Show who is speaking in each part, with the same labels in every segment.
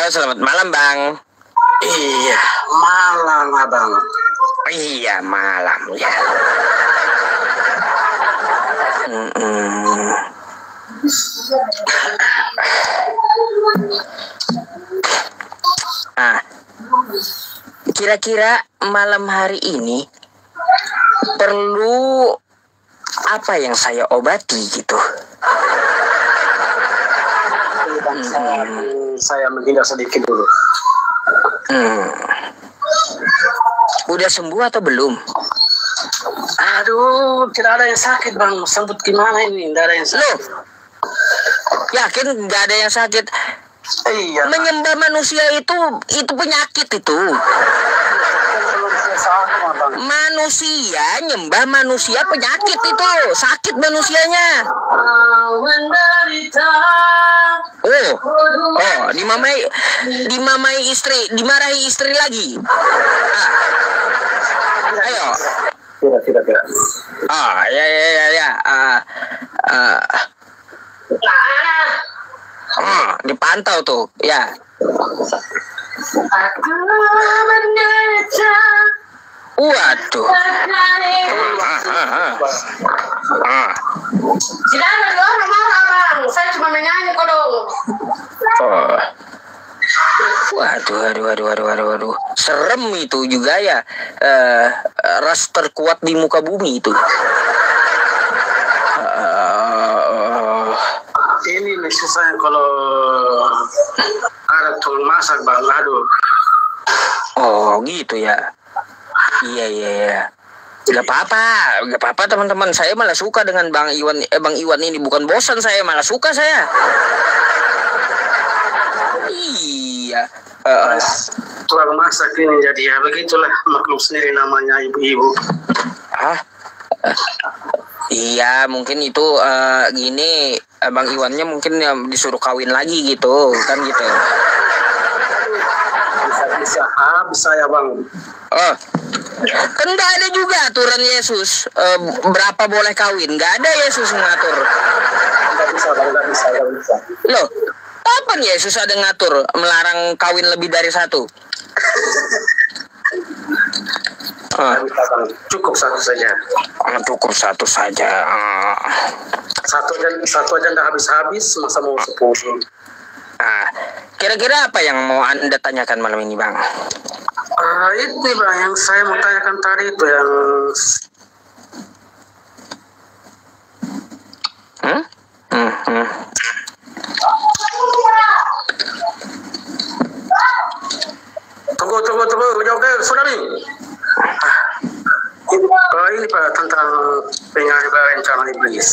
Speaker 1: Halo, selamat malam Bang.
Speaker 2: Iya, malam Abang.
Speaker 1: Iya, malam ya. Kira-kira malam hari ini perlu apa yang saya obati gitu?
Speaker 2: Saya menghindar sedikit dulu.
Speaker 1: Udah sembuh atau belum?
Speaker 2: Aduh, tidak ada yang sakit Bang. Sambut gimana ini? Tidak ada yang sakit.
Speaker 1: Loh, yakin nggak ada yang sakit?
Speaker 2: Iya.
Speaker 1: Menyembah manusia itu penyakit itu. Manusia nyembah manusia penyakit itu, sakit manusianya. Dimamai istri, dimarahi istri lagi. Ayo.
Speaker 2: Tidak.
Speaker 1: Ya. Dipantau tuh, ya. Waduh.
Speaker 3: Tidak ada orang marah Bang. Saya cuma menyanyi kok dong.
Speaker 1: Waduh. Serem itu juga ya. Ras terkuat di muka bumi itu.
Speaker 2: Ini susah kalau ada turun masak Bang. Aduh.
Speaker 1: Oh gitu ya. Iya. Gak apa-apa teman-teman. Saya malah suka dengan Bang Iwan ini. Bukan bosan saya, malah suka saya. Iya.
Speaker 2: Tukang masak ini jadi ya begitulah, maklum sendiri namanya ibu-ibu.
Speaker 1: Iya, mungkin itu gini, Bang Iwannya mungkin disuruh kawin lagi gitu, kan gitu.
Speaker 2: Bisa ya Bang.
Speaker 1: Kan nggak ada juga aturan Yesus berapa boleh kawin, nggak ada Yesus mengatur.
Speaker 2: Nggak bisa.
Speaker 1: Loh, kapan Yesus ada ngatur melarang kawin lebih dari satu?
Speaker 2: Cukup satu saja.
Speaker 1: Cukup satu saja.
Speaker 2: Satu aja nggak habis masa mau 10.
Speaker 1: Kira-kira apa yang mau Anda tanyakan malam ini Bang?
Speaker 2: Itu Bang yang saya mau tanyakan tadi itu yang Tunggu, jawab saudari. Ini Pak tentang penyalahgunaan rencana iblis.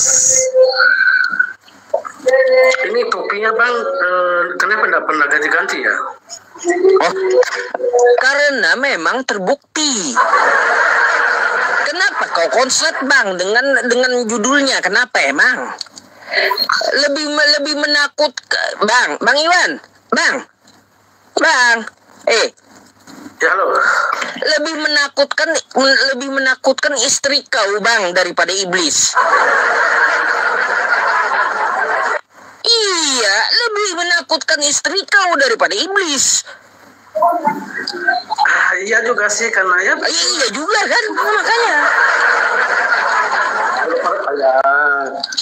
Speaker 2: Ini topinya Bang, kenapa tidak pernah ganti-ganti ya?
Speaker 1: Karena memang terbukti. Kenapa kau konslet Bang dengan judulnya? Kenapa emang? Lebih menakut Bang Iwan, Bang.
Speaker 2: Ya halo.
Speaker 1: Lebih menakutkan istri kau Bang daripada iblis. Iya, lebih menakutkan istri kau daripada iblis.
Speaker 2: Iya juga sih karena ya.
Speaker 1: Iya juga kan, makanya.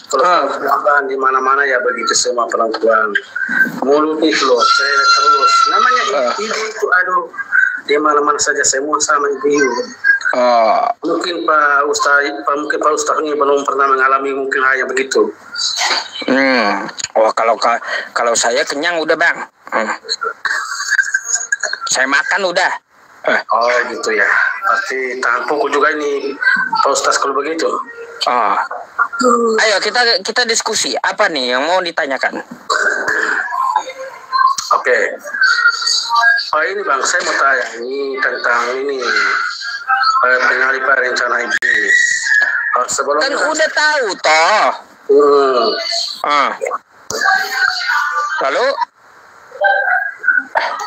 Speaker 2: Kalau perempuan di mana-mana ya begitu semua perempuan. Mulut itu loh, saya terus. Namanya ibu itu aduh. Di mana-mana saja semua sama ibu. Mungkin Pak Ustaz ini belum pernah mengalami mungkin hal yang begitu.
Speaker 1: Kalau saya kenyang udah Bang. Saya makan udah.
Speaker 2: Gitu ya. Pasti tahan pukul juga ini Pak Ustaz kalau begitu.
Speaker 1: Ayo kita diskusi. Apa nih yang mau ditanyakan?
Speaker 2: Oke. Ini Bang, saya mau tanya ini tentang ini penyalahgunaan rencana iblis.
Speaker 1: Kan udah tahu toh. Lalu?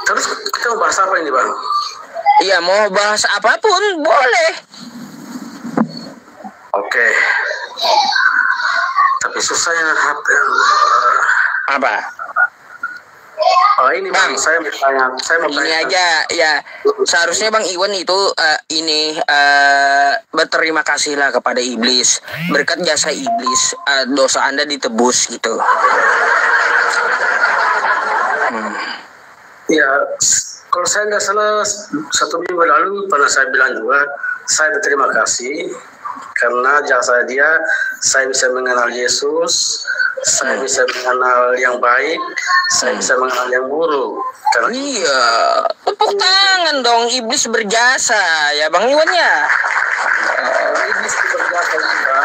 Speaker 2: Terus kita mau bahas apa ini Bang?
Speaker 1: Iya, mau bahas apapun boleh.
Speaker 2: Oke. Tapi susahnya
Speaker 1: Apa?
Speaker 2: Ini Bang, saya mau
Speaker 1: ini aja ya. Seharusnya Bang Iwan itu berterima kasihlah kepada iblis. Berkat jasa iblis, dosa Anda ditebus gitu.
Speaker 2: Ya, kalau saya nggak salah 1 minggu lalu pernah saya bilang juga, saya berterima kasih karena jasa dia, saya bisa mengenal Yesus, saya bisa mengenal yang baik, saya bisa mengenal yang buruk. Karena
Speaker 1: iya, tepuk tangan dong, iblis berjasa ya Bang Iwan ya.
Speaker 2: Iblis berjasa juga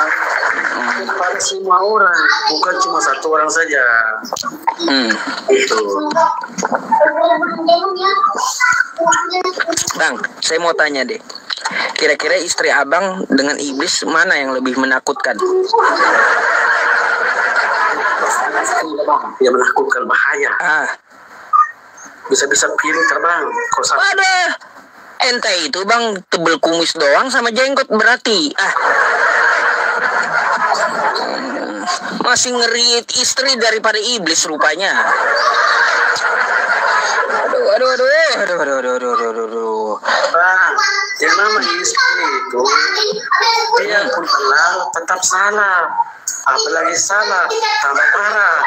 Speaker 2: kepada semua orang, bukan cuma 1 orang saja. Itu.
Speaker 1: Bang, saya mau tanya deh. Kira-kira istri abang dengan iblis mana yang lebih menakutkan?
Speaker 2: Yang menakutkan, bahaya. Bisa-bisa piring terbang.
Speaker 1: Waduh, ente itu Bang tebel kumis doang sama jenggot berarti. Masih ngeri istri daripada iblis rupanya. Aduh.
Speaker 2: Bang, yang namanya istri itu dia pun benar tetap salah. Apalagi salah tambah parah.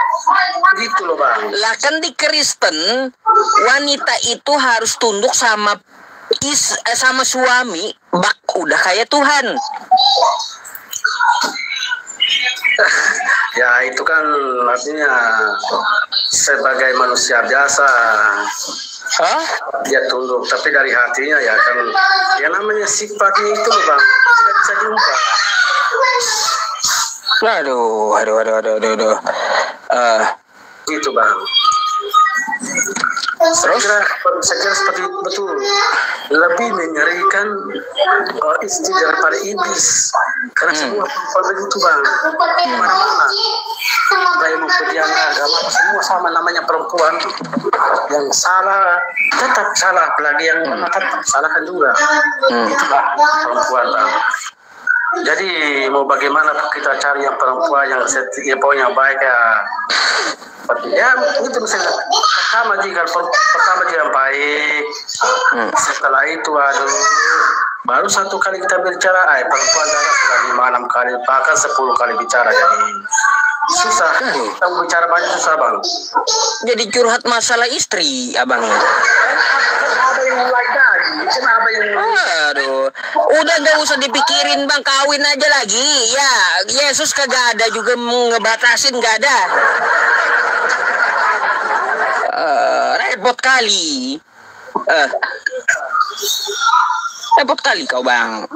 Speaker 2: Gitu loh Bang.
Speaker 1: Lah kan di Kristen wanita itu harus tunduk sama suami, udah kayak Tuhan.
Speaker 2: Ya itu kan artinya sebagai manusia biasa. Dia tunduk, tapi dari hatinya ya kan, yang namanya sifatnya itu loh Bang, tidak bisa diubah.
Speaker 1: Aduh.
Speaker 2: Gitu Bang. Terus saya kira seperti betul, lebih mengerikan istri daripada iblis, karena semua perempuan begitu Bang, mana-mana baik maupun yang agama semua sama, namanya perempuan yang salah tetap salah, apalagi yang tetap salahkan juga. Itulah perempuan Bang. Jadi mau bagaimana kita cari yang perempuan yang pokoknya baik ya itu misalnya pertama jika baik, setelah itu baru 1 kali kita bicara, perempuan sudah 5-6 kali bahkan 10 kali bicara, jadi susah. Kita bicara banyak susah Bang.
Speaker 1: Jadi curhat masalah istri abang.
Speaker 2: Ada yang like lagi, kenapa yang
Speaker 1: aduh, udah gak usah dipikirin Bang, kawin aja lagi ya. Yesus kagak ada juga ngebatasin, gak ada. Repot kali. Repot kali kau Bang.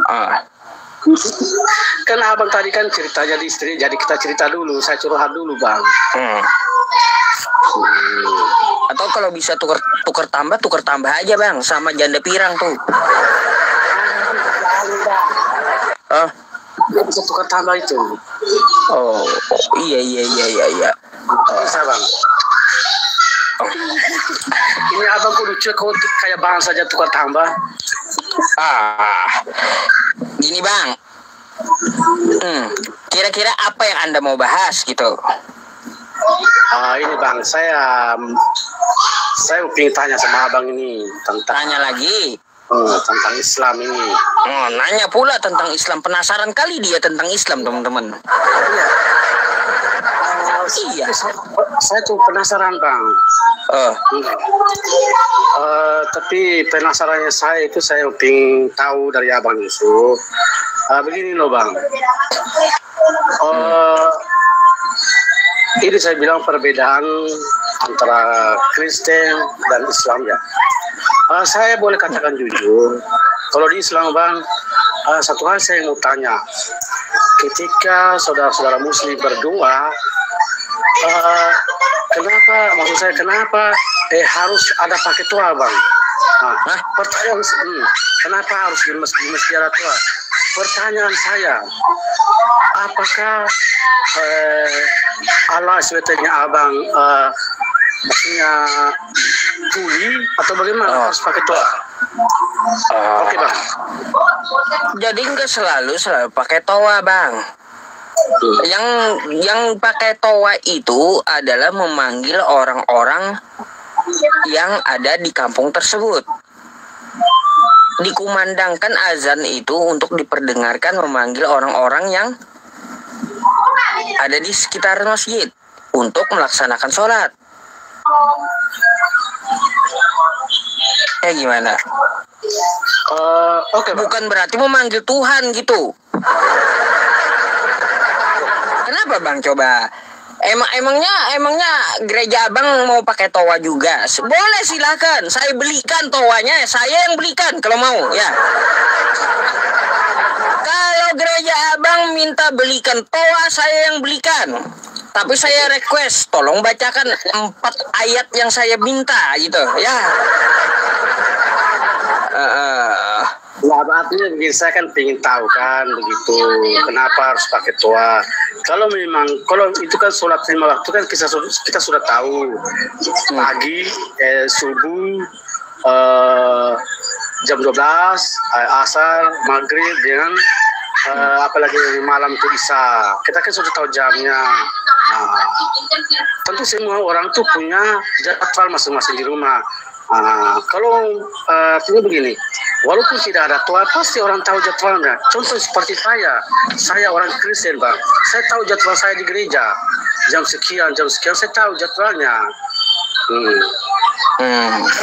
Speaker 2: Kan abang tadi kan ceritanya di istri, jadi kita cerita dulu, saya curhat dulu Bang.
Speaker 1: Atau kalau bisa tukar tambah aja Bang, sama janda pirang tuh.
Speaker 2: Bisa tukar tambah itu.
Speaker 1: Iya.
Speaker 2: Bisa Bang. Ini abang lucu kau kayak Bang saja tukar tambah.
Speaker 1: Gini Bang, kira-kira apa yang Anda mau bahas gitu?
Speaker 2: Ini Bang, saya ingin tanya sama abang ini tentang.
Speaker 1: Tanya lagi?
Speaker 2: Tentang Islam ini.
Speaker 1: Nanya pula tentang Islam, penasaran kali dia tentang Islam teman-teman. Iya.
Speaker 2: Saya tuh penasaran Bang. Tapi penasarannya saya ingin tahu dari abang Yusuf. Begini loh Bang. Ini saya bilang perbedaan antara Kristen dan Islam ya. Saya boleh katakan jujur, kalau di Islam Bang, satu hal saya mau tanya. Ketika saudara-saudara Muslim berdoa, kenapa harus ada pakai toa Bang? Pertanyaan, kenapa harus di masjid ada toa? Pertanyaan saya, apakah Allah SWT-nya abang maksudnya tuli atau bagaimana harus pakai toa? Oke Bang.
Speaker 1: Jadi nggak selalu pakai toa Bang. Yang pakai toa itu adalah memanggil orang-orang yang ada di kampung tersebut. Dikumandangkan azan itu untuk diperdengarkan memanggil orang-orang yang ada di sekitar masjid untuk melaksanakan sholat. Gimana?
Speaker 2: Oke,
Speaker 1: bukan berarti memanggil Tuhan gitu. Kenapa bang? Coba. Emangnya gereja abang mau pakai toa juga? Boleh, silakan. Saya belikan toanya. Saya yang belikan kalau mau ya. Kalau gereja abang minta belikan toa, saya yang belikan. Tapi saya request, tolong bacakan 4 ayat yang saya minta gitu ya.
Speaker 2: Nah, artinya begini, saya kan ingin tahu kan begitu, kenapa harus pakai toa. Kalau itu kan sholat 5 waktu kan kita sudah tahu. Pagi, subuh, jam 12, asar, maghrib, dengan apalagi malam itu isya. Kita kan sudah tahu jamnya. Nah, tentu semua orang tuh punya jadwal masing-masing di rumah. Kalau artinya begini, walaupun tidak ada toa, pasti orang tahu jadwalnya. Contoh seperti saya orang Kristen bang, saya tahu jadwal saya di gereja, jam sekian saya tahu jadwalnya.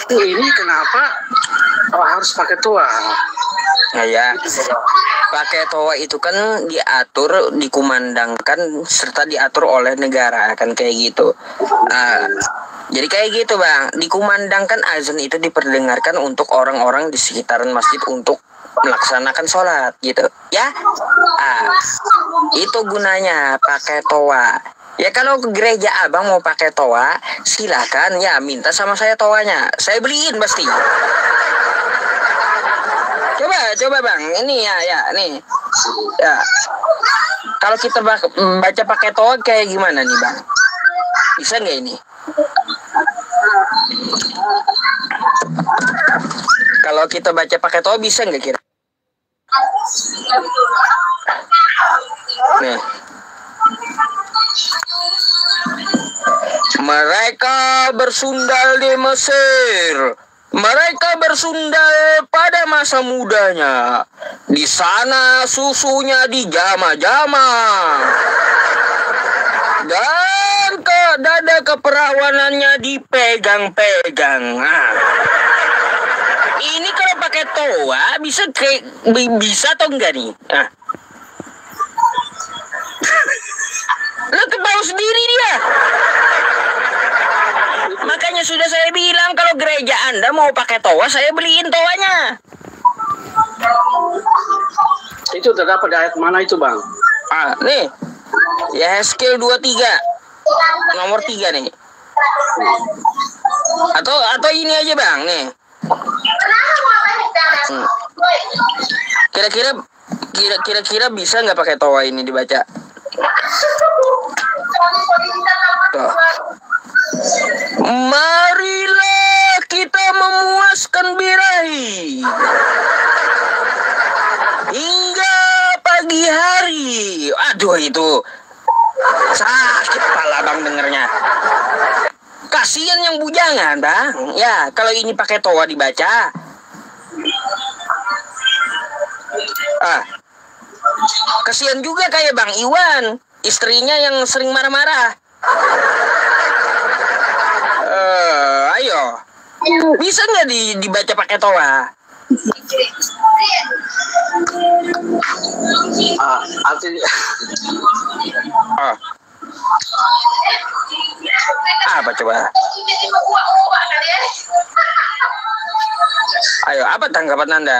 Speaker 2: Tapi ini kenapa harus pakai toa?
Speaker 1: Ya, pakai toa itu kan diatur, dikumandangkan serta diatur oleh negara kan kayak gitu. Jadi kayak gitu bang, dikumandangkan azan itu diperdengarkan untuk orang-orang di sekitaran masjid untuk melaksanakan sholat gitu ya. Itu gunanya pakai toa. Ya kalau ke gereja abang mau pakai toa, silakan ya, minta sama saya toanya, saya beliin pasti. Coba bang, ini ya nih ya. Kalau kita baca pakai toa kayak gimana nih bang? Bisa nggak ini? Kalau kita baca pakai toa bisa nggak kira? Nih. Mereka bersundal di Mesir. Mereka bersundal pada masa mudanya. Di sana susunya dijama-jama. Dan dada keperawanannya dipegang-pegang. Ini kalau pakai toa bisa atau enggak nih? Lo tahu sendiri dia. Makanya sudah saya bilang kalau gereja Anda mau pakai toa, saya beliin toanya.
Speaker 2: Itu terdapat di ayat mana itu bang?
Speaker 1: Nih Yehezkiel 23 nomor 3 nih. Atau ini aja bang nih. Kira-kira bisa nggak pakai toa ini dibaca? Tuh. Marilah kita memuaskan birahi hingga pagi hari. Aduh, itu sakit kepala bang dengernya. Kasian yang bujangan bang. Ya kalau ini pakai toa dibaca. Kasian juga kayak Bang Iwan, istrinya yang sering marah-marah. Ayo, bisa nggak dibaca pakai toa? Apa coba? Ayo, apa tanggapan Anda?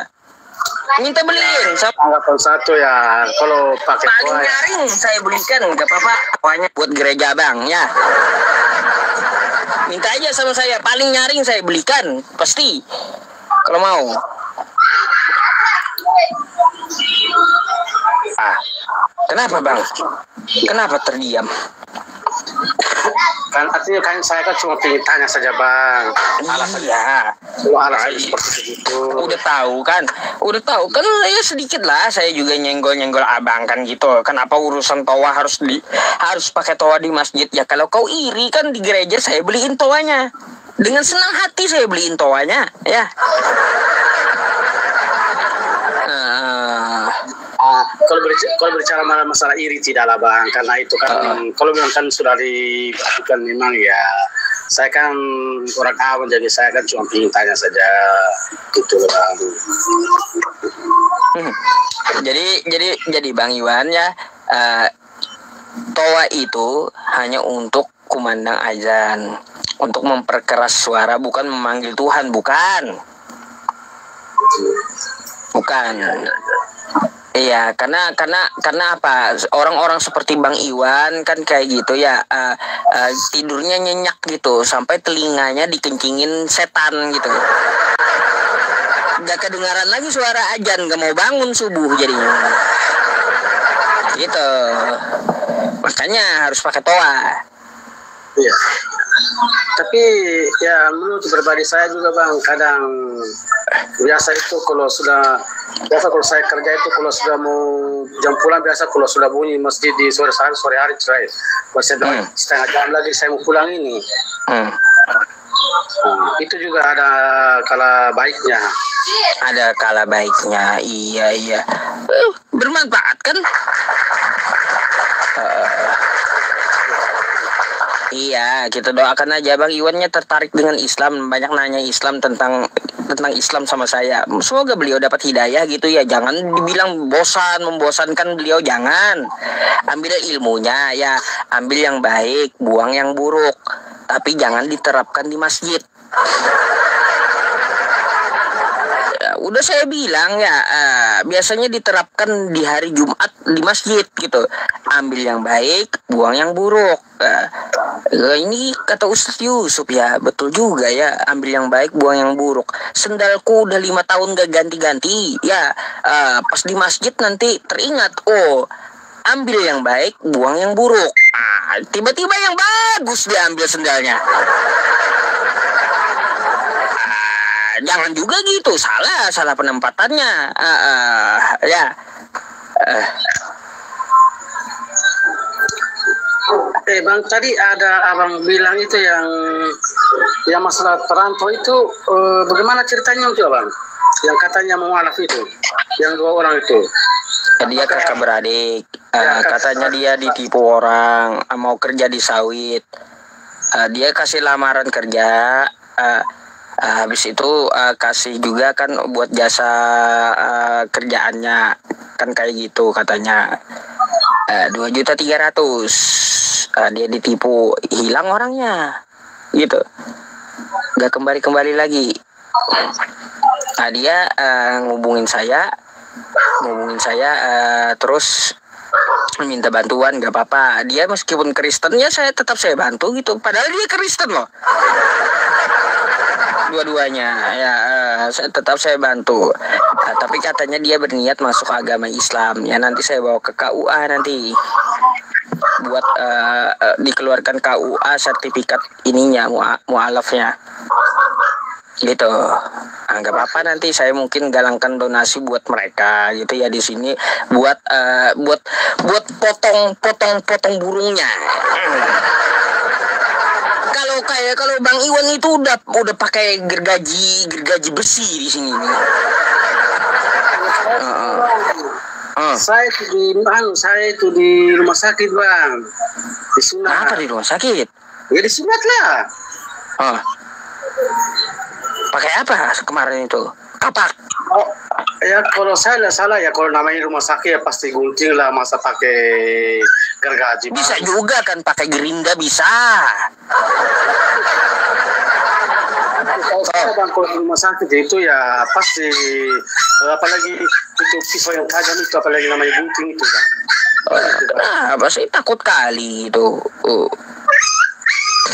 Speaker 1: Minta beliin.
Speaker 2: Tanggapan satu ya, kalau pakai
Speaker 1: paling nyaring saya belikan, nggak apa-apa. Pokoknya buat gereja bang ya. Minta aja sama saya, paling nyaring saya belikan pasti. Kalau mau. Kenapa bang? Kenapa terdiam?
Speaker 2: Kan artinya kan saya kan cuma pengen tanya saja bang.
Speaker 1: Iya.
Speaker 2: Alasan seperti itu.
Speaker 1: Udah tahu kan ya sedikit lah. Saya juga nyenggol abang kan gitu. Kenapa urusan toa harus pakai toa di masjid ya? Kalau kau iri kan di gereja saya beliin toanya. Dengan senang hati saya beliin toanya, ya.
Speaker 2: Kalau berbicara masalah iri tidaklah bang, karena itu kan kalau bilang kan sudah dibukan memang ya. Saya kan orang awam, jadi saya kan cuma ingin tanya saja gitu loh bang.
Speaker 1: Jadi Bang Iwan ya, toa itu hanya untuk kumandang azan, untuk memperkeras suara, bukan memanggil Tuhan, bukan. Iya, karena apa? Orang-orang seperti Bang Iwan kan kayak gitu ya, tidurnya nyenyak gitu, sampai telinganya dikencingin setan gitu. Gak kedengaran lagi suara azan, gak mau bangun subuh jadinya. Gitu. Makanya harus pakai toa.
Speaker 2: Iya. Tapi ya menurut pribadi saya juga bang, kadang biasa kalau saya kerja itu kalau sudah mau jam pulang, biasa kalau sudah bunyi masjid di sore hari cerai, masih ada setengah jam lagi saya mau pulang ini. Itu juga ada kala baiknya.
Speaker 1: Ada kala baiknya, iya. Bermanfaat kan? Iya, kita doakan aja Bang Iwannya tertarik dengan Islam, banyak nanya Islam tentang Islam sama saya. Semoga beliau dapat hidayah gitu ya. Jangan dibilang membosankan beliau, jangan. Ambil ilmunya ya, ambil yang baik, buang yang buruk. Tapi jangan diterapkan di masjid. Udah saya bilang ya, biasanya diterapkan di hari Jumat di masjid gitu. Ambil yang baik, buang yang buruk. Ini kata Ustadz Yusuf ya, betul juga ya. Ambil yang baik, buang yang buruk. Sendalku udah 5 tahun gak ganti-ganti ya. Pas di masjid nanti teringat, ambil yang baik, buang yang buruk. Tiba-tiba yang bagus diambil sendalnya. Jangan juga gitu, salah penempatannya. Ya.
Speaker 2: Bang, tadi ada abang bilang itu yang masalah perantau itu, bagaimana ceritanya itu abang? Yang katanya mualaf itu, yang 2 orang itu.
Speaker 1: Dia kakak beradik. Katanya dia ditipu orang, mau kerja di sawit. Dia kasih lamaran kerja. Habis itu kasih juga kan buat jasa kerjaannya, kan kayak gitu katanya. 2.300.000. Dia ditipu, hilang orangnya gitu, gak kembali lagi. Dia ngubungin saya terus minta bantuan. Gak apa-apa, dia meskipun Kristen ya saya bantu gitu, padahal dia Kristen loh. Dua-duanya ya, saya bantu. Tapi katanya dia berniat masuk agama Islam ya. Nanti saya bawa ke KUA nanti buat dikeluarkan KUA sertifikat ininya, mualafnya gitu. Nggak apa-apa, nanti saya mungkin galangkan donasi buat mereka gitu ya di sini, buat potong burungnya. Kalau Bang Iwan itu udah pakai gergaji besi di sini.
Speaker 2: Saya itu di rumah sakit bang, disunat.
Speaker 1: Apa di rumah sakit?
Speaker 2: Ya disunat lah.
Speaker 1: Pakai apa kemarin itu? Kapak?
Speaker 2: Ya kalau saya nggak salah ya, kalau namanya rumah sakit ya pasti gunting lah, masa pakai gergaji.
Speaker 1: Bisa juga kan pakai gerinda, bisa.
Speaker 2: Kalau di rumah sakit itu ya pasti, apalagi itu pisau yang tajam itu, apalagi namanya gunting itu kan.
Speaker 1: Kenapa sih takut kali itu?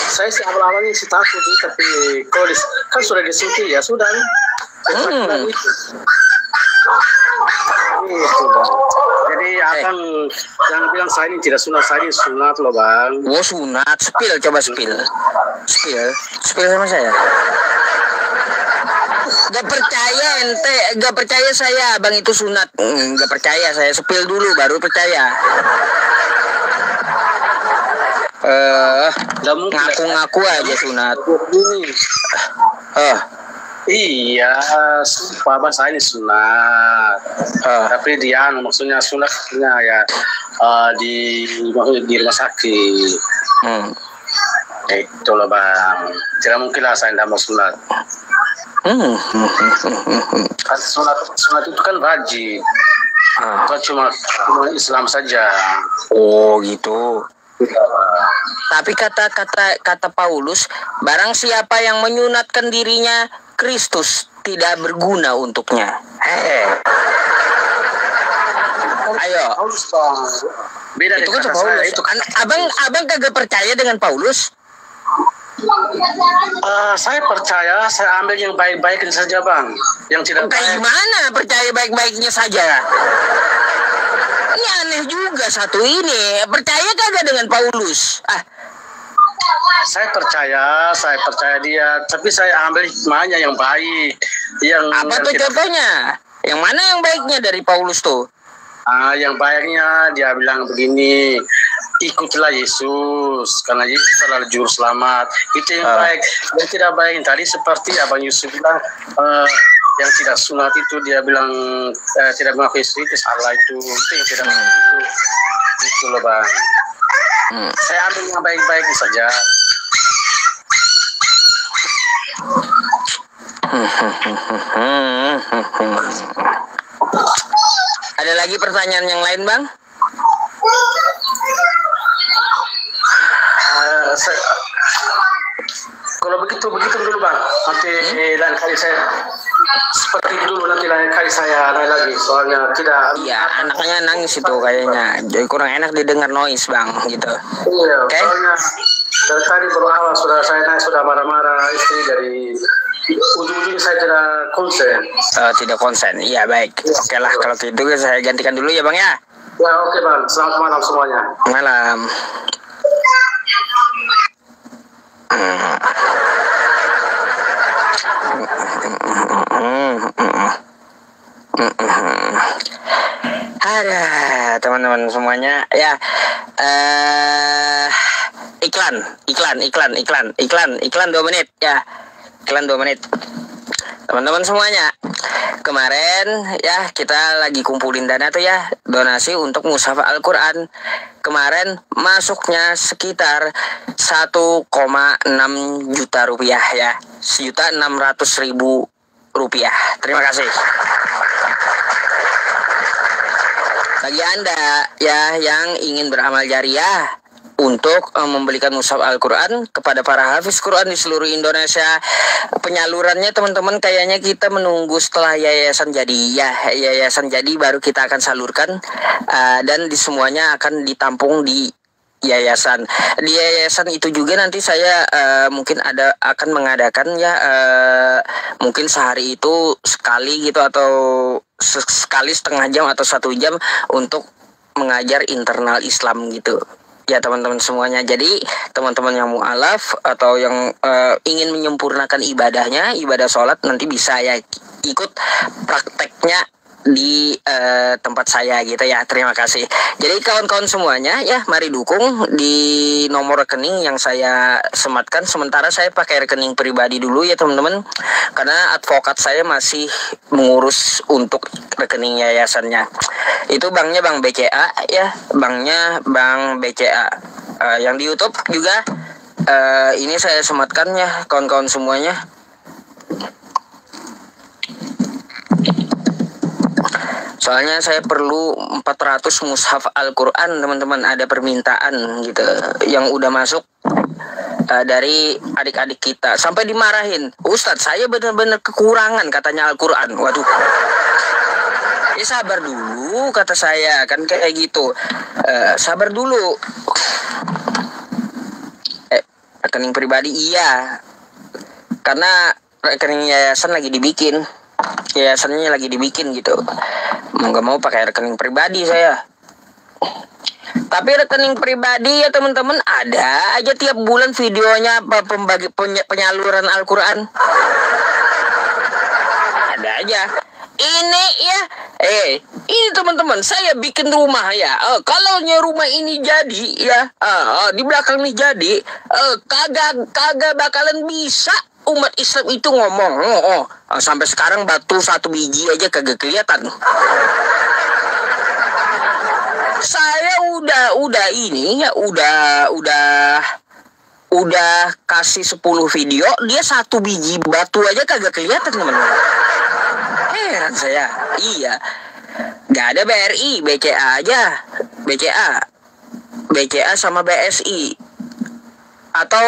Speaker 2: Saya sih awal-awalnya sih takut, tapi kalau kan sudah disuntik ya sudah. Gitu bang. Jadi akan jangan bilang saya ini tidak sunat, saya ini sunat loh bang.
Speaker 1: Sunat, coba spill sama saya. Gak percaya ente, gak percaya saya bang itu sunat. Gak percaya saya, spill dulu baru percaya. Ngaku-ngaku aja sunat.
Speaker 2: Iya, sumpah bahasa ini sunat. Tapi dia maksudnya sunatnya ya di rumah sakit. Itu loh bang. Tidak mungkin lah saya tidak mau sunat. Sunat itu kan wajib. Bukan cuma Islam saja.
Speaker 1: Oh gitu. Tapi kata Paulus, barang siapa yang menyunatkan dirinya, Kristus tidak berguna untuknya. Ayo.
Speaker 2: Beda
Speaker 1: itu kan Paulus. Itu kan abang kagak percaya dengan Paulus?
Speaker 2: Saya percaya, saya ambil yang baik-baikin saja bang. Yang tidak
Speaker 1: kayak gimana percaya baik-baiknya saja? Ini aneh juga satu ini. Percaya kagak dengan Paulus?
Speaker 2: Saya percaya dia, tapi saya ambil hikmahnya yang baik.
Speaker 1: Apa tuh contohnya? Yang mana yang baiknya dari Paulus tuh?
Speaker 2: Yang baiknya dia bilang begini, ikutlah Yesus karena Yesus adalah juru selamat. Itu yang baik. Yang tidak baik tadi seperti Abang Yusuf bilang, yang tidak sunat itu dia bilang tidak mengakui itu salah, itu yang tidak itu loh bang. Saya ambil yang baik-baik saja.
Speaker 1: Ada lagi pertanyaan yang lain bang?
Speaker 2: Kalau begitu dulu bang. Nanti lain kali saya seperti dulu, nanti lain kali saya naik lagi. Soalnya tidak.
Speaker 1: Iya, anaknya nangis itu kayaknya. Jadi kurang enak didengar noise bang, gitu.
Speaker 2: Iya. Okay? Soalnya dari tadi baru awal sudah marah-marah istri, dari ujung-ujung saya tidak konsen.
Speaker 1: Tidak konsen. Iya baik. Yes. Oke lah kalau gitu saya gantikan dulu ya bang ya.
Speaker 2: Ya oke bang. Selamat malam semuanya.
Speaker 1: Malam. Ada teman-teman semuanya ya. Iklan 2 menit ya. Iklan 2 menit. Teman-teman semuanya, kemarin ya kita lagi kumpulin dana tuh ya, donasi untuk mushaf Al-Quran. Kemarin masuknya sekitar 1,6 juta rupiah ya, 1.600.000 rupiah. Terima kasih. Bagi Anda ya yang ingin beramal jariah untuk membelikan mushaf Al-Quran kepada para hafiz Quran di seluruh Indonesia, penyalurannya teman-teman kayaknya kita menunggu setelah yayasan jadi ya, yayasan jadi baru kita akan salurkan, dan di semuanya akan ditampung di yayasan. Di yayasan itu juga nanti saya mungkin akan mengadakan ya, mungkin sehari itu sekali gitu, atau sekali setengah jam atau 1 jam untuk mengajar internal Islam gitu ya teman-teman semuanya. Jadi teman-teman yang mu'alaf atau yang ingin menyempurnakan ibadahnya, ibadah sholat, nanti bisa ya ikut prakteknya di tempat saya gitu ya. Terima kasih. Jadi kawan-kawan semuanya ya, mari dukung di nomor rekening yang saya sematkan. Sementara saya pakai rekening pribadi dulu ya teman-teman, karena advokat saya masih mengurus untuk rekening yayasannya. Itu banknya Bank BCA ya, banknya Bank BCA. Yang di YouTube juga ini saya sematkan ya kawan-kawan semuanya. Soalnya saya perlu 400 mushaf Al-Quran teman-teman, ada permintaan gitu yang udah masuk dari adik-adik kita. Sampai dimarahin, Ustadz saya benar-benar kekurangan katanya Al-Quran. Waduh, ya sabar dulu kata saya kan kayak gitu. Sabar dulu. Rekening pribadi iya, karena rekening yayasan lagi dibikin. Yayasannya lagi dibikin gitu. Mau gak mau pakai rekening pribadi saya. Tapi rekening pribadi ya teman-teman, ada aja tiap bulan videonya apa penyaluran Al-Quran. Ada aja. Ini ya, ini teman-teman, saya bikin rumah ya. Kalau rumah ini jadi ya, di belakang nih jadi, kagak bakalan bisa umat Islam itu ngomong. Sampai sekarang batu satu biji aja kagak kelihatan. Saya udah ini ya, udah kasih 10 video, dia satu biji batu aja kagak kelihatan, teman-teman. Heran saya. Iya. Gak ada BRI, BCA aja. BCA sama BSI. Atau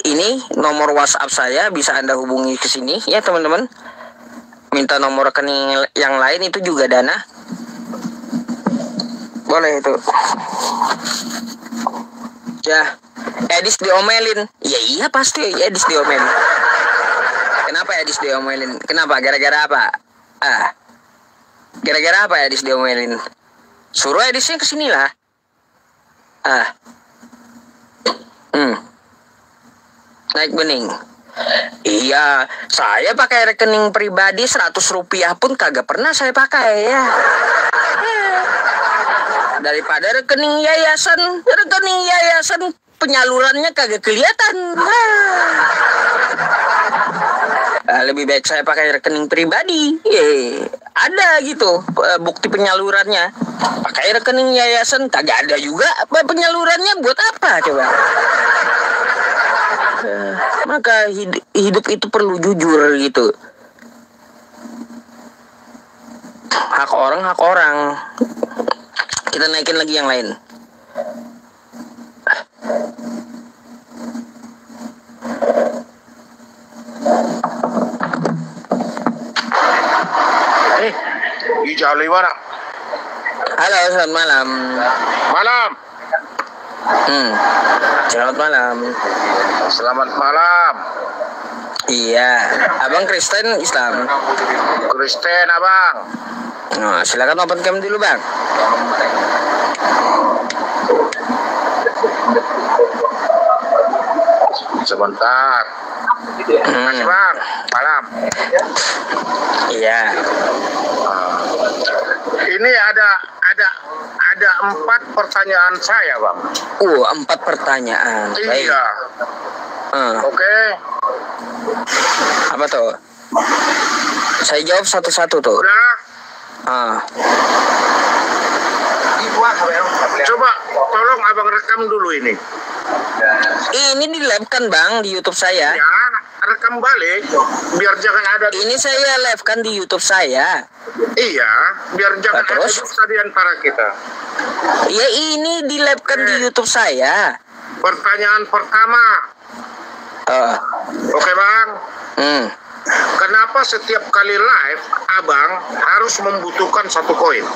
Speaker 1: ini nomor WhatsApp saya, bisa Anda hubungi ke sini ya, teman-teman. Minta nomor rekening yang lain itu juga Dana. Boleh itu. Ya, Edis diomelin. Ya iya pasti Edis diomelin. Kenapa Edis diomelin? Kenapa? Gara-gara apa? Gara-gara apa Edis diomelin? Suruh Edisnya kesini lah. Naik bening. Iya, saya pakai rekening pribadi 100 rupiah pun kagak pernah saya pakai ya. Daripada rekening yayasan penyalurannya kagak kelihatan. Lebih baik saya pakai rekening pribadi. Ada gitu bukti penyalurannya. Pakai rekening yayasan kagak ada juga penyalurannya, buat apa coba? Maka hidup itu perlu jujur gitu. Hak orang. Kita naikin lagi yang lain.
Speaker 4: Di Jali mana?
Speaker 1: Halo, selamat malam.
Speaker 4: Malam.
Speaker 1: Selamat malam.
Speaker 4: Selamat malam.
Speaker 1: Iya, abang Kristen Islam?
Speaker 4: Kristen abang.
Speaker 1: Nah, silakan open cam dulu bang.
Speaker 4: Sebentar. Makasih bang. Malam.
Speaker 1: Iya.
Speaker 4: Ini ada 4 pertanyaan saya bang.
Speaker 1: 4 pertanyaan. Baik.
Speaker 4: Iya. Oke.
Speaker 1: Apa tuh? Saya jawab satu-satu tuh.
Speaker 4: Udah. Coba tolong abang rekam dulu ini.
Speaker 1: Ini di live kan bang di YouTube saya.
Speaker 4: Ya, rekam balik biar jangan ada.
Speaker 1: Ini saya live kan di YouTube saya.
Speaker 4: Iya, biar jangan ada
Speaker 1: terus?
Speaker 4: dusta di antara kita.
Speaker 1: Ya ini di live kan di YouTube saya.
Speaker 4: Pertanyaan pertama. Oke bang. Kenapa setiap kali live abang harus membutuhkan 1 koin?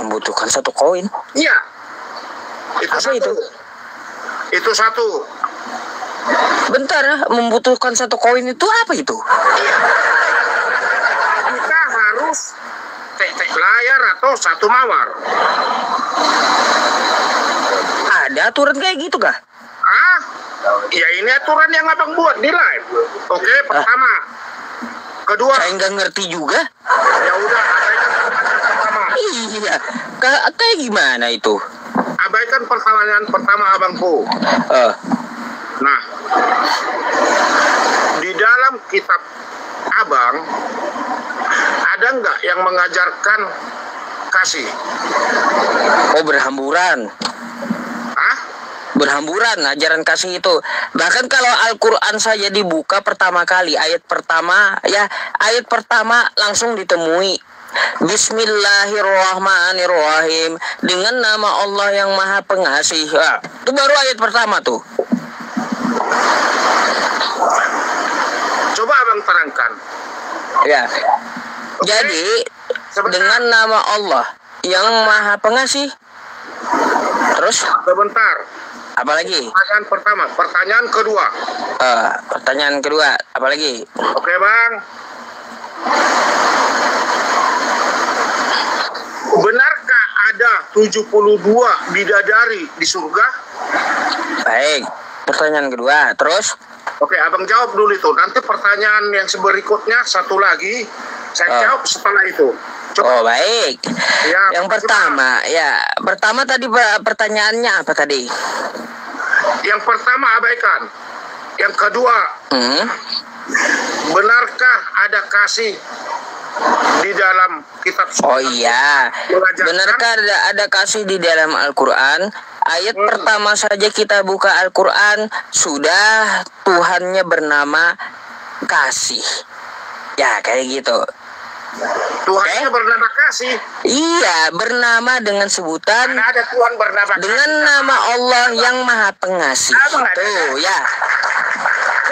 Speaker 1: Membutuhkan 1 koin?
Speaker 4: Iya.
Speaker 1: Apa itu?
Speaker 4: Itu 1.
Speaker 1: Bentar, membutuhkan 1 koin itu apa itu?
Speaker 4: Kita harus tek layar atau 1 mawar.
Speaker 1: Ada aturan kayak gitu kah?
Speaker 4: Ya ini aturan yang abang buat di live. Oke, pertama. Kedua.
Speaker 1: Saya nggak ngerti juga.
Speaker 4: Ya udah, abaikan pertama.
Speaker 1: Iya, kayak gimana itu?
Speaker 4: Abaikan pertanyaan pertama abangku. Nah, di dalam kitab abang ada nggak yang mengajarkan kasih?
Speaker 1: Oh, berhamburan. Berhamburan ajaran kasih itu. Bahkan kalau Al-Quran saja dibuka pertama kali, ayat pertama langsung ditemui Bismillahirrahmanirrahim, dengan nama Allah yang Maha Pengasih. Itu baru ayat pertama tuh.
Speaker 4: Coba abang terangkan.
Speaker 1: Ya. Jadi dengan nama Allah yang Maha Pengasih. Terus?
Speaker 4: Sebentar.
Speaker 1: Apalagi?
Speaker 4: Pertanyaan pertama. Pertanyaan kedua.
Speaker 1: Pertanyaan kedua. Apalagi?
Speaker 4: Oke bang. Benarkah ada 72 bidadari di surga?
Speaker 1: Baik. Pertanyaan kedua. Terus?
Speaker 4: Oke, abang jawab dulu itu. Nanti pertanyaan yang berikutnya satu lagi saya jawab setelah itu. Coba.
Speaker 1: Oh baik.
Speaker 4: Ya,
Speaker 1: yang pertama tadi pertanyaannya apa tadi?
Speaker 4: Yang pertama abaikan. Yang kedua, benarkah ada kasih di dalam kitab suci?
Speaker 1: Oh iya, benarkah ada kasih di dalam Al-Quran? Ayat pertama saja kita buka Al-Quran, sudah Tuhannya bernama kasih. Ya kayak gitu.
Speaker 4: Tuhannya bernama kasih.
Speaker 1: Iya, bernama dengan sebutan.
Speaker 4: Mana ada Tuhan bernama kasih?
Speaker 1: Dengan nama Allah yang Maha Pengasih. Tuh ya.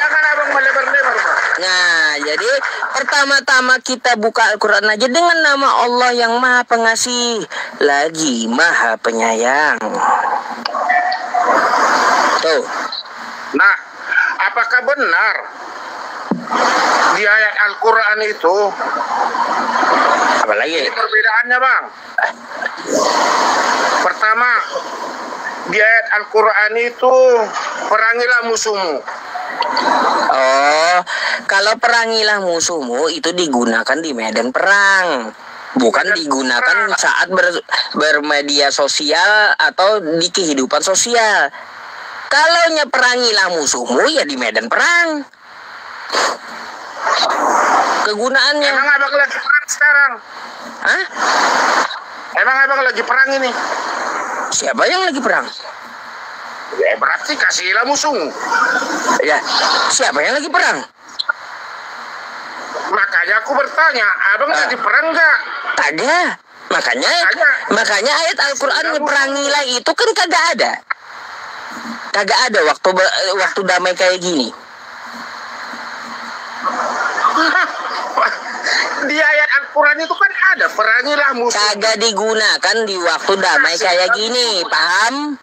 Speaker 4: Jangan abang melebar-lebar, Bang.
Speaker 1: Nah, jadi pertama-tama kita buka Al-Quran aja dengan nama Allah yang Maha Pengasih, lagi Maha Penyayang. Tuh.
Speaker 4: Nah, apakah benar di ayat Al-Quran itu?
Speaker 1: Apa lagi?
Speaker 4: Ini perbedaannya, Bang. Pertama, di ayat Al-Quran itu perangilah musuhmu.
Speaker 1: Oh, kalau perangilah musuhmu itu digunakan di medan perang, bukan digunakan saat bermedia sosial atau di kehidupan sosial. Kalaunya perangilah musuhmu ya di medan perang. Kegunaannya.
Speaker 4: Emang abang lagi perang sekarang?
Speaker 1: Hah?
Speaker 4: Emang abang lagi perang ini?
Speaker 1: Siapa yang lagi perang?
Speaker 4: Ya berarti kasihilah musuhmu.
Speaker 1: Ya, siapa yang lagi perang?
Speaker 4: Makanya aku bertanya, abang lagi perang nggak?
Speaker 1: Kagak. Makanya ayat Al-Quran perangilah itu kan kagak ada. Kagak ada waktu damai kayak gini.
Speaker 4: Di ayat Al-Quran itu kan ada perangilah musuh.
Speaker 1: Kagak digunakan di waktu damai kayak gini, paham?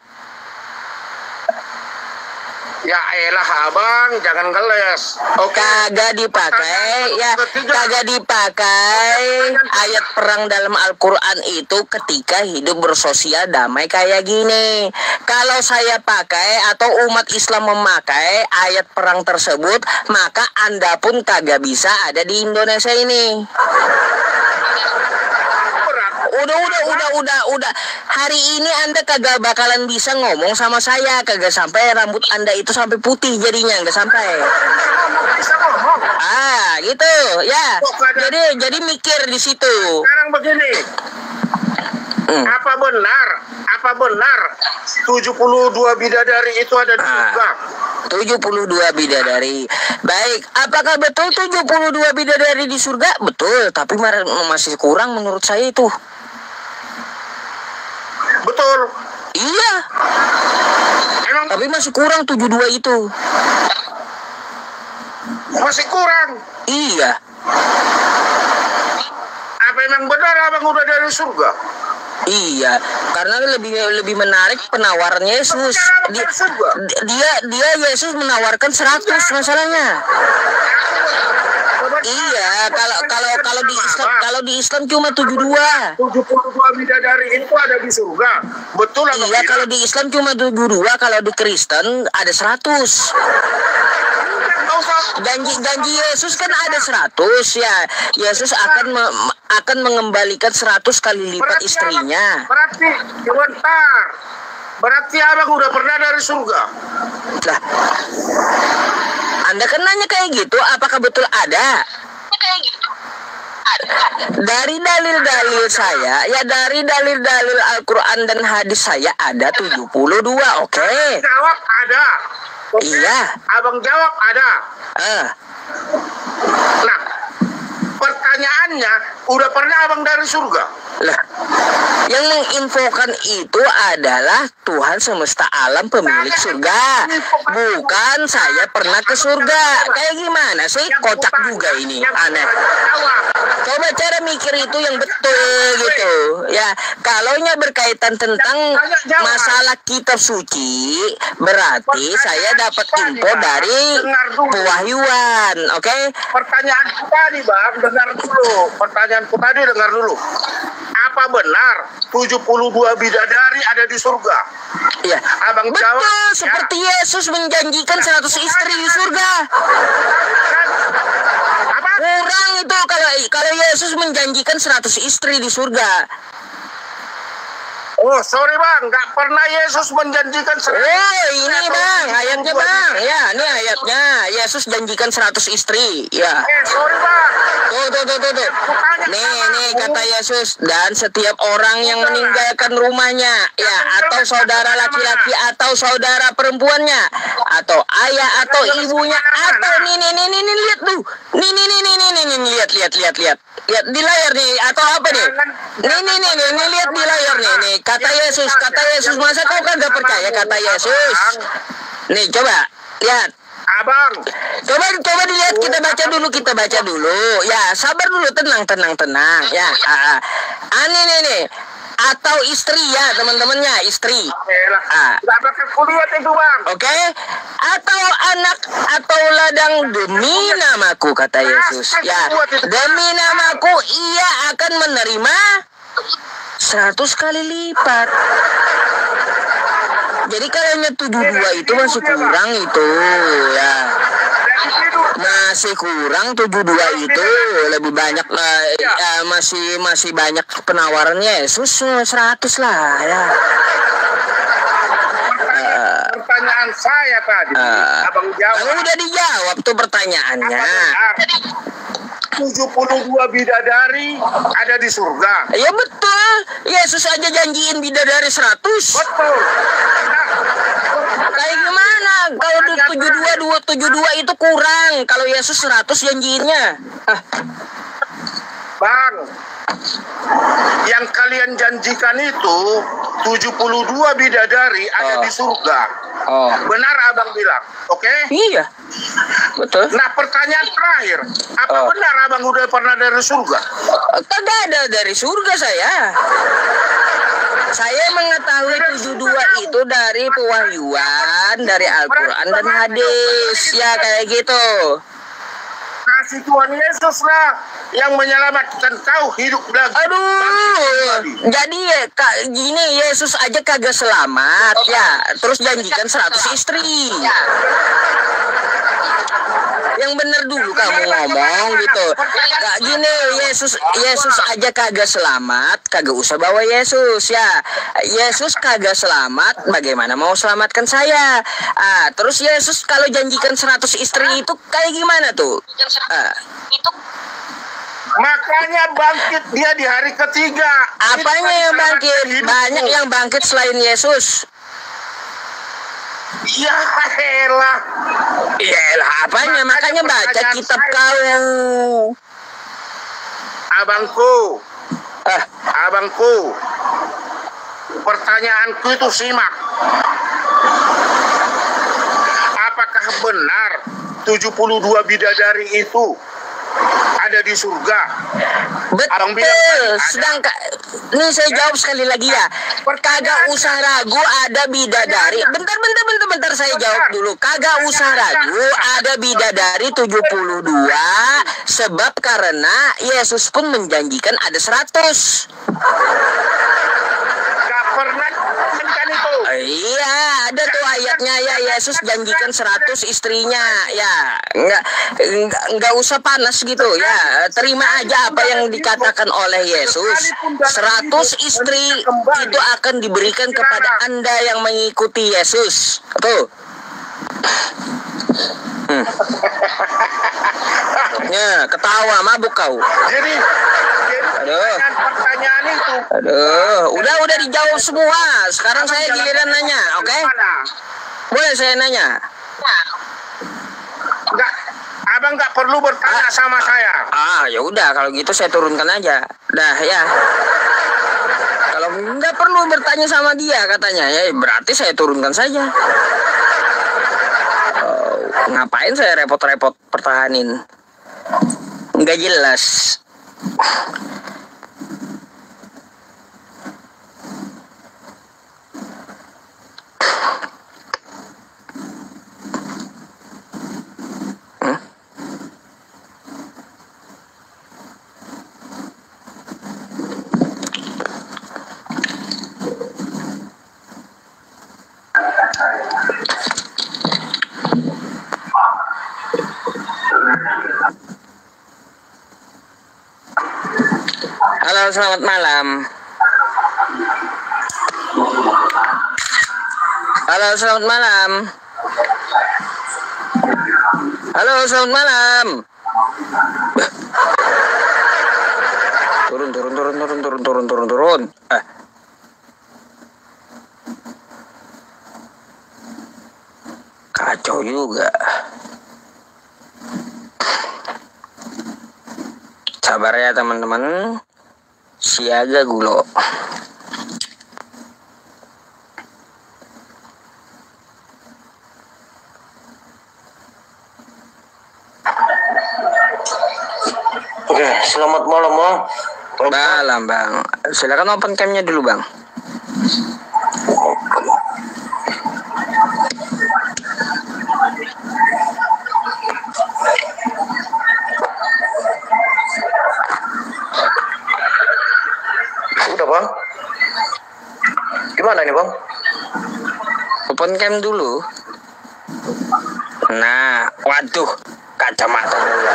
Speaker 4: Ya elah abang, jangan geles.
Speaker 1: Oke. Kagak dipakai, ya kagak dipakai ayat perang dalam Al-Quran itu ketika hidup bersosial damai kayak gini. Kalau saya pakai atau umat Islam memakai ayat perang tersebut, maka Anda pun kagak bisa ada di Indonesia ini. Udah. Hari ini Anda kagak bakalan bisa ngomong sama saya, kagak sampai rambut Anda itu sampai putih jadinya, nggak sampai.
Speaker 4: Bisa ngomong.
Speaker 1: Gitu, ya. Jadi mikir di situ.
Speaker 4: Sekarang begini. Apa benar 72 bidadari itu ada di surga?
Speaker 1: 72 bidadari. Baik, apakah betul 72 bidadari di surga? Betul, tapi masih kurang menurut saya itu.
Speaker 4: Betul.
Speaker 1: Iya. Tapi masih kurang 72 itu.
Speaker 4: Masih kurang.
Speaker 1: Iya.
Speaker 4: Apa emang benar abang udah dari surga?
Speaker 1: Iya, karena lebih menarik penawaran Yesus. Dia Yesus menawarkan 100 masalahnya. Iya, kalau di Islam cuma 72.
Speaker 4: 72 bidadari itu ada di surga. Betul apa?
Speaker 1: Iya, kalau di Islam cuma 72, kalau di Kristen ada 100. Janji Yesus kan ada 100 ya. Yesus akan mengembalikan 100 kali lipat istrinya.
Speaker 4: Berarti abang udah pernah dari surga.
Speaker 1: Lah, Anda kan nanya kayak gitu, apakah betul ada? Dari dalil-dalil saya, ya dari dalil-dalil Al-Quran dan hadis saya ada 72, oke.
Speaker 4: Jawab ada.
Speaker 1: Iya.
Speaker 4: Abang jawab ada. Nah, pertanyaannya, udah pernah abang dari surga?
Speaker 1: Lah, yang menginfokan itu adalah Tuhan semesta alam pemilik surga. Bukan saya pernah ke surga. Kayak gimana sih? Kocak juga ini, aneh. Coba cara mikir itu yang betul gitu. Ya, kalaunya berkaitan tentang masalah kitab suci, berarti saya dapat info dari pewahyuan, oke?
Speaker 4: Pertanyaanku tadi, Bang, dengar dulu. Pertanyaanku tadi dengar dulu. Apa benar 72 bidadari ada di surga?
Speaker 1: Iya.
Speaker 4: Abang
Speaker 1: Betul,
Speaker 4: jawab,
Speaker 1: seperti Yesus menjanjikan 100 istri di surga.
Speaker 4: Apa?
Speaker 1: Kurang itu kalau Yesus menjanjikan 100 istri di surga.
Speaker 4: Oh, sorry Bang, nggak pernah Yesus menjanjikan 100.
Speaker 1: Oh, ini Bang, ayatnya Bang. Ya, ini ayatnya. Yesus janjikan 100 istri. Ya.
Speaker 4: Sorry Bang.
Speaker 1: Tuh. Nih kata Yesus, dan setiap orang yang meninggalkan rumahnya, ya, atau saudara laki-laki atau saudara perempuannya, atau ayah atau ibunya, atau nih lihat tuh. Nih lihat. Lihat di layar nih, atau apa nih? Nih lihat di layar nih. Kata Yesus, masa kau kagak percaya kata Yesus? Nih coba lihat.
Speaker 4: Abang,
Speaker 1: Coba dilihat, kita baca dulu. Ya, sabar dulu, tenang. Ya, nih. Atau istri ya, teman-temannya, istri.
Speaker 4: nggak bakal kulihat itu Bang.
Speaker 1: Oke? Atau anak atau ladang demi namaku, kata Yesus. Ya, demi namaku ia akan menerima 100 kali lipat. Jadi kalaunya 72 itu masih kurang itu, ya. Masih kurang 72 itu, lebih banyak lah, ya, masih banyak penawarannya Yesus 100 lah, ya.
Speaker 4: Pertanyaan saya tadi, Abang jawab.
Speaker 1: Kalau udah dijawab tuh pertanyaannya.
Speaker 4: 72 bidadari ada di surga.
Speaker 1: Ya betul, Yesus aja janjiin bidadari 100.
Speaker 4: Betul.
Speaker 1: Kayak gimana? Kalau 72 itu kurang. Kalau Yesus 100 janjiinnya.
Speaker 4: Bang, yang kalian janjikan itu 72 bidadari ada di surga. Benar Abang bilang, oke?
Speaker 1: Iya, betul.
Speaker 4: Nah, pertanyaan terakhir, apa benar Abang udah pernah dari surga?
Speaker 1: Kagak ada dari surga saya. Saya mengetahui 72 itu dari pewahyuan, dari Al-Quran dan hadis. Ya, kayak gitu.
Speaker 4: Kasih Tuhan Yesus lah yang menyelamatkan kau hidup lagi.
Speaker 1: Aduh, jadi gini, Yesus aja kagak selamat ya, terus janjikan 100 istri. Yang bener dulu kamu ngomong gitu. Kak gini, Yesus aja kagak selamat, kagak usah bawa Yesus ya. Yesus kagak selamat, bagaimana mau selamatkan saya? Terus Yesus kalau janjikan 100 istri itu kayak gimana tuh?
Speaker 4: Makanya bangkit dia di hari ketiga.
Speaker 1: Apanya yang bangkit? Banyak yang bangkit selain Yesus.
Speaker 4: Ya elah.
Speaker 1: Iyalah, apanya? Makanya baca kitab kau.
Speaker 4: Abangku. Pertanyaanku itu simak. Apakah benar 72 bidadari itu ada di surga?
Speaker 1: Betul. Sedangkan ini saya jawab sekali lagi ya. Kagak usah ragu ada bidadari. Bentar saya jawab dulu. Kagak usah ragu ada bidadari 72 sebab karena Yesus pun menjanjikan ada 100.
Speaker 4: Gak pernah kan itu.
Speaker 1: Iya, ada tuh ayatnya ya, Yesus janjikan 100 istrinya ya. Enggak usah panas gitu ya. Terima aja apa yang dikatakan oleh Yesus. 100 istri itu akan diberikan kepada Anda yang mengikuti Yesus. Tuh. Ya, ketawa mabuk kau.
Speaker 4: Jadi pertanyaan itu.
Speaker 1: Udah dijawab semua. Sekarang saya giliran nanya, oke? Boleh saya nanya?
Speaker 4: Enggak, Abang nggak perlu bertanya sama saya.
Speaker 1: Ya udah kalau gitu saya turunkan aja. Dah ya. Kalau nggak perlu bertanya sama dia katanya, ya berarti saya turunkan saja. Ngapain saya repot-repot pertahanin? Nggak jelas. Halo, selamat malam. Halo, selamat malam. Halo, selamat malam. Turun. Kacau juga. Sabar ya teman-teman. Siaga gulo.
Speaker 5: Oke, selamat malam Bang.
Speaker 1: Malam Bang. Silakan open cam-nya dulu Bang.
Speaker 5: Udah Bang. Gimana ini Bang?
Speaker 1: Open cam dulu. Nah, waduh, kacamata dulu.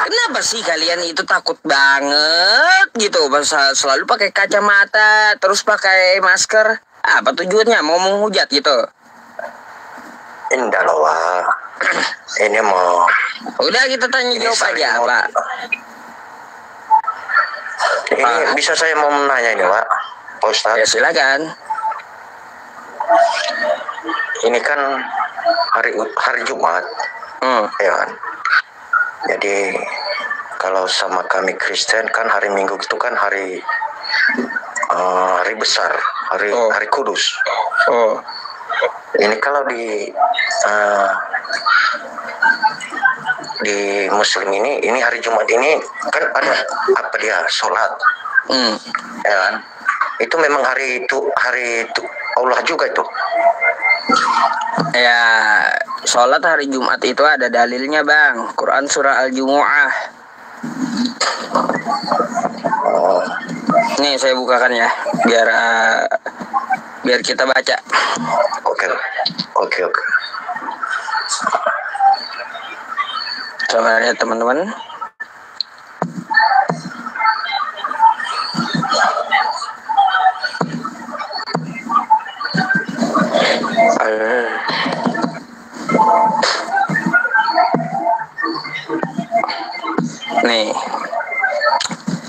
Speaker 1: Kenapa sih kalian itu takut banget gitu masa selalu pakai kacamata terus pakai masker? Apa tujuannya? Mau menghujat gitu?
Speaker 5: Indah loh Wak. Ini mau.
Speaker 1: Udah kita tanya jawab aja Pak.
Speaker 5: Ini bisa saya mau menanya ini Pak Ustadz.
Speaker 1: Ya silakan.
Speaker 5: Ini kan hari Jumat, ya kan. Jadi kalau sama kami Kristen kan hari Minggu itu kan hari besar, hari Kudus. Ini kalau di Muslim ini hari Jumat ini kan ada apa dia sholat, ya kan? Itu memang hari itu Allah juga itu.
Speaker 1: Ya, sholat hari Jumat itu ada dalilnya Bang. Quran surah Al-Jumu'ah. Nih saya bukakan ya, biar kita baca.
Speaker 5: Oke.
Speaker 1: Coba lihat teman-teman. Nih,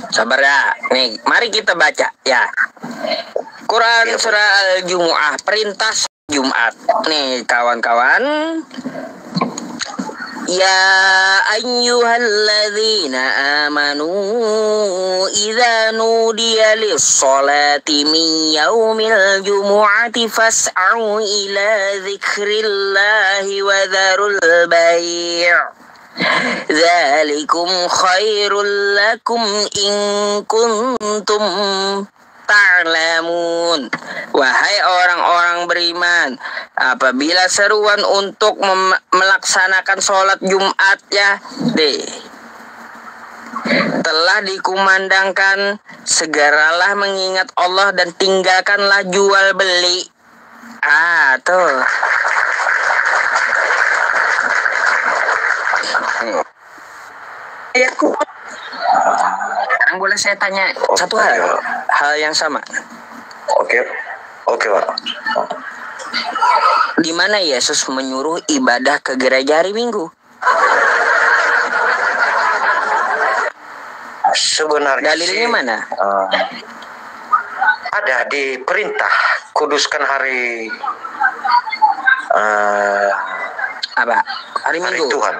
Speaker 1: sabar ya. Nih, mari kita baca ya. Quran surah Al-Jumu'ah, perintah Jumat. Nih, kawan-kawan. Ya ayyuhalladzina amanu idza nudiya lis-sholati min yaumil jumu'ati fas'au ila dzikrillahi wa dzarul bai'. Dzalikum khairul lakum in kuntum ta'lamun. Wahai orang-orang beriman, apabila seruan untuk melaksanakan sholat Jumat ya telah dikumandangkan, segeralah mengingat Allah dan tinggalkanlah jual beli. Tuh. Sekarang boleh saya tanya satu hal yang sama.
Speaker 5: Oke Pak.
Speaker 1: Di mana Yesus menyuruh ibadah ke gereja hari Minggu?
Speaker 5: Sebenarnya
Speaker 1: dalilnya mana?
Speaker 5: Ada di perintah kuduskan hari
Speaker 1: apa? Hari Minggu.
Speaker 5: Hari Tuhan.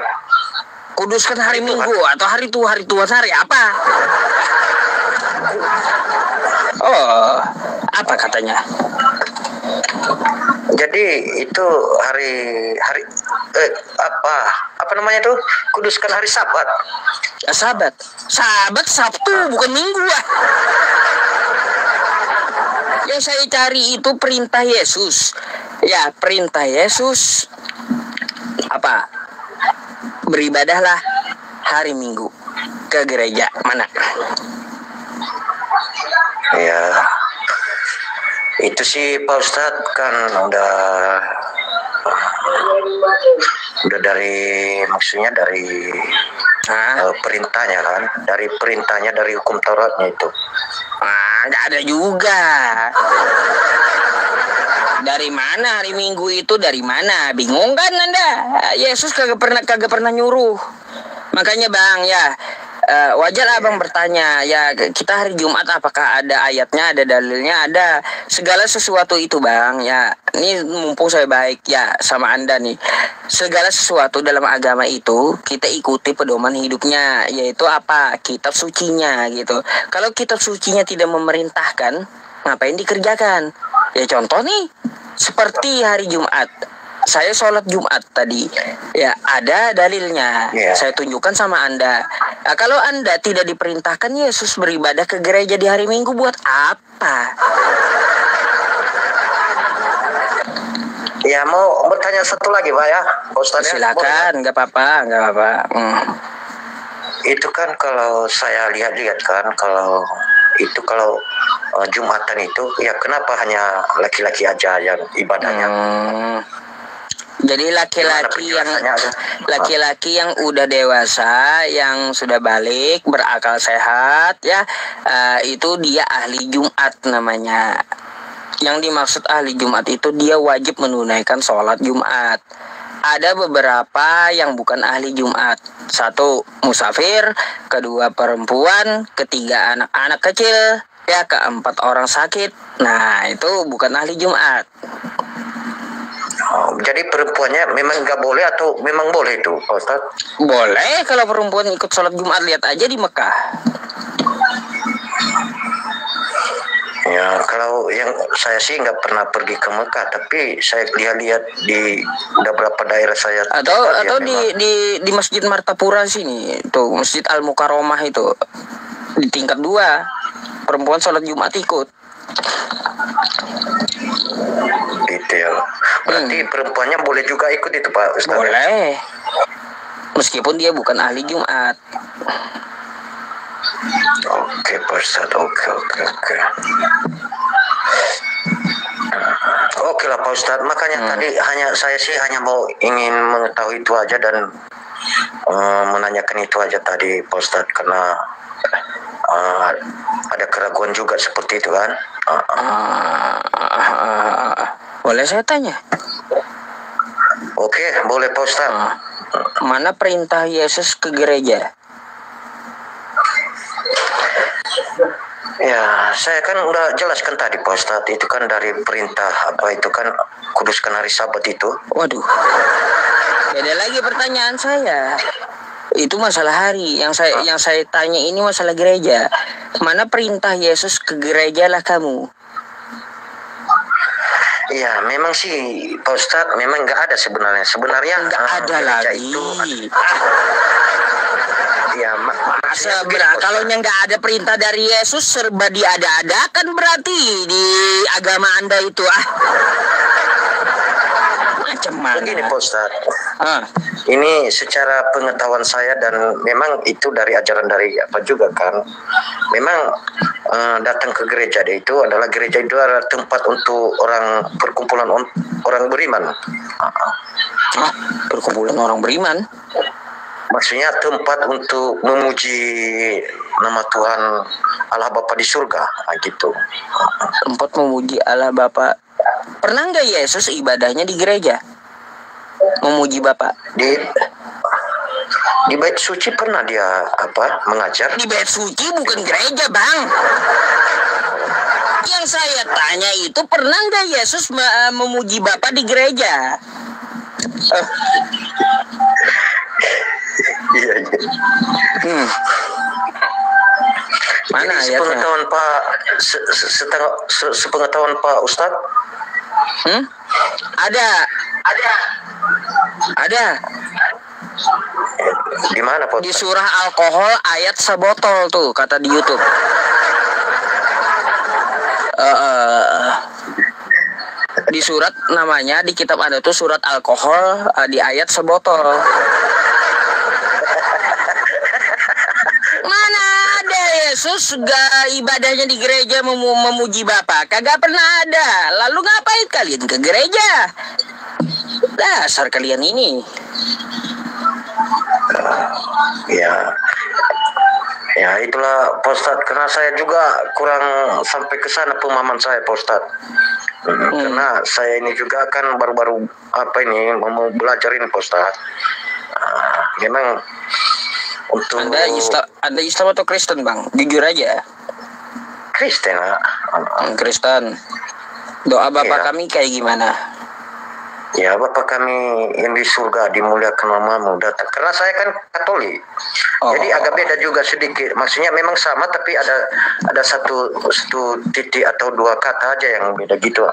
Speaker 1: Kuduskan hari Minggu atau hari Tuhan hari apa? Oh, apa katanya?
Speaker 5: Jadi itu hari apa namanya tuh? Kuduskan hari Sabat.
Speaker 1: Sabat Sabtu bukan Minggu ah. Yang saya cari itu perintah Yesus. Ya, perintah Yesus apa? Beribadahlah hari Minggu ke gereja mana?
Speaker 5: Ya, itu sih Pak Ustadz kan udah udah dari maksudnya dari perintahnya kan, dari perintahnya dari hukum Tauratnya itu.
Speaker 1: Nggak ada juga. Dari mana hari Minggu itu, dari mana? Bingung kan Anda? Yesus kagak pernah nyuruh. Makanya Bang ya, wajar Abang bertanya, ya kita hari Jumat apakah ada ayatnya, ada dalilnya, ada segala sesuatu itu Bang ya. Ini mumpung saya baik ya sama Anda nih. Segala sesuatu dalam agama itu kita ikuti pedoman hidupnya, yaitu apa? Kitab sucinya gitu. Kalau kitab sucinya tidak memerintahkan, ngapain dikerjakan? Ya contoh nih, seperti hari Jumat. Saya sholat Jumat tadi, ya ada dalilnya. Saya tunjukkan sama Anda. Nah, kalau Anda tidak diperintahkan Yesus beribadah ke gereja di hari Minggu, buat apa?
Speaker 5: Ya mau bertanya satu lagi Pak ya, Ustaz.
Speaker 1: Silakan, nggak apa-apa.
Speaker 5: Itu kan kalau saya lihat-lihat kan, kalau Jumatan itu ya kenapa hanya laki-laki aja yang ibadahnya?
Speaker 1: Jadi laki-laki yang udah dewasa, yang sudah balik, berakal sehat ya, itu dia ahli Jumat namanya. Yang dimaksud ahli Jumat itu dia wajib menunaikan sholat Jumat. Ada beberapa yang bukan ahli Jumat. Satu, musafir. Kedua, perempuan. Ketiga, anak-anak kecil. Ya, keempat, orang sakit. Nah, itu bukan ahli Jumat.
Speaker 5: Jadi perempuannya memang nggak boleh atau memang boleh itu, Pak Ustaz?
Speaker 1: Boleh kalau perempuan ikut sholat Jumat. Lihat aja di Mekah.
Speaker 5: Ya, kalau yang saya sih nggak pernah pergi ke Mekah, tapi saya lihat di beberapa daerah saya.
Speaker 1: Atau di Masjid Martapura sini, tuh Masjid Al Mukarromah itu di tingkat 2, perempuan sholat Jumat ikut.
Speaker 5: Gitu ya. Berarti perempuannya boleh juga ikut itu Pak Ustaz?
Speaker 1: Boleh. Meskipun dia bukan ahli Jumat.
Speaker 5: Oke Pak Ustaz, oke. Oke lah Pak Ustaz, makanya tadi saya hanya mau ingin mengetahui itu aja dan menanyakan itu aja tadi Pak Ustaz, karena ada keraguan juga seperti itu kan.
Speaker 1: Boleh saya tanya?
Speaker 5: Oke, boleh Pak Ustaz.
Speaker 1: Mana perintah Yesus ke gereja?
Speaker 5: Ya, saya kan udah jelaskan tadi Pak Ustadz, itu kan dari perintah itu kan kuduskan hari Sabat itu.
Speaker 1: Waduh, beda lagi pertanyaan saya. Itu masalah hari. Yang saya tanya ini masalah gereja. Mana perintah Yesus ke gereja lah kamu?
Speaker 5: Ya, memang sih Pak Ustadz, memang nggak ada sebenarnya.
Speaker 1: Nggak ada lagi.
Speaker 5: Itu, ya,
Speaker 1: kalau nggak ada perintah dari Yesus, serba diada-adakan berarti di agama Anda itu macam mana?
Speaker 5: Begini Pak Ustadz, ini secara pengetahuan saya dan memang itu dari ajaran dari apa juga kan, memang datang ke gereja itu adalah tempat untuk perkumpulan orang beriman.
Speaker 1: Perkumpulan orang beriman?
Speaker 5: Maksudnya tempat untuk memuji nama Tuhan Allah Bapa di surga, gitu.
Speaker 1: Tempat memuji Allah Bapa. Pernah nggak Yesus ibadahnya di gereja? Memuji Bapa?
Speaker 5: Di bait suci pernah dia mengajar?
Speaker 1: Di bait suci bukan gereja, Bang. Yang saya tanya itu, pernah nggak Yesus memuji Bapa di gereja?
Speaker 5: Iya.
Speaker 1: Mana ayatnya?
Speaker 5: Sepengetahuan Pak, sepengetahuan Pak Ustadz?
Speaker 1: Ada.
Speaker 5: Di mana Pak?
Speaker 1: Di surah alkohol ayat sebotol tuh kata di YouTube. Di surat namanya di kitab ada tuh surat alkohol, di ayat sebotol. Mana ada Yesus ibadahnya di gereja memuji Bapa? Kagak pernah ada. Lalu ngapain kalian ke gereja? Dasar kalian ini.
Speaker 5: Ya itulah Pak Ustadz, karena saya juga kurang sampai ke sana pemahaman saya Pak Ustadz. Karena saya ini juga kan baru-baru mau belajar ini Pak Ustadz. Memang untuk
Speaker 1: Anda Islam atau Kristen Bang? Jujur aja.
Speaker 5: Kristen lah.
Speaker 1: Kristen. Doa Bapak kami kayak gimana?
Speaker 5: Ya Bapak kami yang di surga dimuliakan namamu datang. Karena saya kan Katolik. Jadi agak beda juga sedikit. Maksudnya memang sama tapi ada satu titik atau dua kata aja yang beda gitu.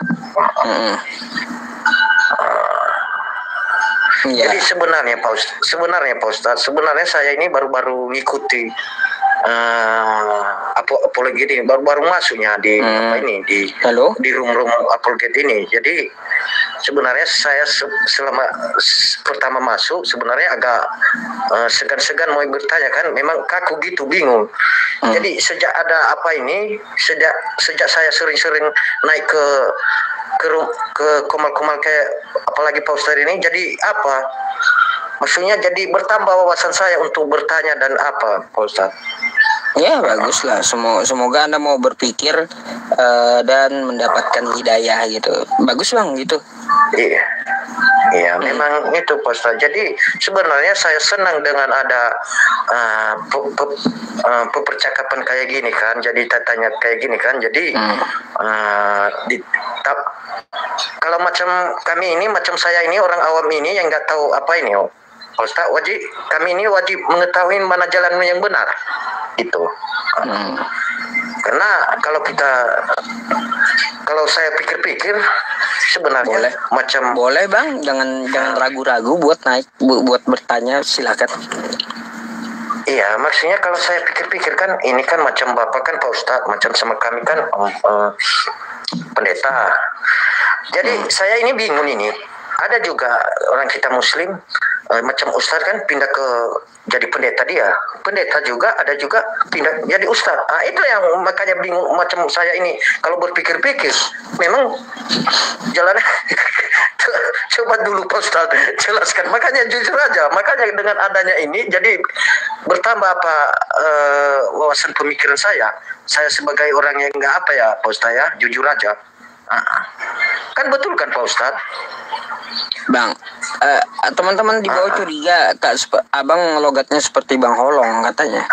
Speaker 5: Jadi sebenarnya Pak Ustadz, sebenarnya saya ini baru-baru ngikuti apologet ini, baru masuknya di di room apologet ini. Jadi sebenarnya saya selama pertama masuk sebenarnya agak segan-segan mau bertanya, kan memang kaku gitu, bingung. Jadi sejak ada sejak saya sering-sering naik ke komal-komal kayak apalagi Pak Ustadz ini, jadi maksudnya jadi bertambah wawasan saya untuk bertanya dan Pak Ustadz.
Speaker 1: Ya bagus lah, semoga Anda mau berpikir dan mendapatkan hidayah gitu. Bagus Bang gitu. Iya, memang itu Pak Ustadz. Jadi sebenarnya saya senang dengan ada percakapan kayak gini kan. Jadi tanya kayak gini kan. Jadi kalau macam kami ini, macam saya ini orang awam ini yang nggak tahu apa ini, Pak Ustadz, kami ini wajib mengetahui mana jalan yang benar, gitu. Karena kalau saya pikir-pikir sebenarnya boleh Bang, jangan ragu-ragu buat buat bertanya, silakan.
Speaker 5: Iya, maksudnya kalau saya pikir-pikir kan ini kan macam Bapak kan Pak Ustadz, macam sama kami kan pendeta. Jadi saya ini bingung ini. Ada juga orang kita Muslim macam Ustadz kan pindah ke jadi pendeta dia. Pendeta juga ada juga pindah jadi Ustadz. Itu yang makanya bingung macam saya ini. Kalau berpikir-pikir memang jalannya coba dulu Pak Ustadz jelaskan. Makanya jujur aja. Makanya dengan adanya ini jadi bertambah wawasan pemikiran saya. Saya sebagai orang yang nggak Pak Ustadz ya, jujur aja. Kan betul kan Pak Ustadz?
Speaker 1: Bang, teman-teman di bawah curiga Abang logatnya seperti Bang Holong katanya.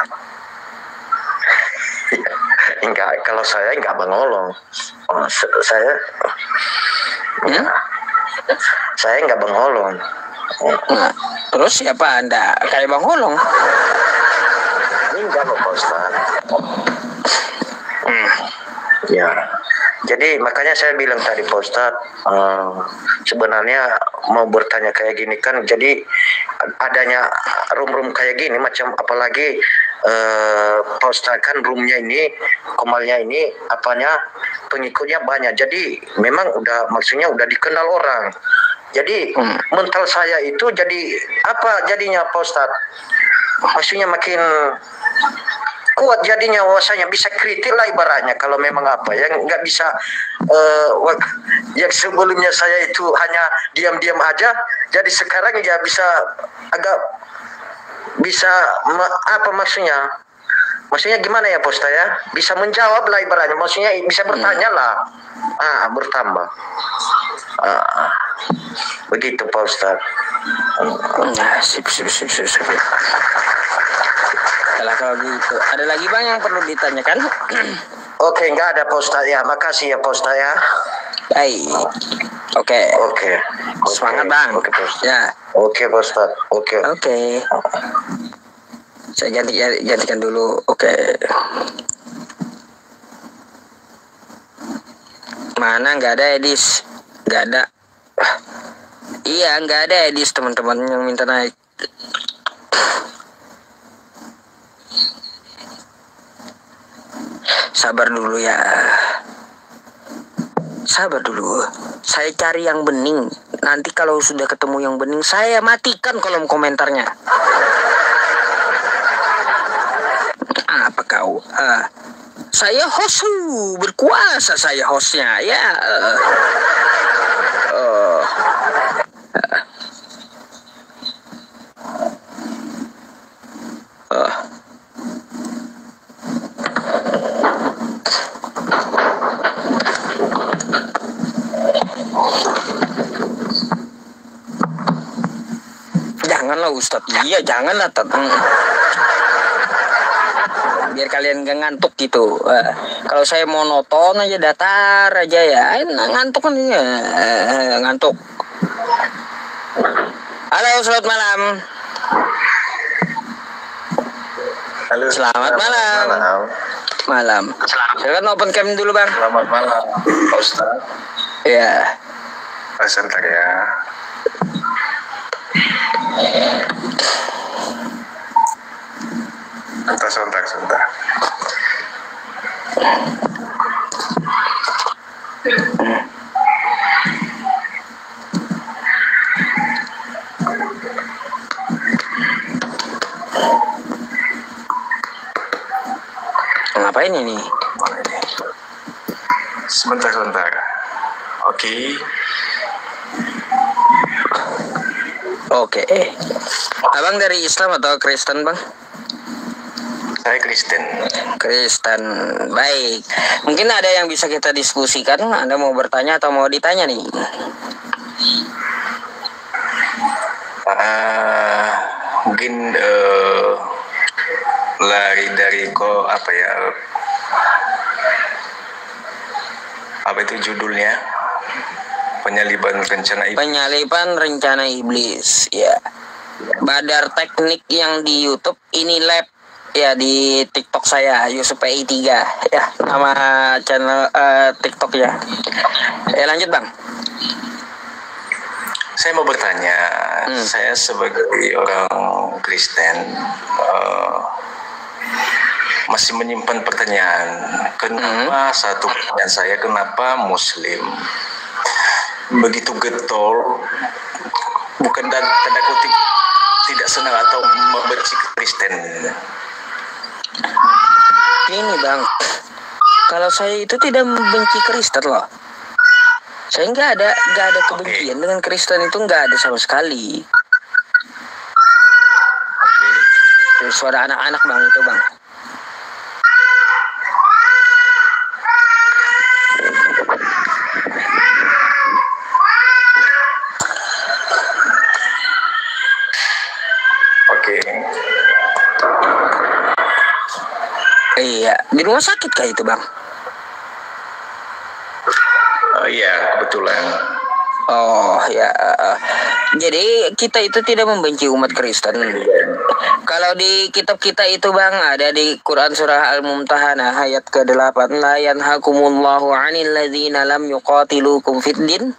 Speaker 5: Enggak, kalau saya enggak Bang Holong. Saya enggak Bang Holong.
Speaker 1: Nah, terus siapa Anda? Kayak Bang Holong?
Speaker 5: Enggak Pak Ustadz. Ya. Jadi makanya saya bilang tadi Pak Ustadz, sebenarnya mau bertanya kayak gini kan, jadi adanya room kayak gini macam apalagi Pak Ustadz kan roomnya ini, komalnya ini pengikutnya banyak, jadi memang maksudnya udah dikenal orang. Jadi mental saya itu jadi jadinya Pak Ustadz, maksudnya makin kuat jadinya wawasannya, bisa kritik lah ibaratnya. Kalau memang yang nggak bisa yang sebelumnya saya itu hanya diam-diam aja, jadi sekarang ya bisa maksudnya gimana ya Pak Ustadz ya, bisa menjawab lah ibaratnya, maksudnya bisa bertanya lah, bertambah begitu Pak Ustadz.
Speaker 1: Sip. Kalau gitu, ada lagi Bang yang perlu ditanyakan?
Speaker 5: Oke, enggak ada Pak Ustadz ya. Makasih ya Pak Ustadz ya.
Speaker 1: Baik. Oke. Semangat Bang.
Speaker 5: Oke Pak Ustadz.
Speaker 1: Ya.
Speaker 5: Oke Pak Ustadz. Oke.
Speaker 1: Saya gantikan dulu. Oke. Mana nggak ada Edis? Nggak ada. Iya, nggak ada Edis, teman-teman yang minta naik. Sabar dulu ya. Sabar dulu. Saya cari yang bening. Nanti kalau sudah ketemu yang bening, saya matikan kolom komentarnya. Apa kau? Saya host, berkuasa saya hostnya ya. lah Ustadz. Iya janganlah biar kalian gak ngantuk gitu. Kalau saya monoton aja, datar aja ya, ngantuk kan ya, ngantuk. Halo, selamat malam.
Speaker 6: Halo,
Speaker 1: selamat malam. Malam. Silakan open cam dulu bang.
Speaker 6: Selamat malam, Pak Ustaz.
Speaker 1: Ya.
Speaker 6: Sebentar ya. Sebentar.
Speaker 1: Ngapain ini?
Speaker 6: Sebentar. Oke.
Speaker 1: Abang dari Islam atau Kristen bang?
Speaker 6: Saya Kristen.
Speaker 1: Kristen, baik. Mungkin ada yang bisa kita diskusikan. Anda mau bertanya atau mau ditanya nih?
Speaker 6: Mungkin lari dari apa itu judulnya? Penyaliban
Speaker 1: rencana iblis. Ya. Badar teknik yang di YouTube ini lab ya, di TikTok saya Yusuf PI3 ya, nama channel TikTok ya. Lanjut bang.
Speaker 6: Saya mau bertanya, saya sebagai orang Kristen masih menyimpan pertanyaan. Kenapa Muslim begitu getol, bukan tanda kutip tidak senang atau membenci Kristen?
Speaker 1: Ini bang, kalau saya itu tidak membenci Kristen loh. Saya nggak ada kebencian dengan Kristen, itu nggak ada sama sekali. Suara anak-anak bang itu bang. Iya, di rumah sakit kah itu bang?
Speaker 6: Iya, kebetulan.
Speaker 1: Oh ya, jadi kita itu tidak membenci umat Kristen. Kalau di kitab kita itu bang, ada di Quran surah Al-Mumtahanah ayat ke-8, la yanhakumullahu 'anil ladzina lam yuqatilukum fid din.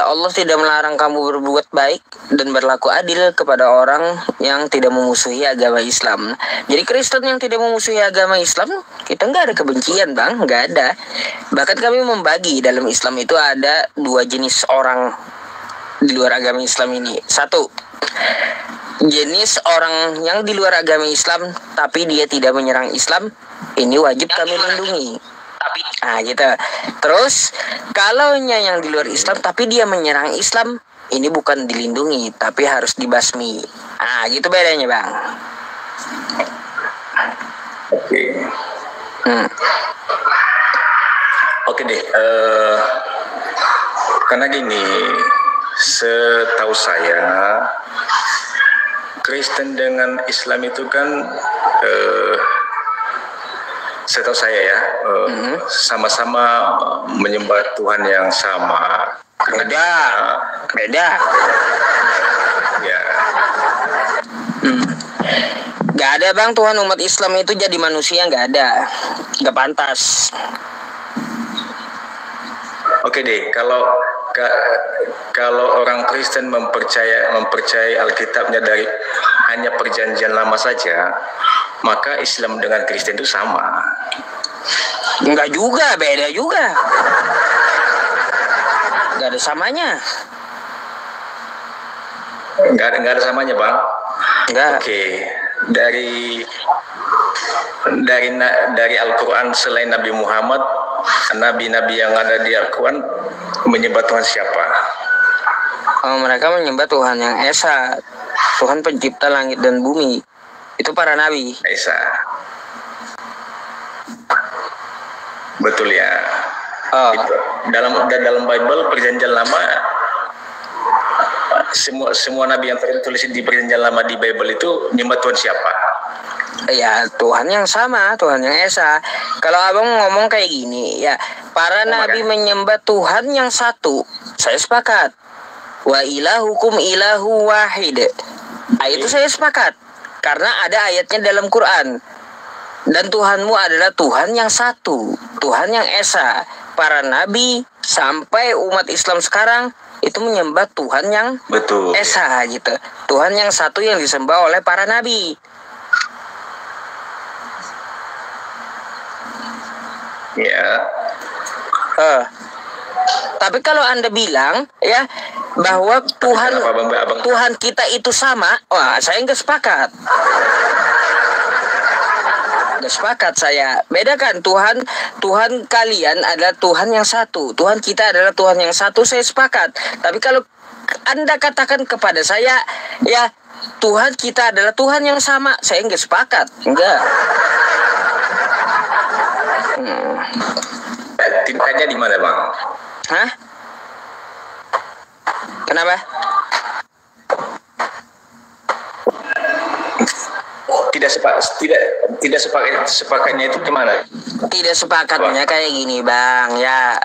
Speaker 1: Allah tidak melarang kamu berbuat baik dan berlaku adil kepada orang yang tidak memusuhi agama Islam. Jadi Kristen yang tidak memusuhi agama Islam, kita nggak ada kebencian bang, nggak ada. Bahkan kami membagi dalam Islam itu ada dua jenis orang di luar agama Islam ini. Satu, jenis orang yang di luar agama Islam tapi dia tidak menyerang Islam, ini wajib kami lindungi. Nah gitu. Terus kalau yang di luar Islam tapi dia menyerang Islam, ini bukan dilindungi tapi harus dibasmi. Nah gitu bedanya bang.
Speaker 6: Oke deh. Karena gini, setahu saya Kristen dengan Islam itu kan setahu saya ya sama-sama menyembah Tuhan yang sama. Beda. Ya.
Speaker 1: Gak ada bang, Tuhan umat Islam itu jadi manusia, gak ada, gak pantas.
Speaker 6: Oke deh, kalau orang Kristen mempercayai Alkitabnya dari hanya perjanjian lama saja, maka Islam dengan Kristen itu sama.
Speaker 1: Enggak juga, beda juga. Enggak ada samanya.
Speaker 6: Enggak ada samanya bang.
Speaker 1: Enggak.
Speaker 6: Oke. Dari Al-Quran selain Nabi Muhammad, nabi-nabi yang ada di Al-Quran menyembah Tuhan siapa?
Speaker 1: Mereka menyembah Tuhan yang Esa, Tuhan pencipta langit dan bumi. Itu para nabi.
Speaker 6: Esa. Betul ya. Itu. Dalam Bible perjanjian lama semua nabi yang tertulis di Perjanjian Lama di Bible itu menyembah Tuhan siapa?
Speaker 1: Ya Tuhan yang sama, Tuhan yang esa. Kalau abang ngomong kayak gini, ya para nabi menyembah Tuhan yang satu, saya sepakat. Wa ilahukum ilahu wahid. Itu saya sepakat. Karena ada ayatnya dalam Quran. Dan Tuhanmu adalah Tuhan yang satu, Tuhan yang esa. Para nabi sampai umat Islam sekarang itu menyembah Tuhan yang esa gitu. Tuhan yang satu yang disembah oleh para nabi.
Speaker 6: Ya.
Speaker 1: Tapi kalau Anda bilang ya bahwa Tuhan kita itu sama, wah saya nggak sepakat. Nggak sepakat saya. Bedakan Tuhan kalian adalah Tuhan yang satu, Tuhan kita adalah Tuhan yang satu, saya sepakat. Tapi kalau Anda katakan kepada saya ya Tuhan kita adalah Tuhan yang sama, saya nggak sepakat. Enggak.
Speaker 6: Tindakannya di mana, Bang?
Speaker 1: Hah? Kenapa?
Speaker 6: Tidak sepakatnya itu gimana?
Speaker 1: Tidak sepakatnya kayak gini, Bang. Ya,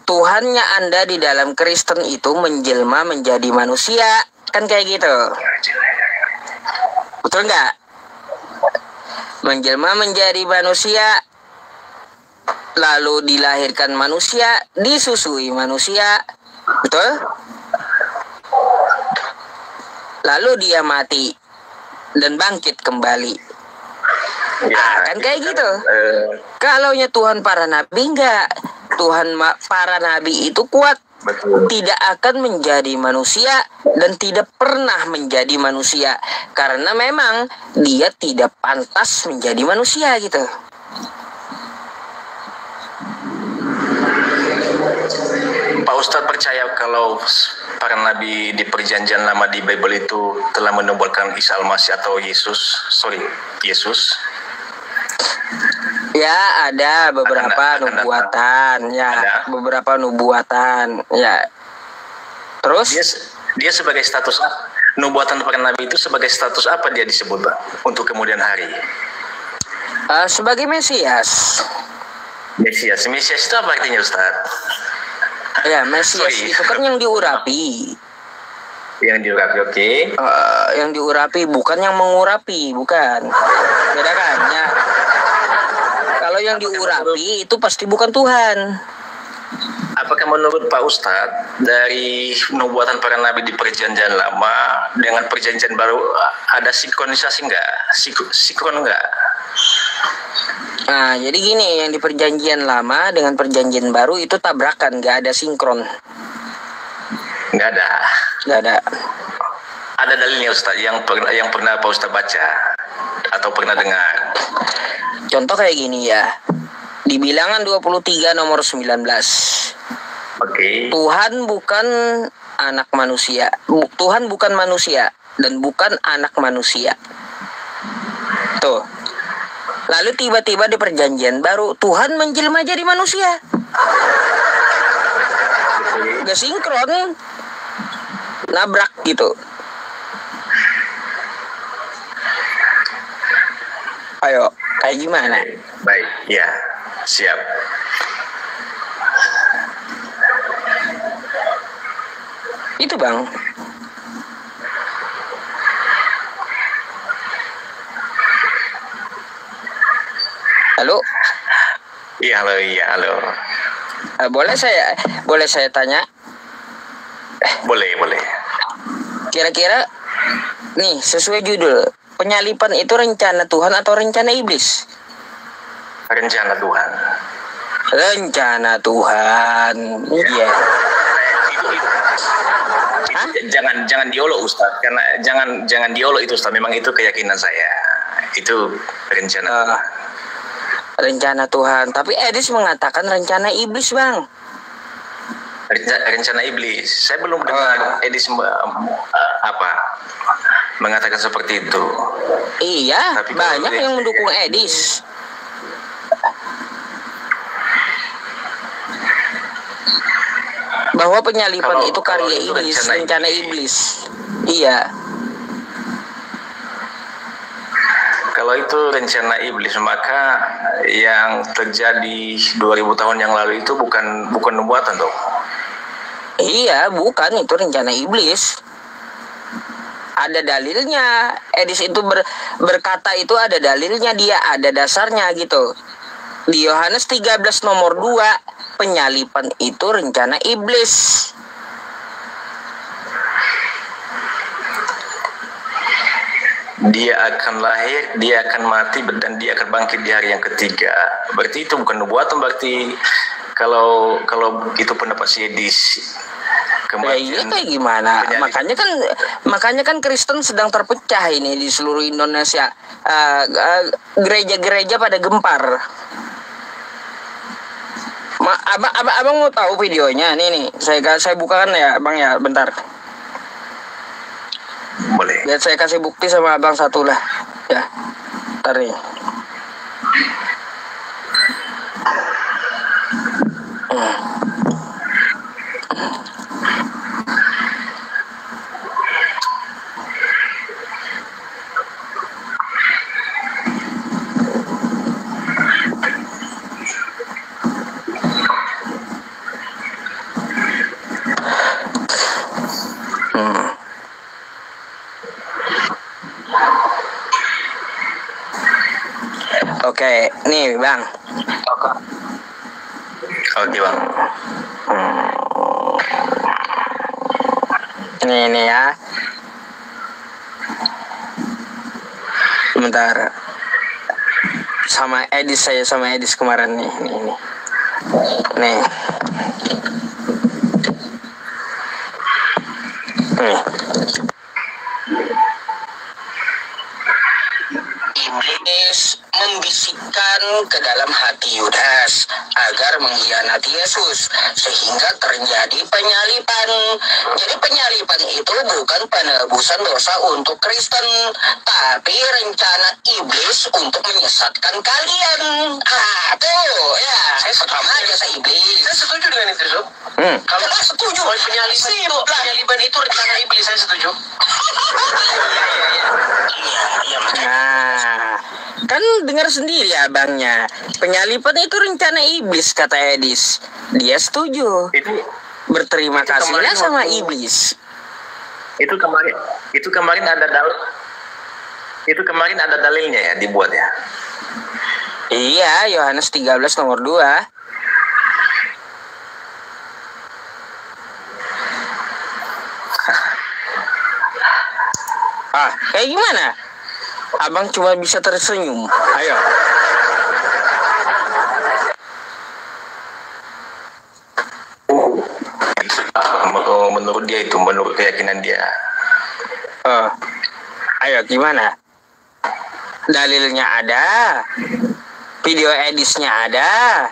Speaker 1: Tuhannya Anda di dalam Kristen itu menjelma menjadi manusia, kan kayak gitu. Betul nggak? Menjelma menjadi manusia, lalu dilahirkan manusia, disusui manusia, betul? Lalu dia mati dan bangkit kembali. Ya, kan kayak gitu. Kalaunya Tuhan para nabi enggak. Tuhan para nabi itu kuat. Betul. Tidak akan menjadi manusia dan tidak pernah menjadi manusia. Karena memang dia tidak pantas menjadi manusia gitu.
Speaker 6: Pak Ustadz percaya kalau para nabi di Perjanjian Lama di Bible itu telah menubuatkan Isa Al-Masih atau Yesus?
Speaker 1: Ya, ada beberapa nubuatan, ya, ada beberapa nubuatan, ya. Terus
Speaker 6: dia sebagai status nubuatan para nabi itu sebagai status apa dia disebut, Pak, untuk kemudian hari?
Speaker 1: Sebagai Mesias.
Speaker 6: Mesias itu apa artinya, Ustaz?
Speaker 1: Ya, Mesias itu kan yang diurapi.
Speaker 6: Yang diurapi, oke.
Speaker 1: Yang diurapi, bukan yang mengurapi, bukan. Beda kan? Ya. Kalau yang diurapi itu pasti bukan Tuhan.
Speaker 6: Apakah menurut Pak Ustadz dari nubuatan para nabi di Perjanjian Lama dengan Perjanjian Baru ada sinkronisasi nggak? Sinkron nggak?
Speaker 1: Nah, jadi gini, yang di Perjanjian Lama dengan Perjanjian Baru itu tabrakan, nggak ada sinkron.
Speaker 6: Nggak ada.
Speaker 1: Nggak ada.
Speaker 6: Ada dalilnya, Ustadz, yang pernah Pak Ustadz baca atau pernah dengar?
Speaker 1: Contoh kayak gini ya. Di Bilangan 23 nomor 19.
Speaker 6: Oke.
Speaker 1: Tuhan bukan anak manusia. Tuhan bukan manusia dan bukan anak manusia. Tuh. Lalu tiba-tiba di Perjanjian Baru Tuhan menjelma jadi manusia. Gak sinkron. Nabrak gitu. Ayo, kayak gimana?
Speaker 6: Baik, ya, siap.
Speaker 1: Itu, Bang. Halo?
Speaker 6: Iya, halo.
Speaker 1: Boleh saya tanya?
Speaker 6: Boleh.
Speaker 1: Kira-kira nih, sesuai judul, penyalipan itu rencana Tuhan atau rencana iblis?
Speaker 6: Rencana Tuhan.
Speaker 1: Rencana Tuhan. Iya.
Speaker 6: Jangan diolok, Ustaz, karena jangan diolok itu, Ustaz. Memang itu keyakinan saya. Itu rencana Tuhan.
Speaker 1: Rencana Tuhan. Tapi Edis mengatakan rencana iblis, Bang.
Speaker 6: Rencana iblis. Saya belum dengar Edis mengatakan seperti itu.
Speaker 1: Iya, tapi banyak yang mendukung Edis. bahwa penyalipan itu karya iblis, rencana iblis. Iya.
Speaker 6: Kalau itu rencana iblis, maka yang terjadi 2000 tahun yang lalu itu bukan nubuatan dong.
Speaker 1: Iya, bukan, itu rencana iblis. Ada dalilnya. Edis itu berkata itu ada dalilnya, dia ada dasarnya gitu. Di Yohanes 13 nomor 2, penyalipan itu rencana iblis.
Speaker 6: Dia akan lahir, dia akan mati, dan dia akan bangkit di hari yang ketiga. Berarti itu bukan nubuatan, berarti kalau itu pendapat si Edis.
Speaker 1: Iya, kayak gimana? Makanya kan Kristen sedang terpecah ini di seluruh Indonesia. Gereja-gereja pada gempar. Abang mau tahu videonya? Nih, saya bukakan ya, Bang ya, bentar.
Speaker 6: Boleh.
Speaker 1: Biar saya kasih bukti sama abang satu lah. Ya, ntar nih. Oke, nih Bang.
Speaker 6: Oke Bang.
Speaker 1: Ini ya. Sebentar. Sama Edis kemarin nih. Nih. Iblis membisikkan ke dalam hati Yudas agar mengkhianati Yesus sehingga terjadi penyalipan. Jadi penyalipan itu bukan penebusan dosa untuk Kristen, tapi rencana iblis untuk menyesatkan kalian. Tuh ya, saya sama aja saya iblis. Saya setuju dengan itu, Sob. Kalau setuju, penyalipan itu rencana iblis, saya setuju. Nah, kan dengar sendiri abangnya, penyalipan itu rencana iblis, kata Edis. Dia setuju. Berterima kasihnya sama iblis.
Speaker 6: Itu kemarin ada dalilnya ya, dibuat ya.
Speaker 1: Iya, Yohanes 13 nomor 2. Kayak gimana? Abang cuma bisa tersenyum. Ayo.
Speaker 6: Menurut dia itu, menurut keyakinan dia.
Speaker 1: Ayo, gimana? Dalilnya ada, video edisnya ada,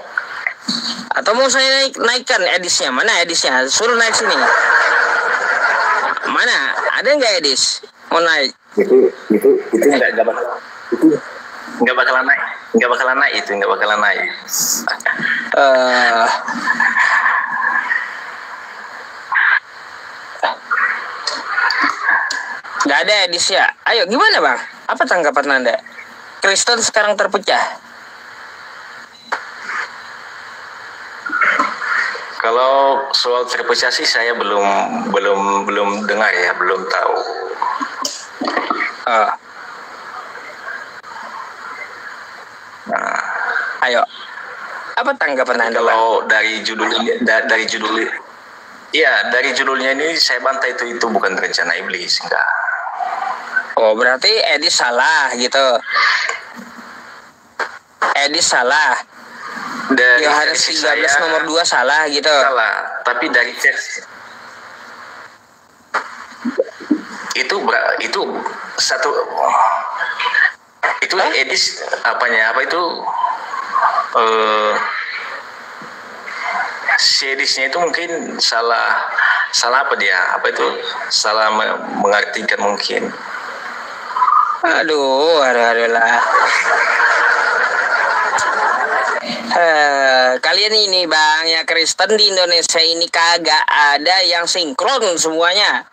Speaker 1: atau mau saya naikkan edisnya? Mana edisnya? Suruh naik sini. Mana? Ada nggak edis? Mau naik?
Speaker 6: Itu nggak bakalan naik.
Speaker 1: Nggak ada edis ya. Ayo gimana Bang? Apa tanggapan Anda? Kristen sekarang terpecah.
Speaker 6: Kalau soal terpecah sih saya belum dengar ya, belum tahu.
Speaker 1: Ayo, apa tanggapan Anda?
Speaker 6: Kalau dari judulnya ini saya bantah itu bukan rencana iblis, enggak.
Speaker 1: Oh, berarti Edis salah gitu. Edis salah. Dari Yohanes 13 nomor 2 salah gitu.
Speaker 6: Salah, tapi dari teks itu satu itu Edis si Edisnya itu mungkin salah apa dia? Salah mengartikan mungkin.
Speaker 1: Aduh lah. Kalian ini bang, ya Kristen di Indonesia ini kagak ada yang sinkron, semuanya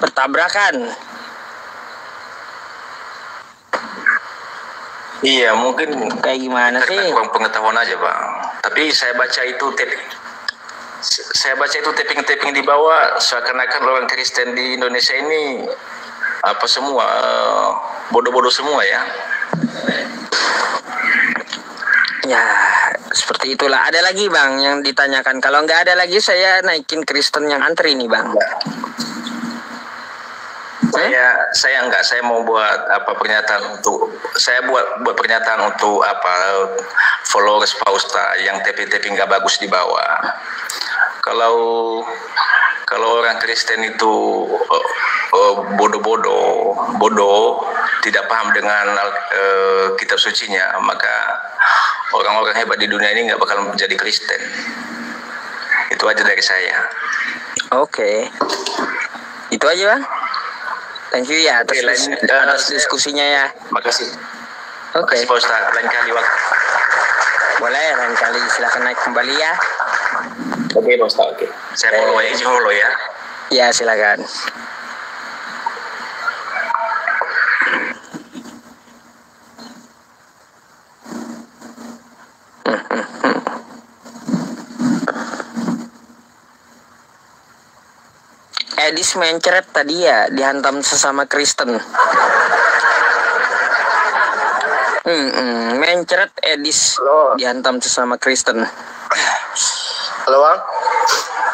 Speaker 1: bertabrakan.
Speaker 6: Iya, mungkin
Speaker 1: kayak gimana sih?
Speaker 6: Kurang pengetahuan aja bang. Tapi saya baca itu tapping di bawah, seakan-akan orang Kristen di Indonesia ini apa semua bodoh-bodoh semua ya.
Speaker 1: Ya, seperti itulah. Ada lagi bang yang ditanyakan. Kalau nggak ada lagi, saya naikin Kristen yang antri nih bang.
Speaker 6: Saya mau buat pernyataan untuk pernyataan untuk followers Pak Ustaz yang tapping nggak bagus di bawah. Kalau orang Kristen itu bodoh, tidak paham dengan kitab sucinya, maka orang-orang hebat di dunia ini nggak bakal menjadi Kristen. Itu aja dari saya.
Speaker 1: Oke. Itu aja bang. Thank you ya atas diskusinya ya.
Speaker 6: Makasih.
Speaker 1: Oke.
Speaker 6: Makasih Pak Ustaz. Lain kali waktu.
Speaker 1: Boleh, lain kali silakan naik kembali ya.
Speaker 6: Oke Pak Ustaz. Oke. Saya follow ya.
Speaker 1: Ya silakan. Edis mencret tadi ya, dihantam sesama Kristen. Mencret Edis. Halo. Dihantam sesama Kristen.
Speaker 7: Halo bang.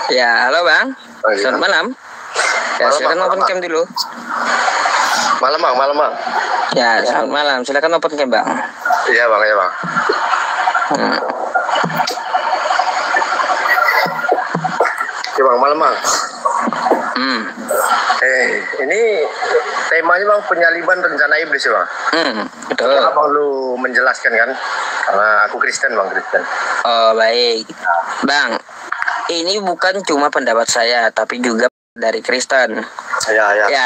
Speaker 1: Ya halo bang. Selamat malam. Ya silakan open cam dulu.
Speaker 7: Malam bang.
Speaker 1: Ya selamat malam. Silakan open cam bang.
Speaker 7: Iya bang. Oke bang, malam bang. Ini temanya bang, penyaliban rencana iblis ya bang.
Speaker 1: Betul.
Speaker 7: Abang lu menjelaskan kan, karena aku Kristen bang, Kristen.
Speaker 1: Oh baik, bang. Ini bukan cuma pendapat saya, tapi juga dari Kristen. Ya.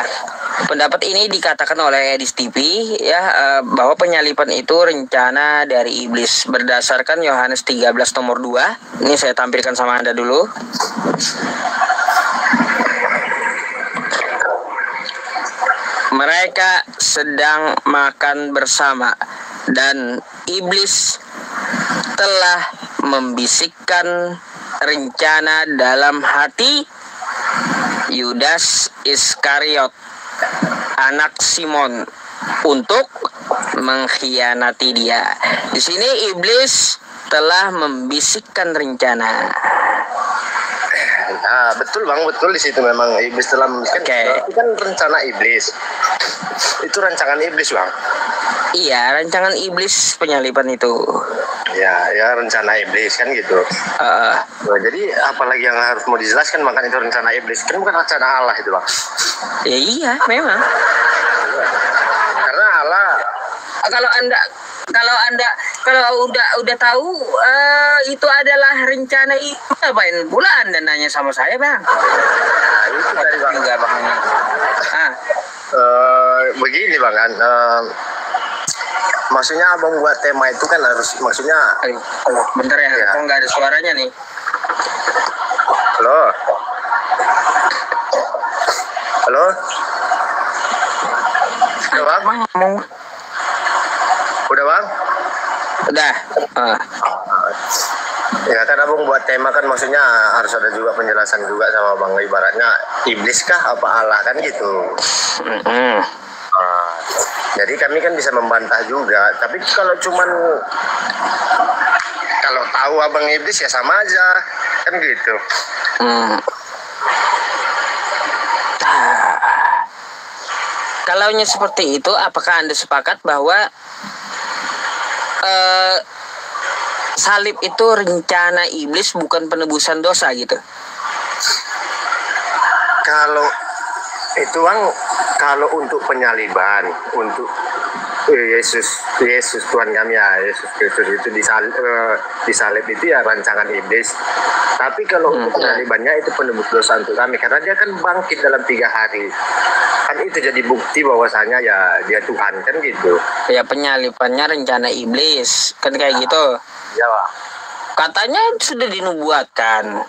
Speaker 1: Pendapat ini dikatakan oleh Edis TV ya, bahwa penyaliban itu rencana dari iblis berdasarkan Yohanes 13 nomor 2. Ini saya tampilkan sama Anda dulu. Mereka sedang makan bersama dan iblis telah membisikkan rencana dalam hati Yudas Iskariot, anak Simon, untuk mengkhianati dia. Di sini iblis telah membisikkan rencana.
Speaker 7: Nah, betul bang, betul di situ memang iblis telah membisikkan. Itu kan rencana iblis. Itu rancangan iblis bang.
Speaker 1: Iya, rancangan iblis penyaliban itu.
Speaker 7: Ya rencana iblis kan gitu. Nah, jadi apalagi yang harus mau dijelaskan, makanya itu rencana iblis, kan bukan rencana Allah itu bang.
Speaker 1: Ya iya memang.
Speaker 7: Karena Allah,
Speaker 1: kalau udah tahu itu adalah rencana itu, ngapain pula Anda nanya sama saya bang?
Speaker 7: Nah, itu dari bang.
Speaker 1: Juga bang.
Speaker 7: Begini bang kan. Maksudnya abang buat tema itu kan harus, maksudnya.
Speaker 1: Bentar ya. Kok nggak ada suaranya nih?
Speaker 7: Halo. Udah bang? Udah bang?
Speaker 1: Udah.
Speaker 7: Ya kan abang buat tema kan, maksudnya harus ada juga penjelasan juga sama bang, ibaratnya iblis kah apa Allah kan gitu. Jadi kami kan bisa membantah juga, tapi kalau tahu abang iblis ya sama aja kan gitu.
Speaker 1: Kalaunya seperti itu, apakah Anda sepakat bahwa salib itu rencana iblis, bukan penebusan dosa gitu?
Speaker 7: Kalau itu bang, kalau untuk penyaliban, untuk Yesus Tuhan kami ya, Yesus Kristus itu disalib itu ya rancangan iblis. Tapi kalau untuk penyalibannya itu penebus dosa untuk kami, karena dia kan bangkit dalam 3 hari. Kan itu jadi bukti bahwasanya ya dia Tuhan kan gitu.
Speaker 1: Ya penyalibannya rencana iblis kan kayak gitu.
Speaker 7: Ya, Bang.
Speaker 1: Katanya sudah dinubuatkan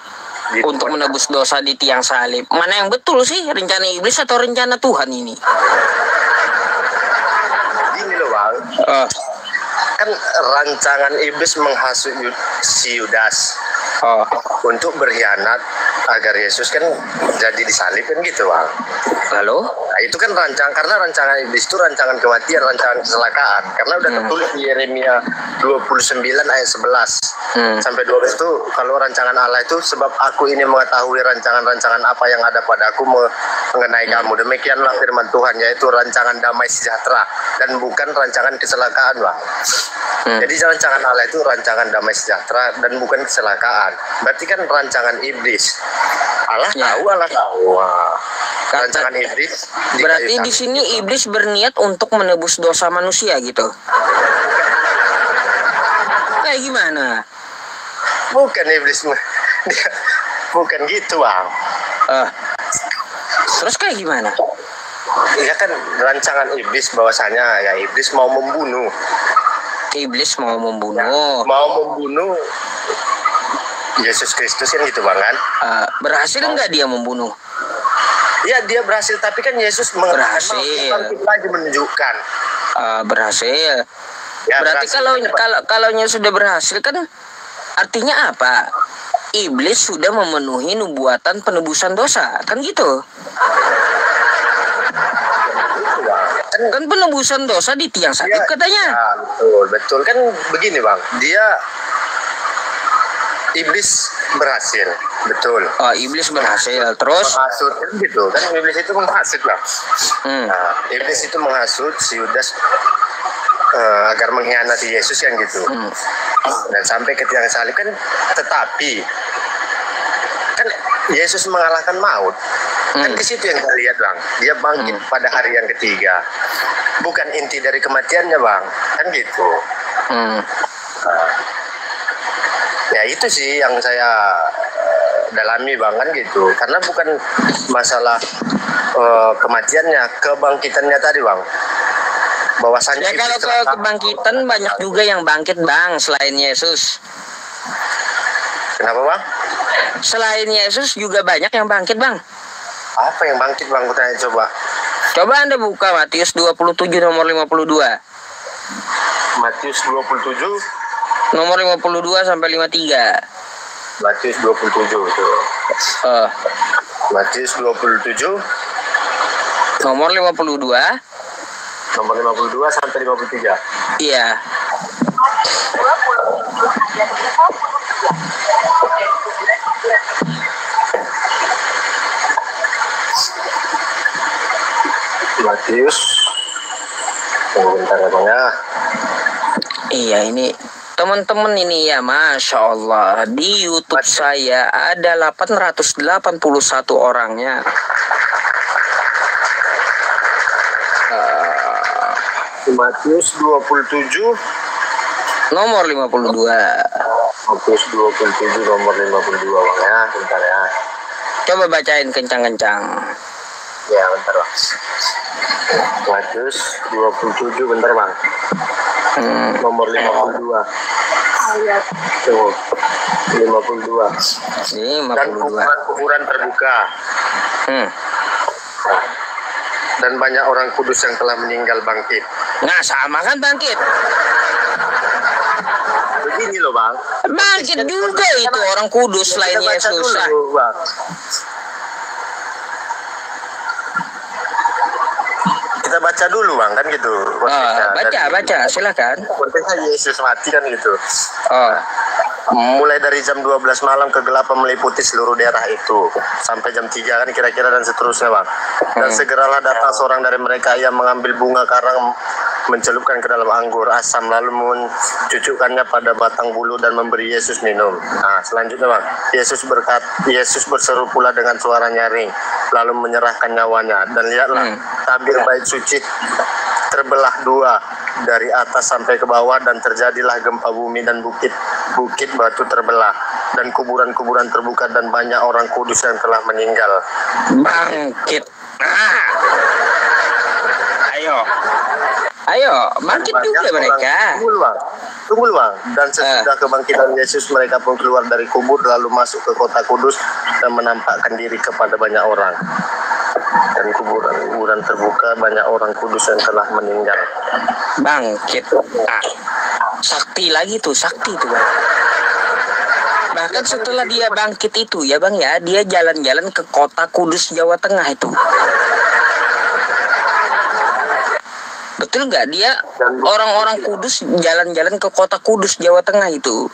Speaker 1: untuk menebus dosa di tiang salib. Mana yang betul sih, rencana iblis atau rencana Tuhan ini?
Speaker 7: Gini loh, Bang. Kan rancangan iblis menghasut si Yudas untuk berkhianat agar Yesus kan jadi disalib kan gitu, Bang.
Speaker 1: Lalu?
Speaker 7: Nah, itu kan karena rancangan iblis itu rancangan kematian, rancangan kecelakaan. Karena udah tertulis di Yeremia 29 ayat 11 sampai 12 itu, kalau rancangan Allah itu, sebab aku ini mengetahui rancangan-rancangan apa yang ada padaku mengenai kamu. Demikianlah firman Tuhan, yaitu rancangan damai sejahtera dan bukan rancangan kecelakaan, Bang. Jadi rancangan Allah itu rancangan damai sejahtera dan bukan kecelakaan. Berarti kan rancangan iblis. Allah tahu. Rancangan iblis.
Speaker 1: Berarti di sini iblis berniat untuk menebus dosa manusia gitu. Kayak gimana?
Speaker 7: Bukan iblis, bukan gitu, Bang.
Speaker 1: Terus kayak gimana?
Speaker 7: Ya kan rancangan iblis bahwasanya ya iblis mau membunuh.
Speaker 1: Iblis mau membunuh.
Speaker 7: Mau membunuh Yesus Kristus kan gitu, Bang kan?
Speaker 1: Berhasil nggak dia membunuh?
Speaker 7: Ya dia berhasil, tapi kan Yesus
Speaker 1: berhasil.
Speaker 7: Lagi menunjukkan.
Speaker 1: Berhasil.
Speaker 7: Ya,
Speaker 1: berarti
Speaker 7: berhasil.
Speaker 1: kalau sudah berhasil kan artinya apa? Iblis sudah memenuhi nubuatan penebusan dosa, kan gitu? Kan penebusan dosa di tiang salib katanya.
Speaker 7: Ya, betul kan begini, Bang. Iblis berhasil, betul.
Speaker 1: Iblis berhasil, terus
Speaker 7: menghasut kan gitu kan, iblis itu menghasut, Bang. Nah, iblis itu menghasut si Yudas agar mengkhianati Yesus kan gitu. Dan sampai ke tiang salib kan, tetapi kan Yesus mengalahkan maut. Kan ke situ yang kita lihat, Bang. Dia bangkit pada hari yang ketiga. Bukan inti dari kematiannya, Bang. Kan gitu. Ya itu sih yang saya dalami, Bang, kan gitu. Karena bukan masalah kematiannya, kebangkitannya tadi, Bang. Bahwasanya
Speaker 1: ya kalau ke kebangkitan banyak juga yang bangkit, Bang, selain Yesus.
Speaker 7: Kenapa, Bang?
Speaker 1: Selain Yesus juga banyak yang bangkit, Bang.
Speaker 7: Apa yang bangkit, Bang? Kutanya coba.
Speaker 1: Coba Anda buka Matius 27 nomor 52.
Speaker 7: Matius 27
Speaker 1: nomor 52 sampai 53.
Speaker 7: Matius 27 tuh. Matius 27
Speaker 1: nomor 52
Speaker 7: sampai 53.
Speaker 1: Iya.
Speaker 7: Matius. Bentar ya, Bang, ya.
Speaker 1: Iya, ini teman-teman ini ya, Masya Allah, di YouTube saya ada 881 orangnya.
Speaker 7: Matius 27
Speaker 1: nomor 52.
Speaker 7: Matius 27 nomor 52, Bang, ya. Bentar ya.
Speaker 1: Coba bacain kencang-kencang.
Speaker 7: Ya, bentar, Bang. Matius 27, bentar, Bang. Nomor 52. Tuh, 52. Dan kuburan terbuka. Dan banyak orang kudus yang telah meninggal bangkit.
Speaker 1: Nah, sama kan bangkit?
Speaker 7: Begini loh, Bang.
Speaker 1: Bangkit juga itu orang kudus selain Yesus.
Speaker 7: Bang. Kita baca dulu, Bang, kan gitu.
Speaker 1: Baca, silakan.
Speaker 7: Konteksnya Yesus mati kan gitu. Mulai dari jam 12 malam kegelapan meliputi seluruh daerah itu sampai jam 3 kan kira-kira dan seterusnya, Bang. Dan segeralah datang seorang dari mereka yang mengambil bunga karang, mencelupkan ke dalam anggur asam, lalu mencucukkannya pada batang bulu dan memberi Yesus minum. Nah, selanjutnya, Bang, Yesus berseru pula dengan suara nyaring, lalu menyerahkan nyawanya. Dan lihatlah, tabir bait suci terbelah dua dari atas sampai ke bawah, dan terjadilah gempa bumi dan bukit batu terbelah dan kuburan-kuburan terbuka, dan banyak orang kudus yang telah meninggal
Speaker 1: bangkit. Ayo Ayo, bangkit juga mereka.
Speaker 7: Tunggu bang. Dan sesudah kebangkitan Yesus, mereka pun keluar dari kubur lalu masuk ke kota Kudus dan menampakkan diri kepada banyak orang. Dan kuburan terbuka, banyak orang kudus yang telah meninggal.
Speaker 1: Bangkit. Sakti lagi tuh, sakti tuh bang. Bahkan setelah dia bangkit itu ya bang ya, dia jalan-jalan ke kota Kudus Jawa Tengah itu. Betul nggak? Dia orang-orang Kudus jalan-jalan ke kota Kudus Jawa Tengah itu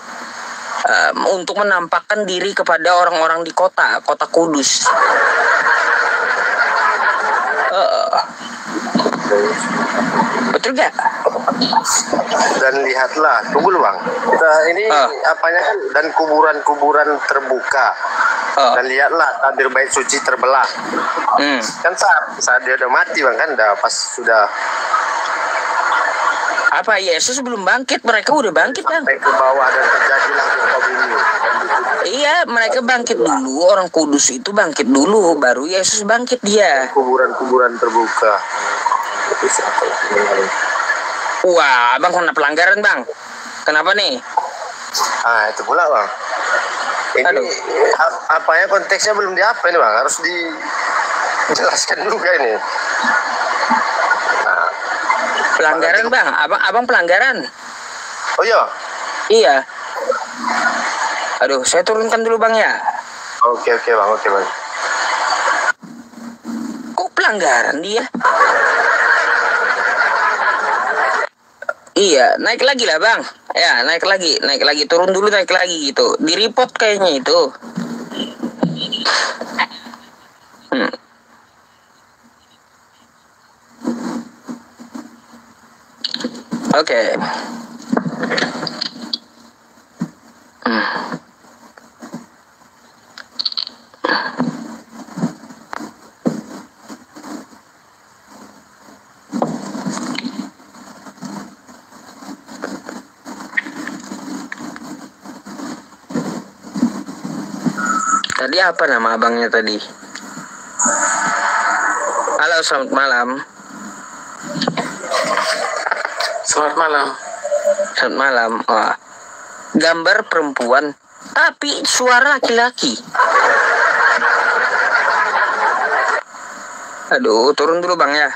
Speaker 1: untuk menampakkan diri kepada orang-orang di kota Kudus. Betul gak?
Speaker 7: Dan lihatlah, tunggu bang. Ini apanya kan? Dan kuburan-kuburan terbuka. Dan lihatlah tabir bait suci terbelah. Kan saat dia udah mati bang kan, udah pas sudah.
Speaker 1: Apa Yesus belum bangkit? Mereka udah bangkit bang.
Speaker 7: Sampai ke bawah dan terjadilah gempa bumi.
Speaker 1: Iya, mereka bangkit dulu. Orang Kudus itu bangkit dulu, baru Yesus bangkit dia.
Speaker 7: Kuburan-kuburan terbuka.
Speaker 1: Wah, abang kena pelanggaran bang. Kenapa nih?
Speaker 7: Itu pula bang. Ini apanya konteksnya belum diapa ini bang. Harus dijelaskan juga ini.
Speaker 1: Pelanggaran bang, abang pelanggaran.
Speaker 7: Oh iya?
Speaker 1: Iya. Aduh, saya turunkan dulu bang ya.
Speaker 7: Oke bang.
Speaker 1: Kok pelanggaran dia? Iya, naik lagi lah bang. Ya, naik lagi. Turun dulu, naik lagi gitu. Di report kayaknya itu. Oke. Tadi apa nama abangnya tadi? Halo, selamat malam.
Speaker 6: Selamat malam.
Speaker 1: Selamat malam. Wah. Gambar perempuan tapi suara laki-laki. Aduh, turun dulu bang ya.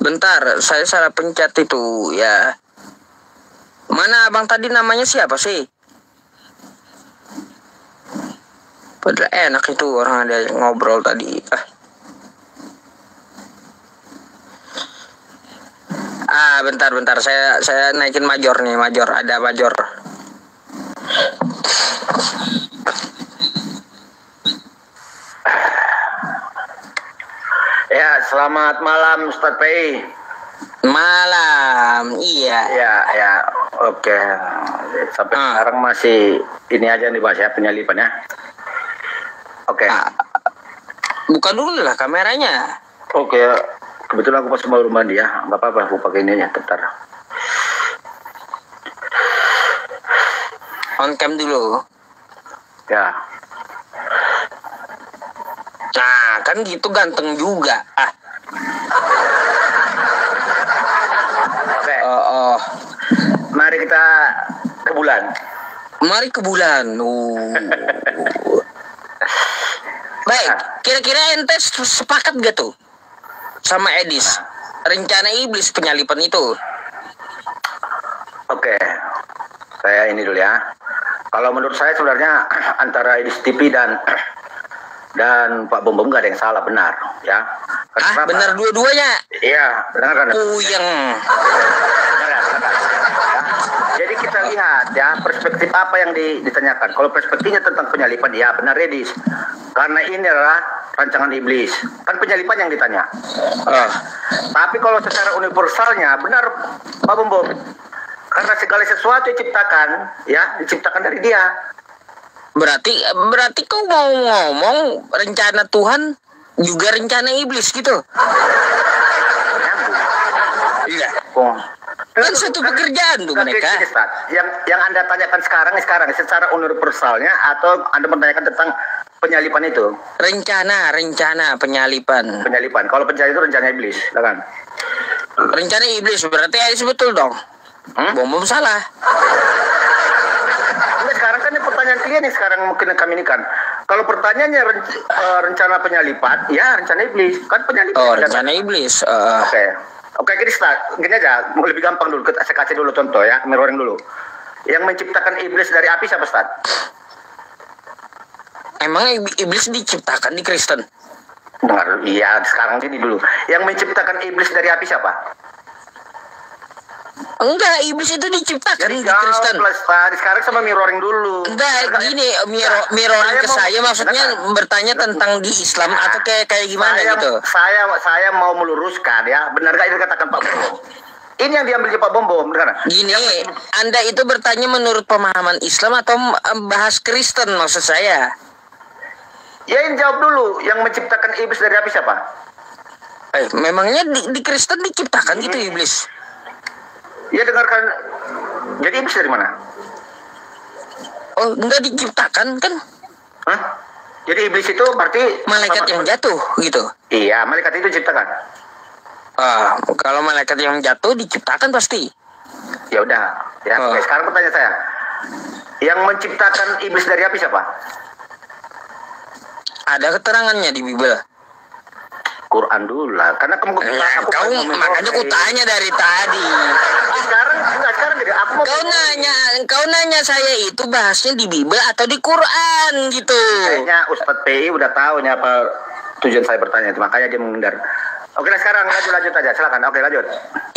Speaker 1: Bentar, saya salah pencet itu ya. Mana abang tadi namanya siapa sih? Padahal enak itu orang ada yang ngobrol tadi. Bentar. Saya naikin major nih, ada major.
Speaker 8: Ya, selamat malam Ustadz Pei.
Speaker 1: Malam, iya.
Speaker 8: Ya, oke. Sampai sekarang masih ini aja nih bahas ya, penyalipan ya. Oke.
Speaker 1: Buka dulu lah kameranya.
Speaker 8: Oke. Kebetulan aku pas mau rumah dia, nggak apa-apa, aku pakai ini aja, bentar.
Speaker 1: On cam dulu.
Speaker 8: Ya.
Speaker 1: Nah, kan gitu ganteng juga.
Speaker 8: Oke. Mari kita ke bulan.
Speaker 1: Mari ke bulan. Baik, kira-kira ente sepakat gak tuh sama Edis rencana iblis penyalipan itu?
Speaker 8: Oke, saya ini dulu ya. Kalau menurut saya sebenarnya antara Edis TV dan Pak Bom Bom gak ada yang salah, benar ya.
Speaker 1: Benar dua-duanya?
Speaker 8: Iya, benar kan?
Speaker 1: Puyeng.
Speaker 8: Jadi kita lihat ya perspektif apa yang ditanyakan. Kalau perspektifnya tentang penyalipan, ya benar Edis. Karena ini adalah rancangan iblis. Kan penyalipan yang ditanya. Tapi kalau secara universalnya, benar Pak Bom Bom. Karena segala sesuatu diciptakan dari dia.
Speaker 1: Berarti kau mau ngomong rencana Tuhan juga rencana iblis gitu? Iya. Kan satu pekerjaan tuh mereka.
Speaker 8: Yang Anda tanyakan sekarang secara universalnya, atau Anda menanyakan tentang penyalipan itu?
Speaker 1: Rencana penyalipan.
Speaker 8: Penyalipan. Kalau penyalipan itu rencana iblis, kan?
Speaker 1: Rencana iblis berarti Ais betul dong. Bom salah.
Speaker 8: Sekarang kan pertanyaan kalian yang sekarang mungkin kami ini kan. Kalau pertanyaannya rencana penyalipan, ya rencana iblis. Kan penyalipan.
Speaker 1: Oh, rencana iblis.
Speaker 8: Oke, gini aja, lebih gampang dulu. Saya kasih dulu contoh ya, mirroring dulu. Yang menciptakan iblis dari api siapa, Ustaz?
Speaker 1: Emang iblis diciptakan di Kristen?
Speaker 8: Dengar, iya, sekarang sini dulu. Yang menciptakan iblis dari api siapa?
Speaker 1: Enggak, iblis itu diciptakan di Kristen.
Speaker 8: Sekarang sama mirroring dulu.
Speaker 1: Enggak, gini, mirroring ke saya maksudnya bertanya tentang di Islam atau kayak gimana gitu.
Speaker 8: Saya mau meluruskan ya, benar gak ini katakan Pak Bom? Ini yang diambil Pak Bom, benar?
Speaker 1: Gini, Anda itu bertanya menurut pemahaman Islam atau bahas Kristen maksud saya?
Speaker 8: Ya, yang jawab dulu, yang menciptakan iblis dari api siapa?
Speaker 1: Memangnya di Kristen diciptakan gitu iblis?
Speaker 8: Ya dengarkan, jadi iblis dari mana?
Speaker 1: Oh, enggak diciptakan kan?
Speaker 8: Hah? Jadi iblis itu berarti
Speaker 1: malaikat yang jatuh gitu?
Speaker 8: Iya, malaikat itu diciptakan.
Speaker 1: Kalau malaikat yang jatuh diciptakan pasti.
Speaker 8: Ya udah, ya. Oke, sekarang pertanyaan saya. Yang menciptakan iblis dari api siapa?
Speaker 1: Ada keterangannya di Bible.
Speaker 8: Quran dulu lah, karena kamu
Speaker 1: makanya aku tanya dari tadi.
Speaker 8: Sekarang jadi aku mau
Speaker 1: kau nanya saya itu bahasnya di Bible atau di Quran gitu.
Speaker 8: Kayaknya Ustadz PI udah tahu nya apa tujuan saya bertanya itu, makanya dia menghindar. Oke lah, sekarang lanjut aja, silakan. Oke, lanjut.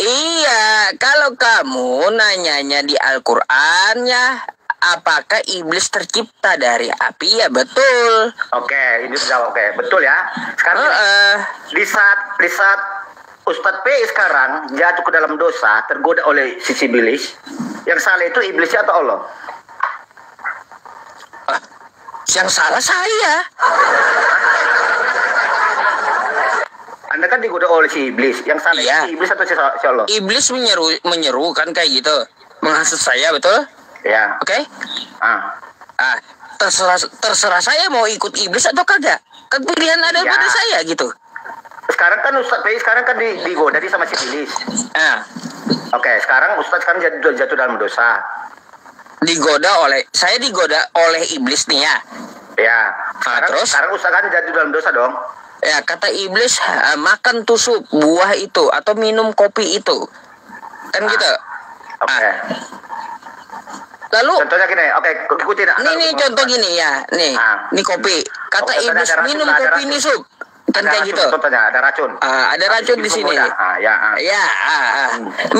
Speaker 1: Iya, kalau kamu nanyanya di Al-Quran ya, apakah iblis tercipta dari api? Ya betul.
Speaker 8: Oke, ini jawab. Oke, betul ya. Sekarang di saat Ustadz P sekarang jatuh ke dalam dosa, tergoda oleh sisi iblis, yang salah itu iblisnya atau Allah?
Speaker 1: Yang salah saya.
Speaker 8: Anda kan digoda oleh si iblis, yang salah itu iblis atau si Allah?
Speaker 1: Iblis menyeru kan kayak gitu, menghasut saya, betul?
Speaker 8: Ya.
Speaker 1: Oke. Terserah saya mau ikut iblis atau kagak. Kan pilihan ada pada saya gitu.
Speaker 8: Sekarang kan Ustadz P sekarang kan digoda sama si iblis. Oke, sekarang Ustadz kan jatuh dalam dosa.
Speaker 1: Digoda oleh iblis nih ya.
Speaker 8: Ya.
Speaker 1: Terus?
Speaker 8: Sekarang Ustadz kan jatuh dalam dosa dong.
Speaker 1: Ya, kata iblis makan tusuk buah itu atau minum kopi itu. Kan gitu.
Speaker 8: Oke.
Speaker 1: Lalu
Speaker 8: contohnya gini, oke, ikutin.
Speaker 1: Nih contoh gini ya, nih kopi. Kata iblis minum kopi ini sup. Kan kayak gitu.
Speaker 8: Contohnya ada racun.
Speaker 1: Ada racun di sini.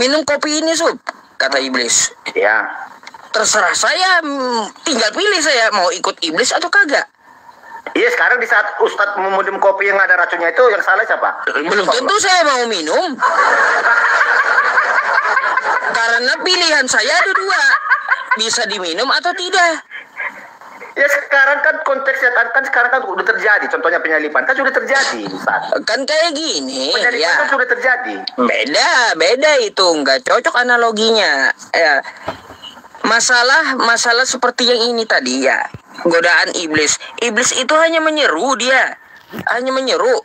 Speaker 1: Minum kopi ini sup, kata iblis.
Speaker 8: Ya.
Speaker 1: Terserah saya, tinggal pilih saya mau ikut iblis atau kagak.
Speaker 8: Iya, sekarang di saat Ustadz meminum kopi yang ada racunnya itu, yang salah siapa?
Speaker 1: Belum tentu saya mau minum. Karena pilihan saya ada dua. Bisa diminum atau tidak.
Speaker 8: Ya sekarang kan konteksnya kan sekarang kan udah terjadi. Contohnya penyalipan kan sudah terjadi, Ustaz.
Speaker 1: Kan kayak gini.
Speaker 8: Penyalipan kan sudah terjadi.
Speaker 1: Beda itu, nggak cocok analoginya. Ya. Masalah seperti yang ini tadi ya. Godaan iblis. Iblis itu hanya menyeru dia. Hanya menyeru.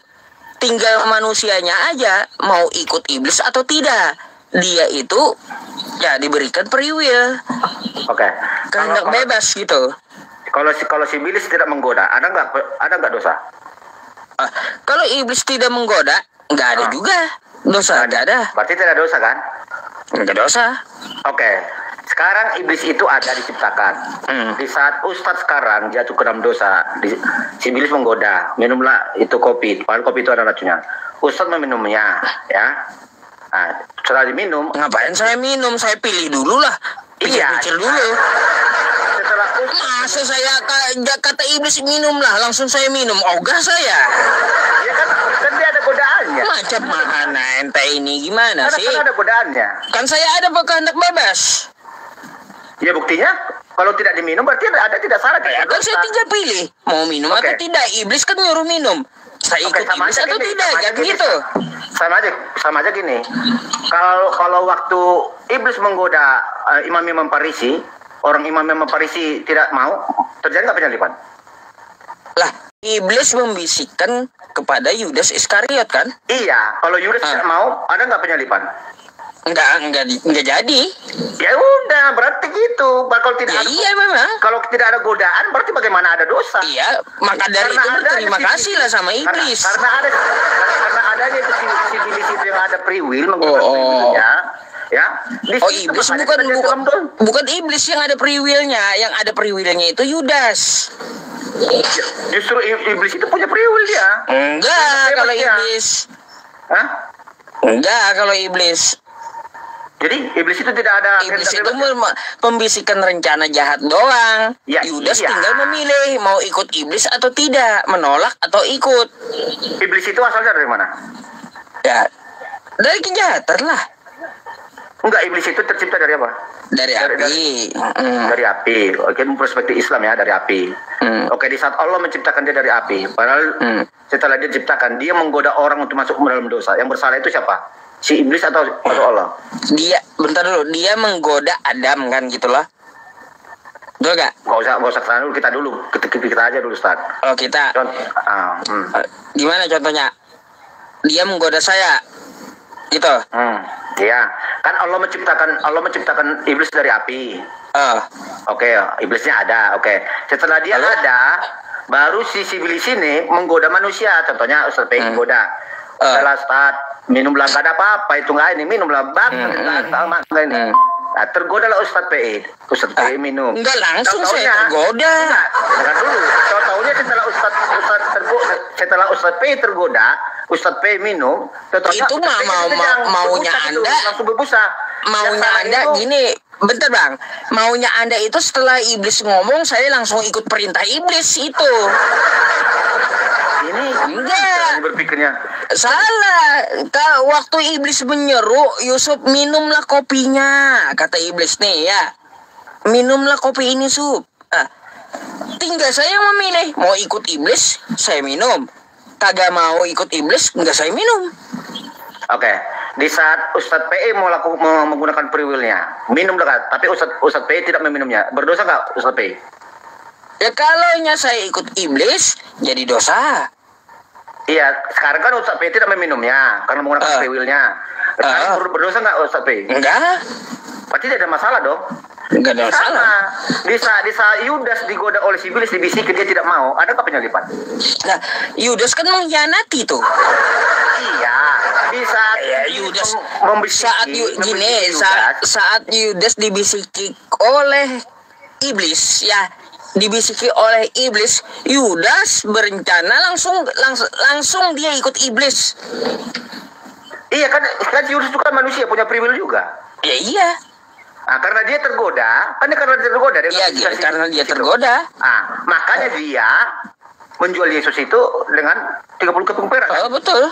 Speaker 1: Tinggal manusianya aja mau ikut iblis atau tidak. Dia itu ya diberikan free will.
Speaker 8: Oke.
Speaker 1: Kehendak bebas gitu.
Speaker 8: Kalau si iblis tidak menggoda, ada nggak dosa?
Speaker 1: Kalau iblis tidak menggoda, nggak ada juga dosa. Nggak ada.
Speaker 8: Berarti tidak dosa kan?
Speaker 1: Nggak dosa.
Speaker 8: Oke. Sekarang iblis itu ada diciptakan. Di saat Ustadz sekarang jatuh ke dalam dosa, si iblis menggoda, minumlah itu kopi. Padahal kopi itu ada racunnya. Ustadz meminumnya, ya. Nah, setelah diminum,
Speaker 1: ngapain saya minum? Saya pilih dulu lah. Pikir dulu.
Speaker 8: Setelah
Speaker 1: masa saya kata iblis minumlah, langsung saya minum. Ogah saya.
Speaker 8: Ya kan dia ada godaannya.
Speaker 1: Macam mana ente ini gimana sih?
Speaker 8: Kan ada godaannya.
Speaker 1: Kan saya ada kehendak bebas.
Speaker 8: Ya buktinya kalau tidak diminum berarti ada tidak salah.
Speaker 1: Ya kan saya tinggal pilih mau minum atau tidak. Iblis kan nyuruh minum. Saya ikut iblis atau tidak, kan gitu.
Speaker 8: Sama aja gini. Kalau waktu iblis menggoda imam-imam Farisi, orang imam-imam Farisi tidak mau, terjadi nggak penyalipan?
Speaker 1: Lah, Iblis membisikkan kepada Yudas Iskariot kan?
Speaker 8: Iya, kalau Yudas tidak mau, ada nggak penyalipan?
Speaker 1: Enggak jadi.
Speaker 8: Ya udah, berarti gitu. Kalau tidak ada,
Speaker 1: iya memang.
Speaker 8: Kalau tidak ada godaan, berarti bagaimana ada dosa?
Speaker 1: Iya, maka dari itu berterima kasih lah sama iblis.
Speaker 8: Karena adanya itu si iblis itu yang ada free will menggunakan free will-nya. Ya.
Speaker 1: Iblis bukan iblis yang ada free will-nya, yang ada free will-nya itu Yudas.
Speaker 8: Justru iblis itu punya free will dia.
Speaker 1: Enggak kalau iblis.
Speaker 8: Hah?
Speaker 1: Enggak kalau iblis.
Speaker 8: Jadi iblis itu tidak ada.
Speaker 1: Iblis itu membisikan rencana jahat doang.
Speaker 8: Ya,
Speaker 1: Yudas tinggal memilih mau ikut iblis atau tidak, menolak atau ikut.
Speaker 8: Iblis itu asalnya dari mana?
Speaker 1: Ya, dari kejahatan lah.
Speaker 8: Enggak, iblis itu tercipta dari apa?
Speaker 1: Dari api.
Speaker 8: Dari api. Oke, perspektif Islam ya, dari api. Oke, di saat Allah menciptakan dia dari api, padahal setelah dia ciptakan, dia menggoda orang untuk masuk ke dalam dosa. Yang bersalah itu siapa? Si iblis atau Allah?
Speaker 1: Bentar dulu, dia menggoda Adam kan gitulah. Betul gak?
Speaker 8: Gak usah kesana dulu, kita aja dulu Ustaz.
Speaker 1: Oh kita. Gimana contohnya? Dia menggoda saya, gitu.
Speaker 8: Iya, kan Allah menciptakan iblis dari api. Oke, iblisnya ada. Oke, setelah dia ada, baru si iblis ini menggoda manusia. Contohnya Ustaz P menggoda. Setelah Ustaz minumlah, gak ada apa-apa itu nggak ini, minumlah ini. Nah, tergodalah Ustaz P minum.
Speaker 1: Enggak langsung saya tergoda.
Speaker 8: Enggak dulu. Tahu-tahunya setelah Ustaz P tergoda, Ustaz P minum,
Speaker 1: itu maunya Anda
Speaker 8: langsung berbusa.
Speaker 1: Maunya Anda gini, bentar Bang. Maunya Anda itu setelah iblis ngomong saya langsung ikut perintah iblis itu.
Speaker 8: Ini
Speaker 1: enggak
Speaker 8: berpikirnya
Speaker 1: salah. Waktu iblis menyeru Yusuf, minumlah kopinya, kata iblis nih ya, minumlah kopi ini Sup. Tinggal saya yang memilih mau ikut iblis saya minum, kagak mau ikut iblis enggak saya minum.
Speaker 8: Oke, di saat Ustadz PE mau menggunakan free will-nya, minum dekat, tapi Ustadz PE tidak meminumnya, berdosa nggak Ustadz PE?
Speaker 1: Ya kalaunya saya ikut iblis jadi dosa.
Speaker 8: Iya, sekarang kan Ustadz P tidak meminumnya karena menggunakan free will-nya. Berdosa nggak Ustadz P?
Speaker 1: Enggak.
Speaker 8: Berarti tidak ada masalah dong.
Speaker 1: Enggak ada masalah.
Speaker 8: Di saat Yudas digoda oleh si iblis, dibisikin dia tidak mau, ada nggak penyalipan? Nah,
Speaker 1: Yudas kan mengkhianati tuh.
Speaker 8: Iya, di saat
Speaker 1: Yudas saat Yudas dibisiki oleh iblis ya. Dibisiki oleh iblis, Yudas berencana langsung dia ikut iblis.
Speaker 8: Iya kan Yudas itu kan manusia, punya free will juga.
Speaker 1: Ya iya.
Speaker 8: Nah, karena dia tergoda, karena dia tergoda. Makanya dia menjual Yesus itu dengan 30 keping perak.
Speaker 1: Oh, betul.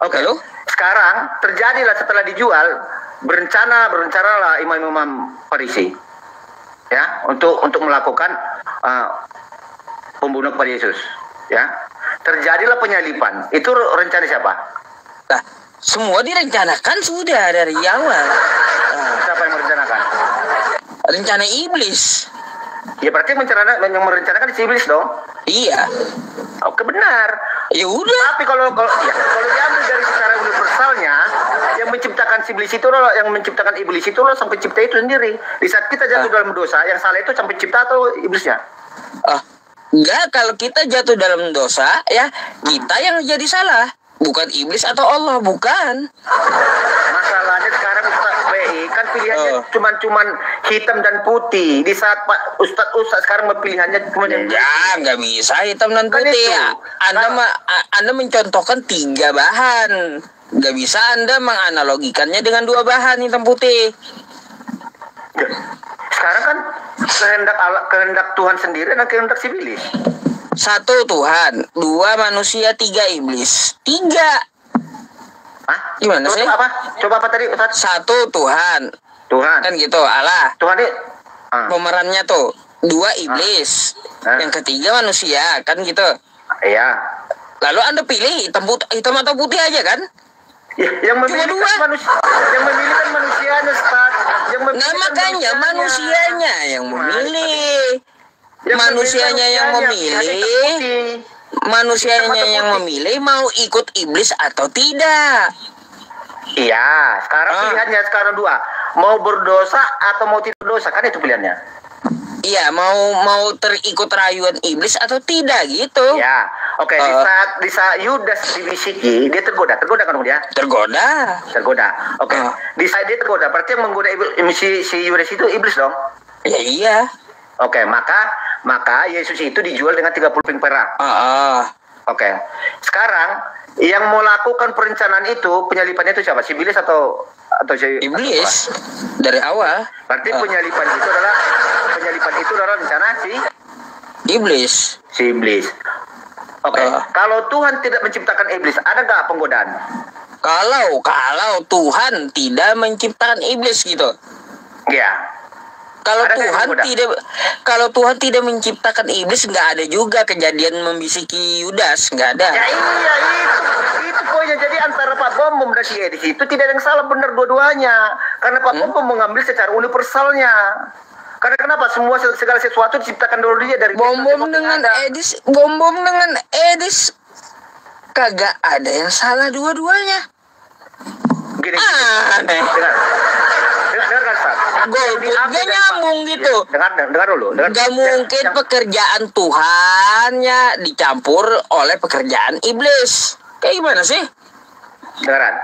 Speaker 8: Oke. Sekarang terjadilah setelah dijual, berencanalah imam-imam Farisi. Ya, untuk melakukan pembunuhan kepada Yesus, ya. Terjadilah penyalipan. Itu rencana siapa?
Speaker 1: Nah, semua direncanakan sudah dari awal.
Speaker 8: Siapa yang merencanakan?
Speaker 1: Rencana iblis.
Speaker 8: Ya berarti yang merencanakan si iblis dong.
Speaker 1: Iya.
Speaker 8: Oke, benar.
Speaker 1: Ya udah.
Speaker 8: Tapi kalau diambil dari secara universalnya, yang menciptakan iblis itu loh, yang menciptakan iblis itu loh, sang pencipta itu sendiri. Di saat kita jatuh dalam dosa, yang salah itu sang pencipta atau iblisnya?
Speaker 1: Enggak, kalau kita jatuh dalam dosa, ya kita yang jadi salah, bukan iblis atau Allah, bukan.
Speaker 8: Masalahnya sekarang Ustaz PI kan pilihannya cuman hitam dan putih. Di saat Pak Ustadz sekarang pilihannya cuma
Speaker 1: nggak bisa hitam dan putih. Anda mencontohkan 3 bahan. Nggak bisa Anda menganalogikannya dengan 2 bahan hitam putih.
Speaker 8: Sekarang kan kehendak Tuhan sendiri dan kehendak si iblis.
Speaker 1: 1 Tuhan, 2 manusia, 3 iblis. 3. Gimana sih?
Speaker 8: Coba apa tadi Ustaz?
Speaker 1: 1 Tuhan. Kan gitu, Allah.
Speaker 8: Tuhan ini
Speaker 1: pemerannya tuh 2 iblis. Yang ketiga manusia, kan gitu.
Speaker 8: Iya.
Speaker 1: Lalu Anda pilih hitam atau putih aja kan?
Speaker 8: Yang memilih kan manusianya, Ustaz.
Speaker 1: Makanya manusianya yang memilih. manusianya yang memilih. Manusianya yang memilih mau ikut iblis atau tidak.
Speaker 8: Iya, sekarang pilihannya sekarang dua. Mau berdosa atau mau tidak berdosa, kan itu pilihannya.
Speaker 1: Iya, mau terikut rayuan iblis atau tidak gitu.
Speaker 8: Ya, oke. Di saat Yudas dibisiki, dia tergoda kan dia? Tergoda. Oke. Di saat dia tergoda, berarti yang menggoda si Yudas itu iblis dong?
Speaker 1: Ya iya.
Speaker 8: Oke, maka Yesus itu dijual dengan 30 piring perak. Oke. Sekarang yang mau lakukan perencanaan itu, penyalipannya itu siapa? Si iblis atau si
Speaker 1: iblis? Dari awal.
Speaker 8: Berarti penyalipan itu adalah rencana si
Speaker 1: iblis.
Speaker 8: Si iblis. Oke. Kalau Tuhan tidak menciptakan iblis, ada nggak penggodaan?
Speaker 1: Kalau Tuhan tidak menciptakan iblis gitu.
Speaker 8: Ya.
Speaker 1: Kalau Tuhan tidak menciptakan iblis, nggak ada juga kejadian membisiki Yudas, nggak ada.
Speaker 8: Ya iya itu poinnya. Jadi antara Pak Bom dan si Edis itu tidak ada yang salah, benar dua-duanya. Karena Pak Bom mengambil secara universalnya. Karena kenapa segala sesuatu diciptakan dulu dia dari
Speaker 1: Bom dengan Edis kagak ada yang salah dua-duanya.
Speaker 8: Gini.
Speaker 1: Aneh.
Speaker 8: Dengarkan, Ustaz.
Speaker 1: Gak nyambung gitu.
Speaker 8: Dengar dulu.
Speaker 1: Gak mungkin pekerjaan Tuhan ya dicampur oleh pekerjaan iblis. Kayak gimana sih?
Speaker 8: Dengaran.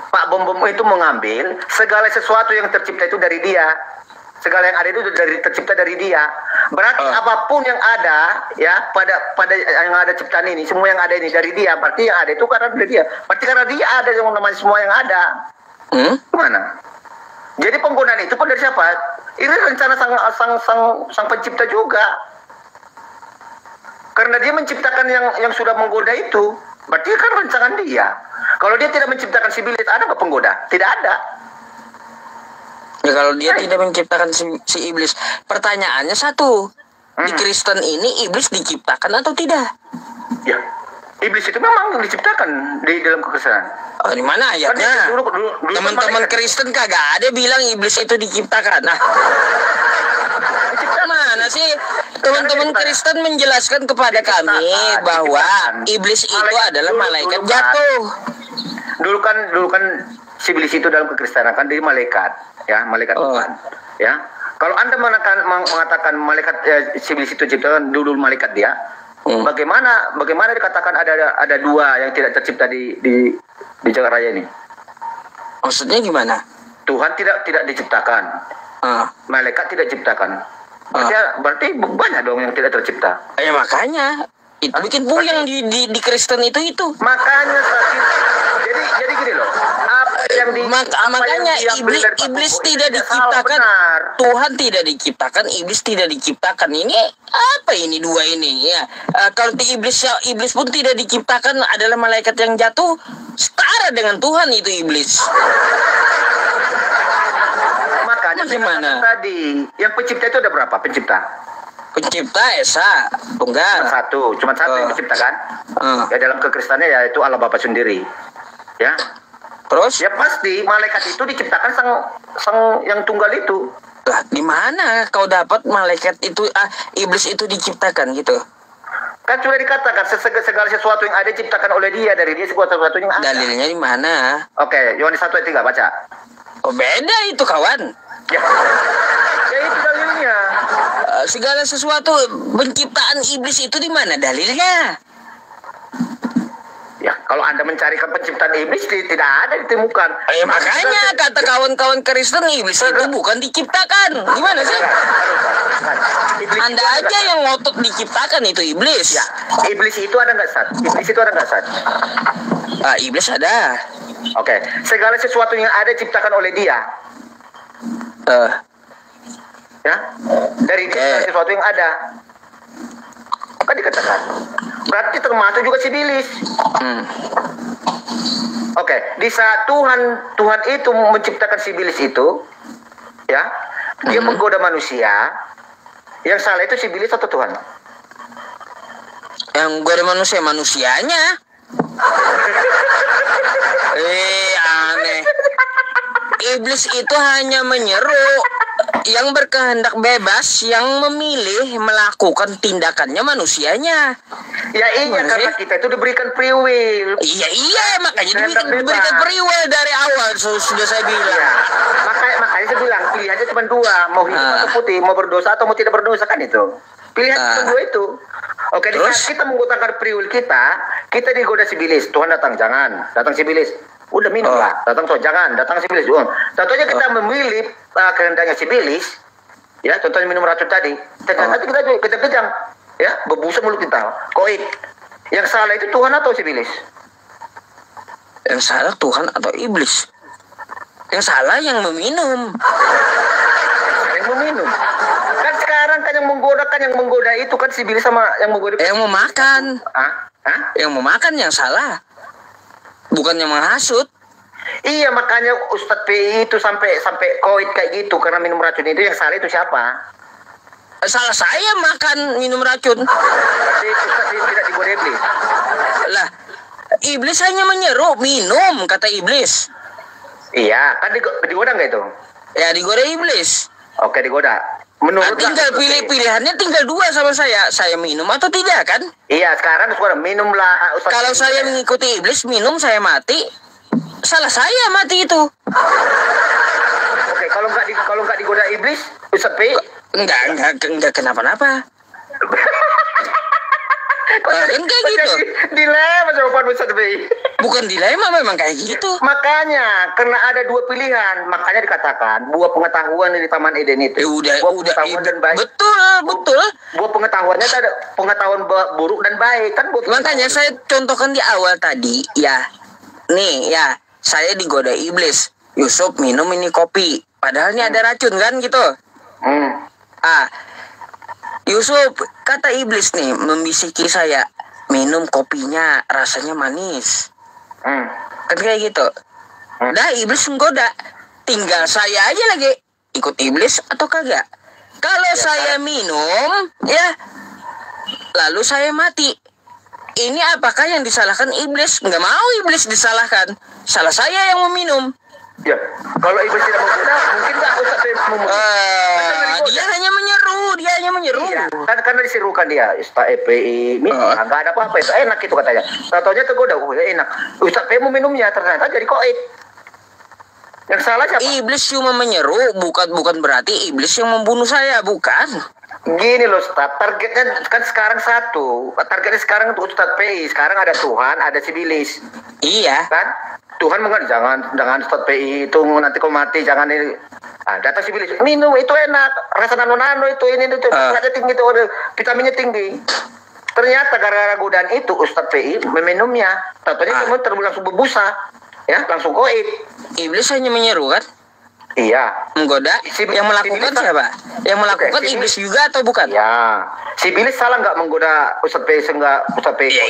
Speaker 8: Pak Bom itu mengambil segala sesuatu yang tercipta itu dari dia. Segala yang ada itu tercipta dari dia. Berarti apapun yang ada ya pada yang ada ciptaan ini, semua yang ada ini dari dia. Berarti yang ada itu karena dari dia. Berarti karena dia ada yang namanya semua yang ada. Gimana? Jadi penggunaan itu pun dari siapa? Ini rencana sang pencipta juga. Karena dia menciptakan yang sudah menggoda itu, berarti kan rancangan dia. Kalau dia tidak menciptakan si iblis, ada nggak penggoda? Tidak ada.
Speaker 1: Ya kalau dia tidak menciptakan si iblis, pertanyaannya satu, di Kristen ini iblis diciptakan atau tidak?
Speaker 8: Ya, iblis itu memang diciptakan di dalam kekristenan.
Speaker 1: Di mana ayatnya? Teman-teman Kristen kagak ada bilang iblis itu diciptakan. Nah, mana sih teman-teman Kristen menjelaskan kepada kami bahwa iblis itu adalah malaikat jatuh.
Speaker 8: Dulu kan si iblis itu dalam kekristenan kan dari malaikat, ya, malaikat Tuhan, ya. Kalau Anda mengatakan malaikat si iblis itu ciptakan dulu malaikat dia, bagaimana dikatakan ada dua yang tidak tercipta di jagat raya ini?
Speaker 1: Maksudnya gimana?
Speaker 8: Tuhan tidak diciptakan, malaikat tidak diciptakan. Berarti banyak dong yang tidak tercipta.
Speaker 1: Ya makanya itu bikin buyang di Kristen itu.
Speaker 8: Makanya jadi gini loh.
Speaker 1: Makanya iblis tidak diciptakan, Tuhan tidak diciptakan, iblis tidak diciptakan. Ini apa ini dua ini ya? Kalau iblis pun tidak diciptakan, adalah malaikat yang jatuh, setara dengan Tuhan itu iblis.
Speaker 8: Makanya gimana? Tadi yang pencipta itu ada berapa pencipta?
Speaker 1: Pencipta Esa Tunggal.
Speaker 8: Cuma satu yang menciptakan. Ya dalam kekristenan ya itu Allah Bapa sendiri. Ya.
Speaker 1: Terus?
Speaker 8: Ya pasti malaikat itu diciptakan sang yang tunggal itu.
Speaker 1: Lah, di mana kau dapat malaikat itu iblis itu diciptakan gitu?
Speaker 8: Kan sudah dikatakan segala sesuatu yang ada diciptakan oleh dia, dari dia segala sesuatu yang ada.
Speaker 1: Dalilnya di mana?
Speaker 8: Oke, Yohanes 1 ayat 3 baca.
Speaker 1: Oh, beda itu kawan.
Speaker 8: Ya itu dalilnya.
Speaker 1: Segala sesuatu penciptaan iblis itu di mana dalilnya?
Speaker 8: Ya, kalau Anda mencarikan penciptaan iblis tidak ada ditemukan.
Speaker 1: Makanya kata kawan-kawan Kristen iblis itu bukan diciptakan. Gimana sih? Anda aja yang ngotot diciptakan itu iblis.
Speaker 8: Ya, iblis itu ada nggak, Sat? Iblis itu ada nggak, Sat?
Speaker 1: Iblis ada.
Speaker 8: Oke, segala sesuatu yang ada diciptakan oleh dia. Ya, dari dia sesuatu yang ada. Maka dikatakan. Berarti termasuk juga si iblis. Oke, di saat Tuhan itu menciptakan si iblis itu, ya, dia menggoda manusia. Yang salah itu si iblis atau Tuhan?
Speaker 1: Yang menggoda manusianya. Aneh. Iblis itu hanya menyeru Yang berkehendak bebas, yang memilih melakukan tindakannya manusianya.
Speaker 8: Ya iya, karena kita itu diberikan free will.
Speaker 1: Iya, makanya diberikan free will dari awal, sudah saya bilang.
Speaker 8: Ya. Makanya saya bilang pilihannya cuma dua, mau hitam atau putih, mau berdosa atau mau tidak berdosa, kan itu. Pilihan cuma dua itu. Oke, di saat kita menggunakan free will kita digoda si iblis. Tuhan datang, jangan. Datang si iblis. Udah minum lah. Datang Tuhan, jangan. Datang si iblis. Contohnya kita memilih kehendaknya si iblis. Ya, contohnya minum racun tadi. Ternyata kita kejang-kejang. Ya, berbusa mulut kita. Koit. Yang salah itu Tuhan atau si iblis?
Speaker 1: Yang salah Tuhan atau iblis? Yang salah yang meminum.
Speaker 8: Yang meminum. Kan sekarang kan yang menggoda itu kan si iblis sama yang menggoda.
Speaker 1: Yang memakan.
Speaker 8: Hah?
Speaker 1: Yang memakan yang salah. Bukan yang menghasut.
Speaker 8: Iya, makanya Ustadz PI itu sampai koit kayak gitu karena minum racun itu. Yang salah itu siapa?
Speaker 1: Salah saya makan minum racun.
Speaker 8: Berarti Ustadz tidak digoda iblis.
Speaker 1: Lah, iblis hanya menyeru minum, kata iblis.
Speaker 8: Iya, kan digoda nggak itu?
Speaker 1: Ya, digoda iblis.
Speaker 8: Oke, digoda. Menurut
Speaker 1: tinggal pilihannya tinggal dua sama saya minum atau tidak, kan?
Speaker 8: Iya, sekarang minumlah.
Speaker 1: Kalau saya mengikuti iblis, minum saya mati. Salah saya mati itu.
Speaker 8: Oke, kalau nggak digoda iblis, Ustadz P?
Speaker 1: Enggak kenapa-napa. Kan kayak gitu.
Speaker 8: Dilema jawaban Ustadz B.
Speaker 1: Bukan dilema, memang kayak gitu.
Speaker 8: Makanya karena ada dua pilihan, makanya dikatakan buah pengetahuan di Taman Eden itu.
Speaker 1: Udah
Speaker 8: pengetahuan dan baik.
Speaker 1: Betul.
Speaker 8: Buah pengetahuannya ada pengetahuan buruk dan baik kan.
Speaker 1: Makanya saya contohkan di awal tadi ya. Nih ya, saya digoda iblis. Yusuf minum ini kopi. Padahal ini ada racun kan gitu. Yusuf, kata iblis nih, membisiki saya, minum kopinya rasanya manis. Kan kayak gitu. Dah iblis menggoda. Tinggal saya aja lagi ikut iblis atau kagak. Kalau saya minum, ya, lalu saya mati. Ini apakah yang disalahkan iblis? Nggak mau iblis disalahkan. Salah saya yang meminum.
Speaker 8: Ya, kalau iblis tidak menggoda, mungkin nggak Ustaz
Speaker 1: dia hanya menyeru.
Speaker 8: Iya, karena disirukan dia, Ustaz EPI, nggak ada apa-apa, itu enak itu katanya. Contohnya tergoda, enak. Ustaz EPI mau minumnya, ternyata jadi koit. Yang salah siapa?
Speaker 1: Iblis cuma menyeru, bukan berarti iblis yang membunuh saya, bukan.
Speaker 8: Gini loh Ustaz, targetnya kan sekarang satu. Targetnya sekarang untuk Ustaz PI. Sekarang ada Tuhan, ada si iblis.
Speaker 1: Iya.
Speaker 8: Kan? Tuhan jangan Ustaz PI itu nanti kau mati, jangan ini. Datang si iblis, minum itu enak, rasa nano itu beratnya tinggi itu, vitaminnya tinggi. Ternyata gara-gara godaan itu Ustaz PI meminumnya. Tentunya cuma langsung berbusa, ya langsung koit.
Speaker 1: Iblis hanya menyeru kan?
Speaker 8: Iya.
Speaker 1: Menggoda. Yang melakukan siapa? Yang melakukan iblis juga atau bukan?
Speaker 8: Ya. Si iblis salah nggak menggoda Ustaz PI enggak Ustaz PI?
Speaker 1: Ya,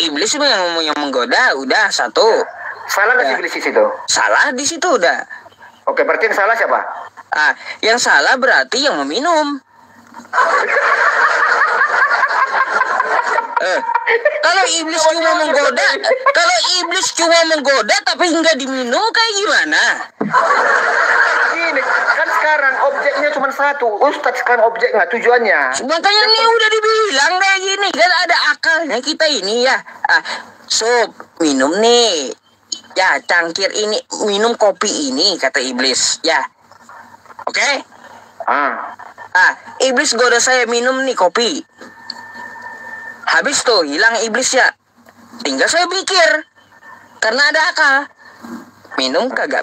Speaker 1: iblis yang menggoda udah satu.
Speaker 8: Salah nggak si iblis di situ?
Speaker 1: Salah di situ udah.
Speaker 8: Oke, berarti yang salah siapa?
Speaker 1: Yang salah berarti yang meminum. Kalau iblis cuma menggoda, tapi nggak diminum kayak gimana?
Speaker 8: Ini kan sekarang objeknya cuma satu, Ustadz sekarang objeknya tujuannya.
Speaker 1: Makanya ini udah dibilang kayak gini kan ada akalnya kita ini ya. Sob, minum nih. Ya, cangkir ini, minum kopi ini, kata iblis. Ya. Oke? Iblis goda saya minum nih kopi. Habis tuh, hilang iblis ya. Tinggal saya pikir. Karena ada akal. Minum kagak?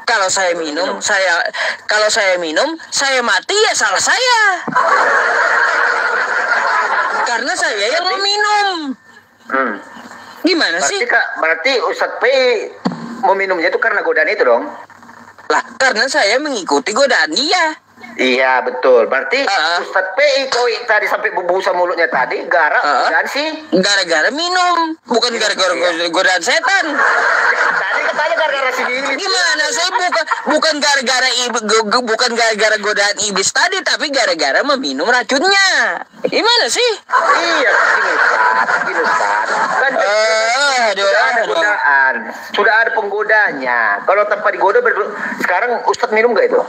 Speaker 1: Kalau saya minum, saya mati ya salah saya. Karena saya yang meminum. Gimana sih?
Speaker 8: Berarti Ustadz P mau minumnya itu karena godaan itu dong?
Speaker 1: Lah, karena saya mengikuti godaan dia.
Speaker 8: Iya betul. Berarti Ustadz PI kau tadi sampai berbusa mulutnya tadi gara-gara sih.
Speaker 1: Gara-gara minum, bukan gara-gara godaan setan.
Speaker 8: Tadi katanya gara-gara si iblis.
Speaker 1: Gimana? Saya bukan gara-gara godaan iblis tadi, tapi gara-gara meminum racunnya. Gimana sih?
Speaker 8: Iya, gini Ustaz. Kan ada godaan, sudah ada penggodanya. Kalau tanpa digoda, sekarang Ustadz minum nggak itu?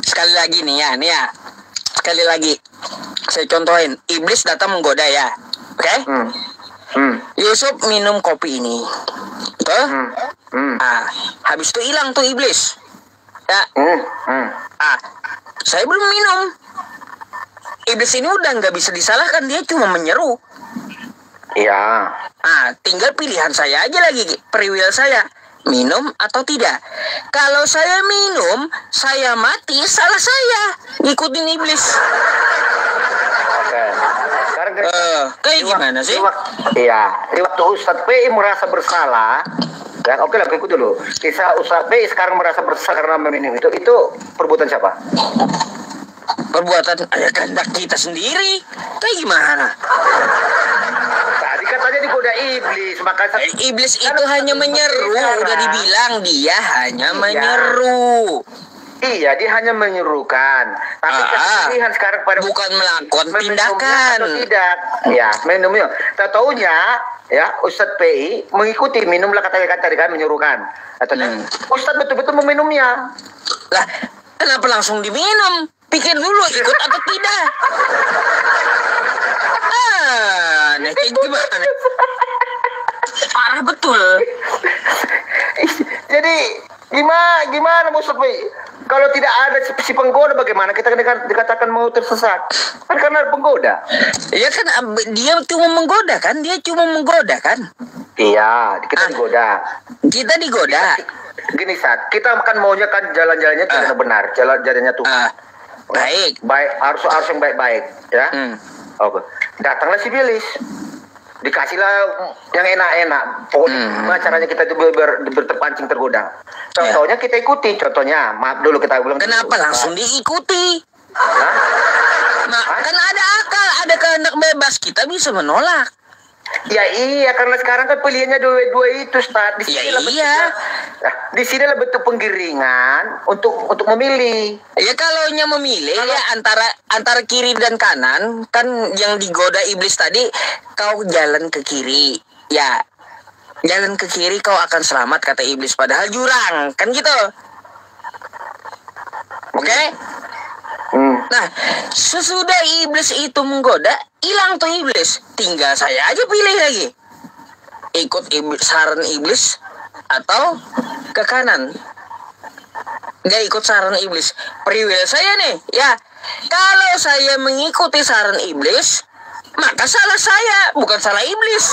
Speaker 1: Sekali lagi nih ya. Sekali lagi. Saya contohin. Iblis datang menggoda ya. Oke? Yusuf minum kopi ini. Tuh? Habis itu hilang tuh iblis. Ya. Saya belum minum. Iblis ini udah nggak bisa disalahkan. Dia cuma menyeru.
Speaker 8: Iya.
Speaker 1: Tinggal pilihan saya aja lagi. Free will saya. Minum atau tidak. Kalau saya minum, saya mati, salah saya. Ngikutin iblis.
Speaker 8: Oke. Sekarang
Speaker 1: kayak gimana sih?
Speaker 8: Di waktu Ustadz PI merasa bersalah, ya oke lah, ikut dulu. Kisah Ustadz PI sekarang merasa bersalah karena meminum itu perbuatan siapa?
Speaker 1: Perbuatan kehendak kita sendiri. Kayak gimana?
Speaker 8: Katanya digoda iblis, maka
Speaker 1: iblis itu hanya menyeru, udah dibilang dia hanya menyeru.
Speaker 8: Iya, dia hanya menyerukan. Tapi pilihan sekarang pada
Speaker 1: bukan melakukan tindakan.
Speaker 8: Atau tidak. Ya, minumnya. Taunya ya Ustadz PI mengikuti minumlah kata tadi kan menyerukan. Katanya Ustadz betul-betul meminumnya.
Speaker 1: Lah, kenapa langsung diminum? Pikir dulu ikut atau tidak. Kayak gimana? Parah betul.
Speaker 8: Jadi gimana Ustadz PI? Kalau tidak ada si penggoda bagaimana kita dikatakan mau tersesat? Kan karena penggoda.
Speaker 1: Iya kan dia cuma menggoda kan?
Speaker 8: Iya, kita digoda.
Speaker 1: Kita digoda.
Speaker 8: Gini Sat, kita kan maunya kan jalan-jalannya itu benar, jalan-jalannya tuh.
Speaker 1: Baik.
Speaker 8: Harus yang baik-baik, ya. Oke. Datanglah si iblis. Dikasihlah yang enak-enak. Pokoknya caranya kita itu berterpancing tergoda. Contohnya kita ikuti. Contohnya, maaf dulu kita bilang.
Speaker 1: Kenapa langsung diikuti? Kan ada akal, ada kehendak bebas. Kita bisa menolak.
Speaker 8: Ya iya, karena sekarang kan pilihannya dua itu, Ustaz. Di sini lah bentuk penggiringan untuk memilih.
Speaker 1: Ya kalau memilih ya antara kiri dan kanan, kan yang digoda iblis tadi, kau jalan ke kiri. Ya. Jalan ke kiri kau akan selamat kata iblis, padahal jurang, kan gitu. Oke? Nah, sesudah iblis itu menggoda, hilang tuh iblis. Tinggal saya aja pilih lagi. Ikut saran iblis atau ke kanan. Gak ikut saran iblis. Free will saya nih, ya. Kalau saya mengikuti saran iblis, maka salah saya, bukan salah iblis.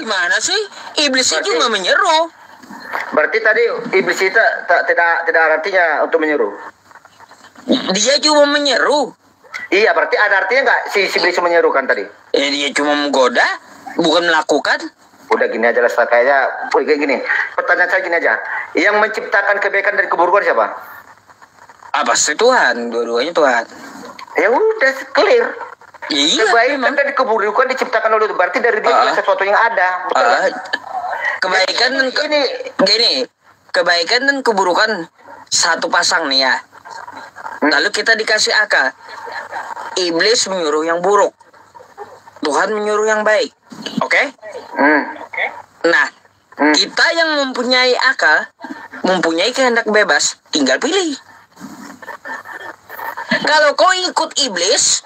Speaker 1: Gimana sih? Iblisnya cuma menyeru.
Speaker 8: Berarti tadi iblis itu tidak artinya untuk menyeru.
Speaker 1: Dia cuma menyeru.
Speaker 8: Iya, berarti ada artinya nggak si iblis menyerukan tadi?
Speaker 1: Dia cuma menggoda, bukan melakukan.
Speaker 8: Udah gini aja lah, kayaknya kayak gini. Pertanyaan saya gini aja. Yang menciptakan kebaikan dan keburukan siapa?
Speaker 1: Apa sih Tuhan? Dua-duanya Tuhan.
Speaker 8: Ya udah clear.
Speaker 1: Iya.
Speaker 8: Kebaikan dan keburukan diciptakan oleh itu. Berarti dari dia sesuatu yang ada. Betul.
Speaker 1: Kebaikan dan kebaikan dan keburukan satu pasang nih ya. Lalu kita dikasih akal. Iblis menyuruh yang buruk, Tuhan menyuruh yang baik. Oke? Nah, kita yang mempunyai akal, mempunyai kehendak bebas, tinggal pilih. Kalau kau ikut iblis,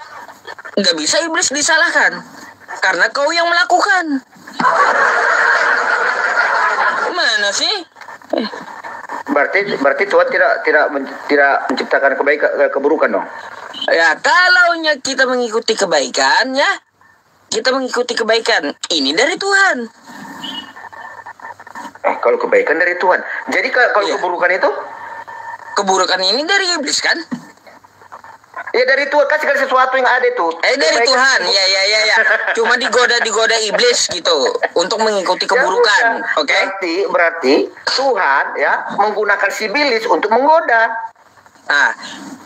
Speaker 1: nggak bisa iblis disalahkan, karena kau yang melakukan. Mana sih?
Speaker 8: Berarti Tuhan tidak menciptakan keburukan dong.
Speaker 1: Ya, kalau kita mengikuti kebaikan, ya kita mengikuti kebaikan. Ini dari Tuhan.
Speaker 8: Kalau kebaikan dari Tuhan. Jadi kalau keburukan itu?
Speaker 1: Keburukan ini dari iblis kan?
Speaker 8: Ya dari Tuhan, kan segala sesuatu yang ada itu.
Speaker 1: Dari Tuhan, ya. Cuma digoda iblis gitu untuk mengikuti keburukan, oke?
Speaker 8: Berarti Tuhan ya menggunakan si iblis untuk menggoda.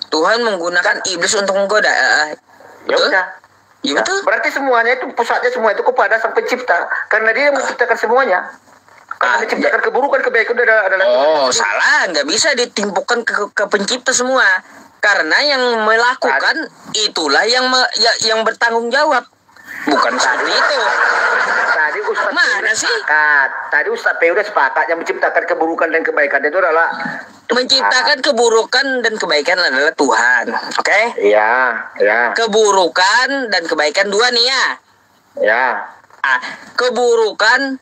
Speaker 1: Tuhan menggunakan iblis untuk menggoda.
Speaker 8: Ya udah.
Speaker 1: Ya betul.
Speaker 8: Berarti semuanya itu pusatnya semua itu kepada Sang Pencipta, karena Dia yang menciptakan semuanya. Karena menciptakan keburukan, kebaikan adalah.
Speaker 1: Salah, nggak bisa ditimpukan ke pencipta semua. Karena yang melakukan itulah yang bertanggung jawab, bukan seperti itu.
Speaker 8: Tadi Ustaz
Speaker 1: mana sih?
Speaker 8: Tadi Ustaz P udah sepakat yang menciptakan keburukan dan kebaikan itu adalah
Speaker 1: menciptakan keburukan dan kebaikan adalah Tuhan, oke?
Speaker 8: Iya.
Speaker 1: Keburukan dan kebaikan dua nih ya.
Speaker 8: Ya.
Speaker 1: Keburukan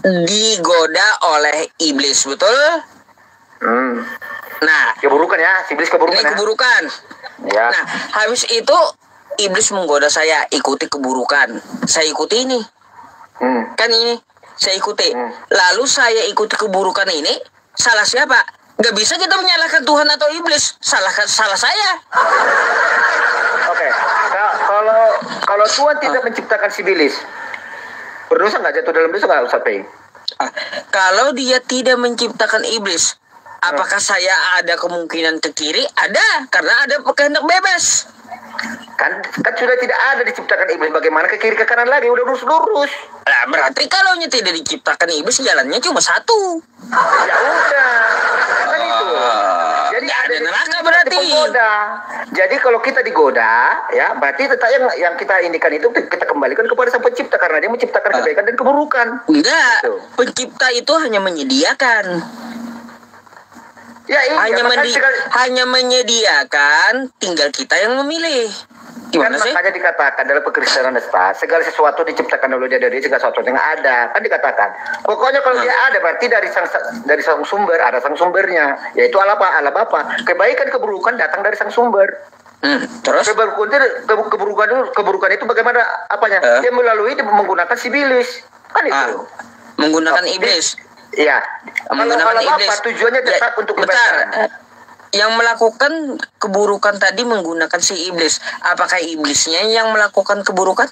Speaker 1: digoda oleh iblis, betul? Nah,
Speaker 8: keburukan ya, iblis keburukan.
Speaker 1: Ini keburukan.
Speaker 8: Ya.
Speaker 1: Nah, habis itu iblis menggoda saya, ikuti keburukan. Saya ikuti ini. Kan ini saya ikuti. Lalu saya ikuti keburukan ini, salah siapa? Gak bisa kita menyalahkan Tuhan atau iblis. Salah saya.
Speaker 8: Oke. Kalau Tuhan tidak menciptakan si iblis, berdosa nggak, jatuh dalam dosa nggak, Ustaz P?
Speaker 1: Kalau Dia tidak menciptakan iblis, apakah saya ada kemungkinan ke kiri? Ada, karena ada kehendak bebas.
Speaker 8: Kan sudah tidak ada diciptakan iblis, bagaimana ke kiri ke kanan lagi, udah lurus.
Speaker 1: Nah, berarti kalau tidak diciptakan iblis, jalannya cuma satu.
Speaker 8: Ya udah, kan itu. Jadi
Speaker 1: ada neraka berarti.
Speaker 8: Jadi kalau kita digoda, ya berarti tetap yang kita indikan itu kita kembalikan kepada Sang Pencipta, karena Dia menciptakan kebaikan dan keburukan.
Speaker 1: Enggak,
Speaker 8: gitu.
Speaker 1: Pencipta itu hanya menyediakan.
Speaker 8: Ya,
Speaker 1: hanya menyediakan, tinggal kita yang memilih. Gimana sih?
Speaker 8: Makanya dikatakan dalam Pekristenan segala sesuatu diciptakan oleh Dia, dari segala sesuatu yang ada. Kan dikatakan. Pokoknya kalau Dia ada, berarti dari sang sumber, ada sang sumbernya. Yaitu Allah Bapa. Kebaikan keburukan datang dari sang sumber.
Speaker 1: Terus?
Speaker 8: Keburukan itu bagaimana apanya? Dia melalui menggunakan si iblis. Kan itu.
Speaker 1: Menggunakan iblis.
Speaker 8: Iya. Kalau iblis. Tujuannya tetap untuk kebaikan.
Speaker 1: Yang melakukan keburukan tadi menggunakan si iblis. Apakah iblisnya yang melakukan keburukan?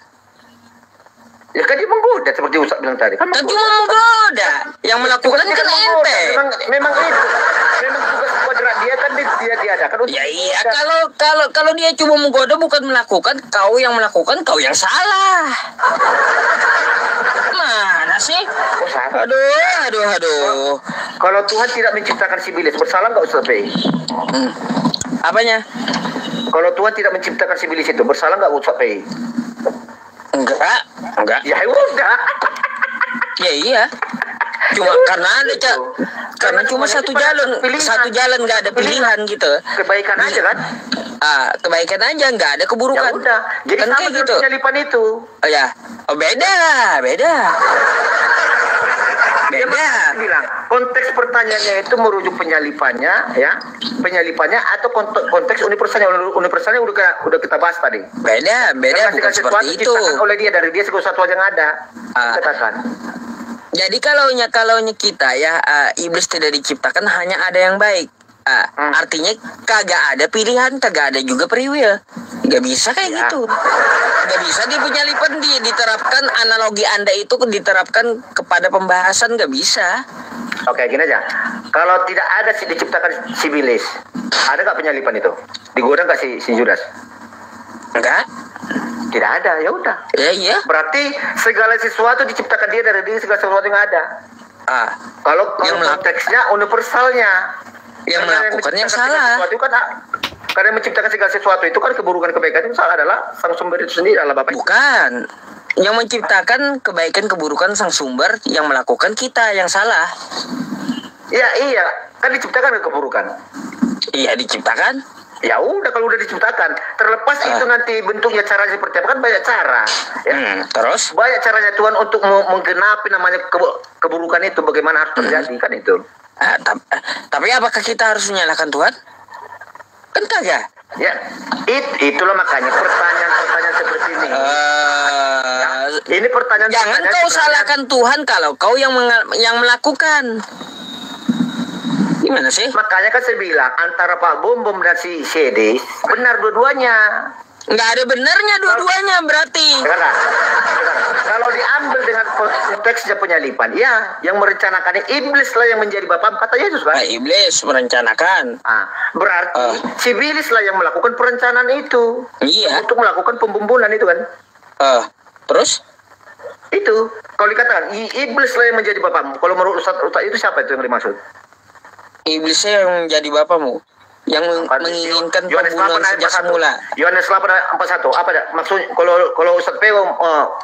Speaker 8: Ya kan dia menggoda, seperti Ustaz bilang tadi.
Speaker 1: Kan cuma menggoda. Yang melakukan kan ente.
Speaker 8: Memang itu. Memang tugas kodrat dia kan dia diadakan.
Speaker 1: Ya iya, kalau dia cuma menggoda bukan melakukan, kau yang melakukan, kau yang salah. Mana sih? Aduh.
Speaker 8: Kalau Tuhan tidak menciptakan si iblis, bersalah nggak Ustaz P?
Speaker 1: Apanya?
Speaker 8: Kalau Tuhan tidak menciptakan si iblis itu, bersalah nggak Ustaz P?
Speaker 1: Enggak.
Speaker 8: Ya udah.
Speaker 1: Ya iya. Cuma karena cuma satu jalan nggak ada pilihan gitu.
Speaker 8: Kebaikan aja kan?
Speaker 1: Kebaikan aja, nggak ada keburukan.
Speaker 8: Ya udah. Jadi
Speaker 1: kan
Speaker 8: sama
Speaker 1: kayak gitu.
Speaker 8: Penyalipan itu.
Speaker 1: Beda.
Speaker 8: Bilang konteks pertanyaannya itu merujuk penyalipannya, ya, atau konteks universalnya udah kita bahas tadi.
Speaker 1: Beda bukan seperti itu.
Speaker 8: Oleh Dia, dari Dia segala sesuatu yang ada. Katakan.
Speaker 1: Jadi kalau kita ya iblis tidak diciptakan, hanya ada yang baik. Artinya kagak ada pilihan, kagak ada juga free will. Gak bisa kayak gitu. Gak bisa di penyalipan diterapkan analogi Anda itu diterapkan kepada pembahasan, gak bisa.
Speaker 8: Oke, gini aja. Kalau tidak ada diciptakan si iblis, ada gak penyalipan itu? Digoda gak si Judas?
Speaker 1: Enggak.
Speaker 8: Tidak ada, ya udah.
Speaker 1: Iya.
Speaker 8: Berarti segala sesuatu diciptakan Dia dari Dia, segala sesuatu yang ada. Kalau konteksnya universalnya.
Speaker 1: Yang melakukan yang salah.
Speaker 8: Karena menciptakan segala sesuatu itu kan keburukan kebaikan itu salah adalah sang sumber itu sendiri, adalah Bapak.
Speaker 1: Bukan. Yang menciptakan kebaikan keburukan sang sumber, yang melakukan kita yang salah.
Speaker 8: Iya. Kan diciptakan keburukan.
Speaker 1: Iya, diciptakan.
Speaker 8: Ya udah, kalau udah diciptakan, terlepas itu nanti bentuknya caranya seperti apa, kan banyak cara. Ya.
Speaker 1: Terus?
Speaker 8: Banyak caranya Tuhan untuk menggenapi namanya keburukan itu, bagaimana harus terjadi kan itu.
Speaker 1: Tapi apakah kita harus menyalahkan Tuhan? Kan kagak.
Speaker 8: Ya, itulah makanya pertanyaan seperti ini. Ini pertanyaan.
Speaker 1: Jangan kau salahkan Tuhan kalau kau yang melakukan. Gimana sih?
Speaker 8: Makanya kan saya bilang antara Pak Bom dan si Sedis benar dua-duanya.
Speaker 1: Nggak ada benernya dua-duanya berarti.
Speaker 8: Dengar. Kalau diambil dengan konteksnya penyalipan, ya yang merencanakan iblis lah yang menjadi bapak kata Yesus kan?
Speaker 1: Iblis merencanakan.
Speaker 8: Berarti si iblis lah yang melakukan perencanaan itu.
Speaker 1: Iya.
Speaker 8: Untuk melakukan pembumbulan itu kan?
Speaker 1: Terus?
Speaker 8: Itu kalau dikatakan iblis lah yang menjadi bapakmu. Kalau menurut Ustaz itu siapa itu yang dimaksud?
Speaker 1: Iblisnya yang menjadi bapakmu. Yang menginginkan pembunuhan sejak semula.
Speaker 8: Yohanes 8:41. Apa dah? Maksudnya kalau Ustaz Peo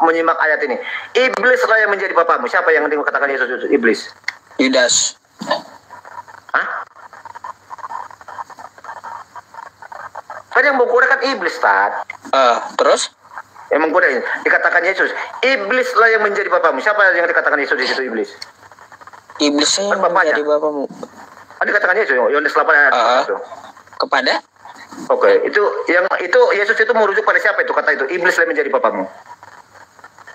Speaker 8: menyimak ayat ini, iblis lah yang menjadi bapakmu. Siapa yang dikatakan Yesus itu? Iblis.
Speaker 1: Yudas.
Speaker 8: Kan yang menggoda kan iblis, Tad.
Speaker 1: Terus?
Speaker 8: Yang menggoda dikatakan Yesus. Iblis lah yang menjadi bapakmu. Siapa yang dikatakan Yesus di situ iblis?
Speaker 1: Iblisnya yang menjadi bapakmu.
Speaker 8: Dikatakan Yesus, Yohanes 8:41.
Speaker 1: Kepada?
Speaker 8: Oke, itu Yesus itu merujuk pada siapa itu kata itu? Iblis lah menjadi bapakmu.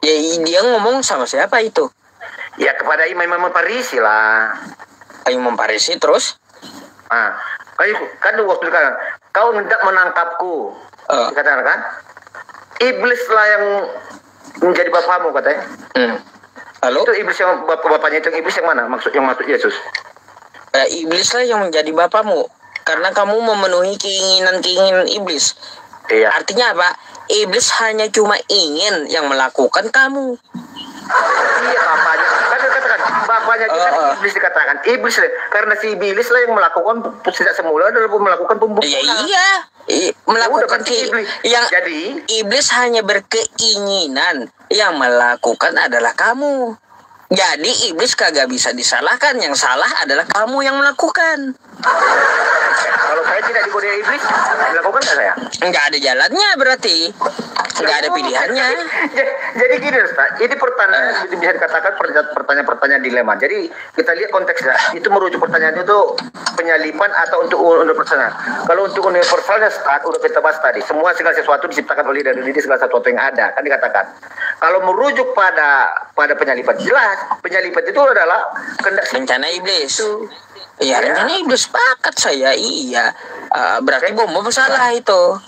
Speaker 1: Ya, dia ngomong sama siapa itu?
Speaker 8: Ya kepada imam-imam Farisi lah.
Speaker 1: Imam Farisi terus?
Speaker 8: Kan waktu sekarang kau hendak menangkapku, dikatakan kan? Iblis lah yang menjadi bapakmu katanya.
Speaker 1: Lalu?
Speaker 8: Itu iblis yang bapaknya itu iblis yang mana? Maksud Yesus?
Speaker 1: Iblis lah yang menjadi bapakmu karena kamu memenuhi keinginan iblis.
Speaker 8: Iya.
Speaker 1: Artinya apa? Iblis hanya cuma ingin yang melakukan kamu.
Speaker 8: Iya, bapaknya. Kan dikatakan bapaknya juga iblis dikatakan. Iblis karena si iblis lah yang melakukan sejak semula adalah melakukan pembunuhan.
Speaker 1: Iya. Melakukan
Speaker 8: jadi
Speaker 1: iblis hanya berkeinginan, yang melakukan adalah kamu. Jadi iblis kagak bisa disalahkan, yang salah adalah kamu yang melakukan.
Speaker 8: Kalau saya tidak digoda iblis, dilakukan nggak saya?
Speaker 1: Nggak ada jalannya berarti, nggak ada pilihannya.
Speaker 8: Jadi gini Ustaz, ini pertanyaan bisa dikatakan pertanyaan dilema. Jadi kita lihat konteksnya, itu merujuk pertanyaan itu penyalipan atau untuk universal. Kalau untuk universalnya Ustaz, udah kita bahas tadi, segala sesuatu diciptakan oleh dari diri segala sesuatu yang ada, kan dikatakan. Kalau merujuk pada penyalipan, jelas penyalipan itu adalah
Speaker 1: rencana iblis. Iya, rencana iblis, sepakat saya. Iya. Berarti bom salah itu.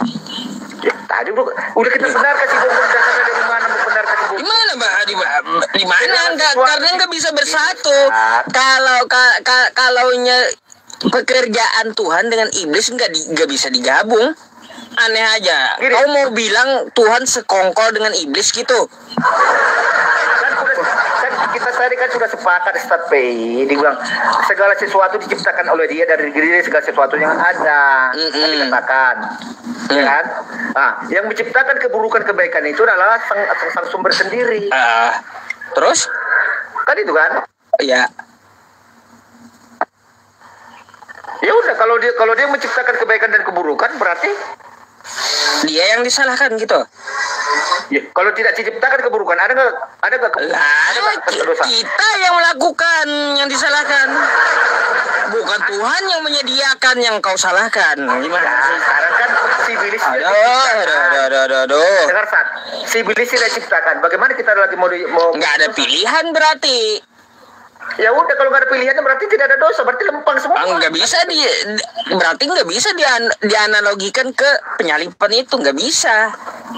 Speaker 8: Ya, tadi udah kita benarkan si bom dasarnya dari mana? Membenarkan si bom.
Speaker 1: Di mana, Mbak? Di mana? Karena nggak bisa bersatu. Kalaunya pekerjaan Tuhan dengan iblis nggak bisa digabung. Aneh aja. Kau mau bilang Tuhan sekongkol dengan iblis gitu?
Speaker 8: Kita tadi kan sudah sepakat Ustaz Pei, dibilang segala sesuatu diciptakan oleh dia dari diri segala sesuatu yang ada. Dikatakan, ya kan? Yang menciptakan keburukan kebaikan itu adalah sang sumber sendiri.
Speaker 1: Terus?
Speaker 8: Kan itu kan?
Speaker 1: Iya.
Speaker 8: Ya udah, kalau dia menciptakan kebaikan dan keburukan berarti
Speaker 1: dia yang disalahkan gitu.
Speaker 8: Ya, kalau tidak diciptakan keburukan, ada nggak dosa?
Speaker 1: Kita yang melakukan, yang disalahkan. Bukan Tuhan yang menyediakan, yang kau salahkan. Gimana?
Speaker 8: Sekarang kan si iblis dengar Sat, si iblis tidak diciptakan. Bagaimana kita lagi mau
Speaker 1: nggak ada pilihan berarti.
Speaker 8: Ya udah, kalau nggak ada pilihannya berarti tidak ada dosa, berarti lempang semua.
Speaker 1: Nggak bisa berarti nggak bisa dianalogikan ke penyalipan itu, nggak bisa.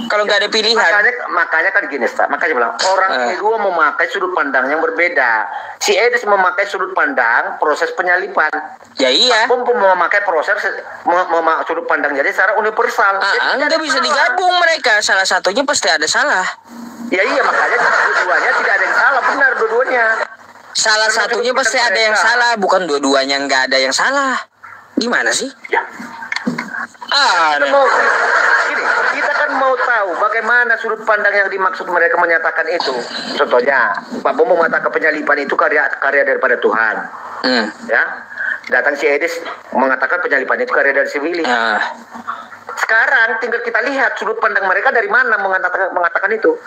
Speaker 1: Kalau nggak ada pilihan.
Speaker 8: Makanya kan gini, Ustaz. Makanya bilang orang ini dua memakai sudut pandang yang berbeda. Si Edis memakai sudut pandang proses penyalipan.
Speaker 1: Ya iya.
Speaker 8: Pun memakai proses sudut pandang jadi secara universal.
Speaker 1: Nggak bisa digabung mereka. Salah satunya pasti ada salah.
Speaker 8: Ya iya, makanya dua-duanya tidak ada yang salah, benar dua-duanya.
Speaker 1: Salah satunya pasti ada yang salah, bukan dua-duanya nggak ada yang salah. Gimana sih?
Speaker 8: Ya. Kita kan mau tahu bagaimana sudut pandang yang dimaksud mereka menyatakan itu. Contohnya, Pak Bom mengatakan penyalipan itu karya daripada Tuhan. Ya, datang si Edis mengatakan penyalipan itu karya dari si Willy. Sekarang tinggal kita lihat sudut pandang mereka dari mana mengatakan itu.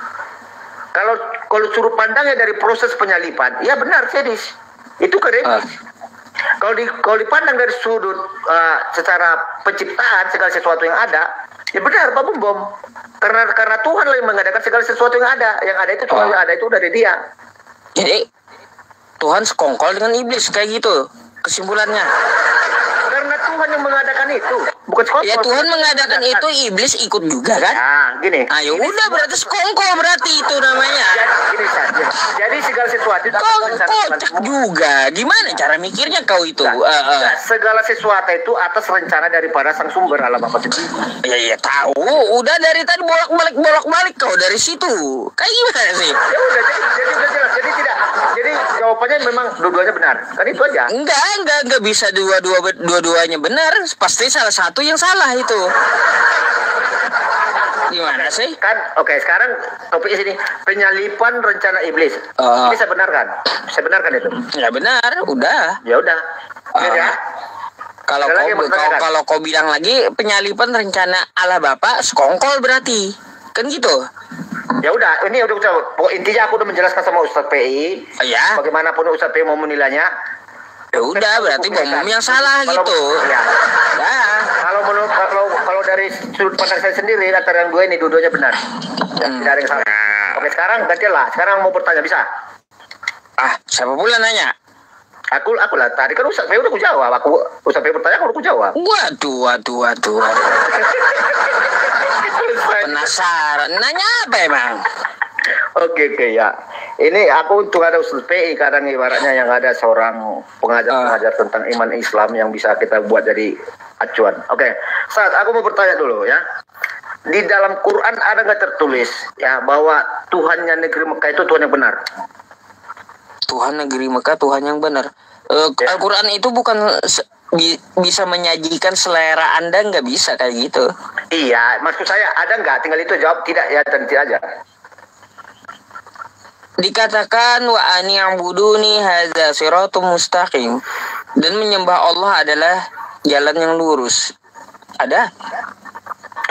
Speaker 8: Kalau sudut pandangnya dari proses penyalipan, ya benar Sedis, itu karya. Kalau dipandang dari sudut secara penciptaan segala sesuatu yang ada, ya benar Pak Bom. Karena Tuhan lah yang mengadakan segala sesuatu yang ada. Yang ada itu cuma yang ada itu dari Dia.
Speaker 1: Jadi Tuhan sekongkol dengan iblis kayak gitu. kesimpulannya?
Speaker 8: Karena Tuhan yang mengadakan itu, bukan sekongkol.
Speaker 1: Ya Tuhan mengadakan itu, iblis ikut juga kan?
Speaker 8: Nah, gini.
Speaker 1: Ayo udah berarti sekongkol berarti itu namanya.
Speaker 8: Gini saja. Jadi segala sesuatu
Speaker 1: kocak juga. Gimana cara mikirnya kau itu?
Speaker 8: Segala sesuatu itu atas rencana daripada sang sumber alam apa sendiri.
Speaker 1: Ya tahu. Udah dari tadi bolak-balik kau dari situ. Kayak gimana sih?
Speaker 8: Ya udah jadi udah jelas. Jadi tidak. Jadi jawabannya memang dua-duanya benar. Kan itu aja.
Speaker 1: Enggak bisa dua-duanya benar. Pasti salah satu yang salah itu. Gimana sih?
Speaker 8: Kan oke, sekarang topiknya sini penyalipan rencana iblis. Ini saya benarkan. Saya benarkan itu.
Speaker 1: Ya benar, udah.
Speaker 8: Ya udah. Ya.
Speaker 1: Kalau kau bilang lagi penyalipan rencana Allah Bapa sekongkol berarti. Kan gitu.
Speaker 8: Ya udah, ini udah intinya aku udah menjelaskan sama Ustadz PI.
Speaker 1: Ya.
Speaker 8: Bagaimanapun Ustadz PI mau menilainya.
Speaker 1: Ya udah, berarti bom yang salah gitu.
Speaker 8: Ya. Kalau dari sudut pandang saya sendiri antara yang dua ini dua-duanya benar. Tidak ada yang salah. Oke, sekarang gantilah. Sekarang mau bertanya bisa?
Speaker 1: Siapa pula nanya?
Speaker 8: Aku lah. Tadi kan Ustadz PI udah aku jawab. Ustadz PI bertanya, aku udah aku jawab.
Speaker 1: Waduh. Penasaran. Nanya apa emang?
Speaker 8: Oke ya. Ini aku untuk ada Ustadz PI kadang ibaratnya yang ada seorang pengajar tentang iman Islam yang bisa kita buat jadi acuan. Oke. Saat aku mau bertanya dulu ya. Di dalam Quran ada nggak tertulis ya bahwa Tuhannya negeri Mekah itu Tuhan yang benar?
Speaker 1: Tuhan negeri Mekah Tuhan yang benar. Al-Quran itu bukan bisa menyajikan selera Anda, nggak bisa kayak gitu.
Speaker 8: Iya, maksud saya ada nggak? Tinggal itu jawab tidak ya dan tidak aja.
Speaker 1: Dikatakan wa ani'buduni hadza siratum mustaqim, dan menyembah Allah adalah jalan yang lurus. Ada?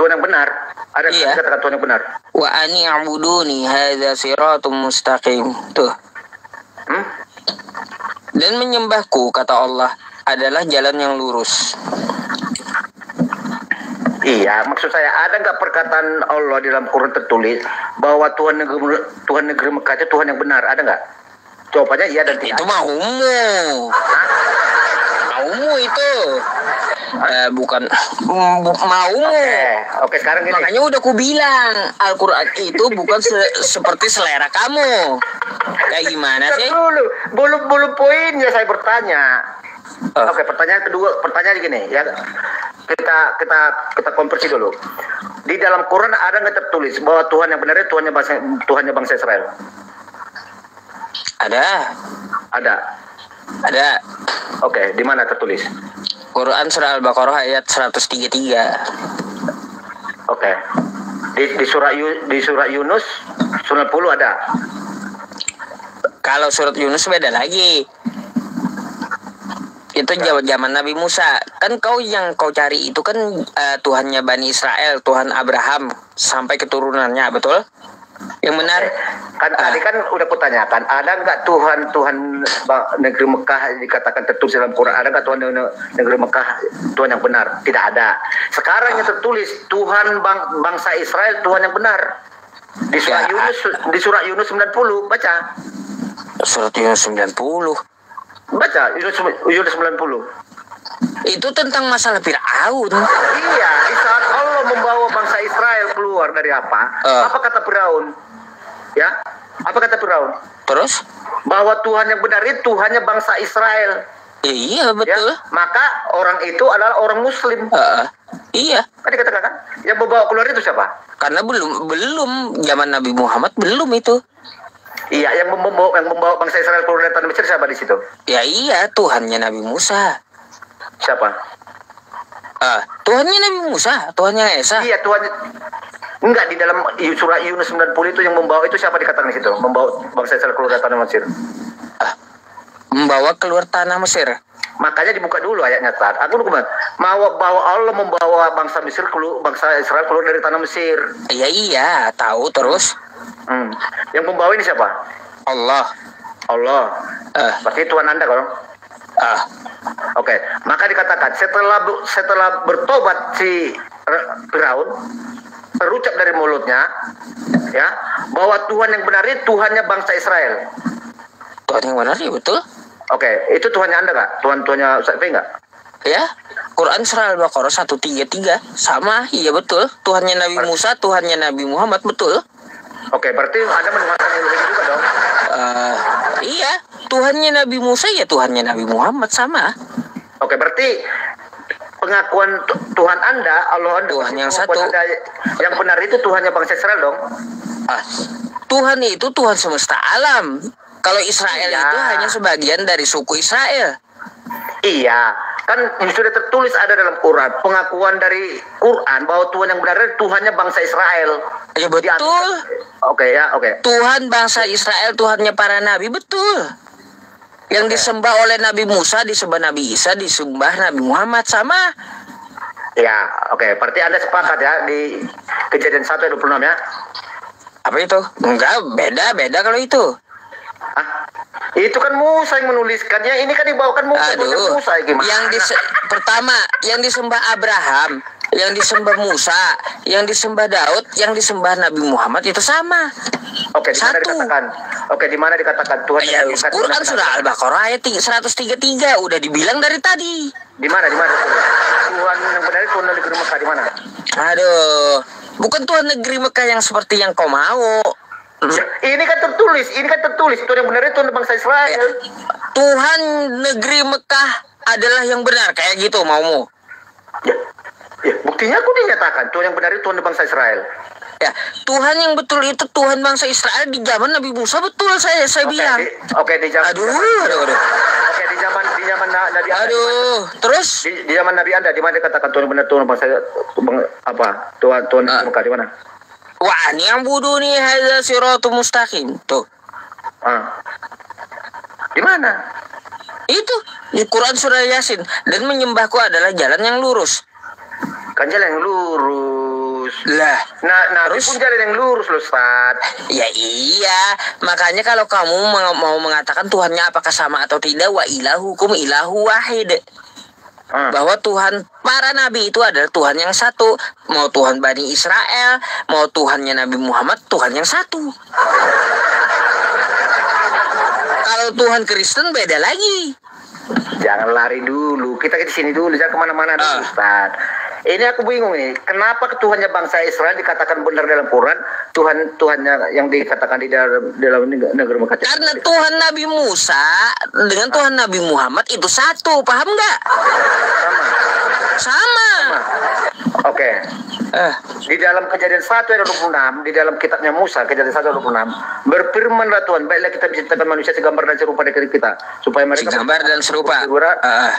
Speaker 8: Tuhan yang benar. Ada katakan Tuhan yang benar.
Speaker 1: Wa ani'buduni hadza siratum mustaqim. Tuh. Dan menyembahku, kata Allah, adalah jalan yang lurus.
Speaker 8: Iya, maksud saya ada nggak perkataan Allah di dalam Quran tertulis bahwa Tuhan negeri Mekah itu Tuhan yang benar? Ada nggak? Jawabannya iya dan tidak.
Speaker 1: Itu maumu. Maumu itu. Bukan maumu.
Speaker 8: Oke, sekarang gini.
Speaker 1: Makanya udah ku bilang Al-Quran itu bukan seperti selera kamu. Kayak gimana sih?
Speaker 8: Belum poinnya saya bertanya. Oke, pertanyaan gini ya. Kita konversi dulu. Di dalam Quran ada nggak tertulis bahwa Tuhan yang benar itu Tuhannya bangsa Israel? Ada. Oke, di mana tertulis?
Speaker 1: Quran surah Al-Baqarah ayat 133.
Speaker 8: Oke. Di surah Yunus 90 ada.
Speaker 1: Kalau surat Yunus beda lagi. Itu zaman Nabi Musa. Kan yang kau cari itu kan Tuhannya Bani Israel, Tuhan Abraham sampai keturunannya, betul? Yang benar.
Speaker 8: Kan tadi kan udah kutanyakan, ada nggak Tuhan negeri Mekah dikatakan tertulis dalam Quran? Ada nggak Tuhan negeri Mekah Tuhan yang benar? Tidak ada. Sekarang yang tertulis Tuhan bangsa Israel Tuhan yang benar. Di surah Yunus 90 baca.
Speaker 1: Surat Yunus 90.
Speaker 8: Baca Yunus 90.
Speaker 1: Itu tentang masalah Fir'aun.
Speaker 8: Iya, di saat Allah membawa bangsa Israel keluar dari apa? Apa kata Fir'aun? Ya, apa kata Fir'aun?
Speaker 1: Terus?
Speaker 8: Bahwa Tuhan yang benar itu Tuhannya bangsa Israel.
Speaker 1: Iya, betul.
Speaker 8: Ya? Maka orang itu adalah orang Muslim.
Speaker 1: Iya.
Speaker 8: Kan dikatakan kan? Yang membawa keluar itu siapa?
Speaker 1: Karena belum zaman Nabi Muhammad belum itu.
Speaker 8: Iya, yang membawa bangsa Israel keluar dari tanah Mesir siapa di situ?
Speaker 1: Ya iya, Tuhannya Nabi Musa.
Speaker 8: Siapa?
Speaker 1: Tuhannya Nabi Musa, Tuhannya Esa.
Speaker 8: Iya, Tuhan. Enggak, di dalam surah Yunus 90 itu yang membawa itu siapa dikatakan di situ? Membawa bangsa Israel keluar dari tanah Mesir.
Speaker 1: Membawa keluar tanah Mesir.
Speaker 8: Makanya dibuka dulu ayatnya, Tad. Aku lupa. Bahwa Allah membawa bangsa Israel keluar dari tanah Mesir.
Speaker 1: Iya, tahu terus.
Speaker 8: Yang membawa ini siapa?
Speaker 1: Allah.
Speaker 8: Berarti Tuhan Anda kalau? Oke. Maka dikatakan setelah bertobat si Firaun, terucap dari mulutnya, ya, bahwa Tuhan yang benar itu Tuhannya bangsa Israel.
Speaker 1: Tuhan yang benar ya betul.
Speaker 8: Oke, itu Tuhannya Anda nggak? Tuhannya Ustaz F nggak?
Speaker 1: Ya, Quran surah Al-Baqarah 133 sama, iya betul. Tuhannya Nabi Musa, Tuhannya Nabi Muhammad, betul.
Speaker 8: Oke, berarti Anda menuhankan Elohim juga dong?
Speaker 1: Iya, Tuhannya Nabi Musa ya Tuhannya Nabi Muhammad sama.
Speaker 8: Oke, berarti pengakuan Tuhan Anda, Allah Anda,
Speaker 1: Tuhan yang satu.
Speaker 8: Anda, yang benar itu Tuhannya bangsa Israel dong?
Speaker 1: Tuhan itu Tuhan semesta alam. Kalau Israel itu hanya sebagian dari suku Israel.
Speaker 8: Iya, kan sudah tertulis ada dalam Quran pengakuan dari Quran bahwa Tuhan yang benar Tuhannya bangsa Israel.
Speaker 1: Ya betul.
Speaker 8: Oke.
Speaker 1: Tuhan bangsa Israel, Tuhannya para nabi, betul. Yang disembah oleh Nabi Musa, disembah Nabi Isa, disembah Nabi Muhammad sama.
Speaker 8: Ya, oke. Berarti Anda sepakat ya di Kejadian 1 ayat 26 ya?
Speaker 1: Apa itu? Enggak, beda kalau itu.
Speaker 8: Hah? Itu kan Musa yang menuliskannya. Ini kan dibawakan Musa gimana?
Speaker 1: Pertama, yang disembah Abraham, yang disembah Musa, yang disembah Daud, yang disembah Nabi Muhammad itu sama.
Speaker 8: Oke, di mana dikatakan Tuhan?
Speaker 1: Ya, Quran surah Al-Baqarah ayat 133 udah dibilang dari tadi.
Speaker 8: Di mana? Tuhan yang benar itu Tuhan negeri Mekah di mana?
Speaker 1: Aduh, bukan Tuhan negeri Mekah yang seperti yang kau mau.
Speaker 8: Ini kan tertulis Tuhan yang benar itu Tuhan bangsa Israel.
Speaker 1: Tuhan negeri Mekah adalah yang benar kayak gitu maumu.
Speaker 8: Ya, buktinya aku dinyatakan Tuhan yang benar itu Tuhan bangsa Israel.
Speaker 1: Ya, Tuhan yang betul itu Tuhan bangsa Israel di zaman Nabi Musa, betul saya bilang.
Speaker 8: Di zaman.
Speaker 1: Aduh.
Speaker 8: Oke, di zaman Nabi Anda.
Speaker 1: Aduh, terus
Speaker 8: di zaman Nabi Anda di mana dikatakan Tuhan benar Tuhan bangsa Tuhan Mekah di mana?
Speaker 1: Wah, ini yang bodoh nih, hadza siratul mustaqim. Tuh.
Speaker 8: Di mana?
Speaker 1: Itu di Quran surah Yasin, dan menyembahku adalah jalan yang lurus.
Speaker 8: Kan jalan yang lurus.
Speaker 1: Lah,
Speaker 8: terus pun jalan yang lurus loh, Ustaz.
Speaker 1: Ya iya, makanya kalau kamu mau mengatakan Tuhannya apakah sama atau tidak, wa ilahukum ilahu wahid. Bahwa Tuhan para nabi itu adalah Tuhan yang satu. Mau Tuhan Bani Israel, mau Tuhannya Nabi Muhammad, Tuhan yang satu. Kalau Tuhan Kristen beda lagi.
Speaker 8: Jangan lari dulu, kita di sini dulu, jangan kemana-mana dulu, Ustaz. Ini aku bingung nih, kenapa Tuhannya bangsa Israel dikatakan benar dalam Quran, Tuhannya yang dikatakan di dalam negeri Mekah?
Speaker 1: Karena Tuhan Nabi Musa dengan Tuhan Nabi Muhammad itu satu, paham nggak? Sama.
Speaker 8: Oke. Di dalam Kejadian 1 ayat 26, di dalam kitabnya Musa, Kejadian 1 ayat 26, berfirmanlah Tuhan, baiklah kita menciptakan manusia segambar dan serupa dari kita, supaya mereka
Speaker 1: segambar dan serupa.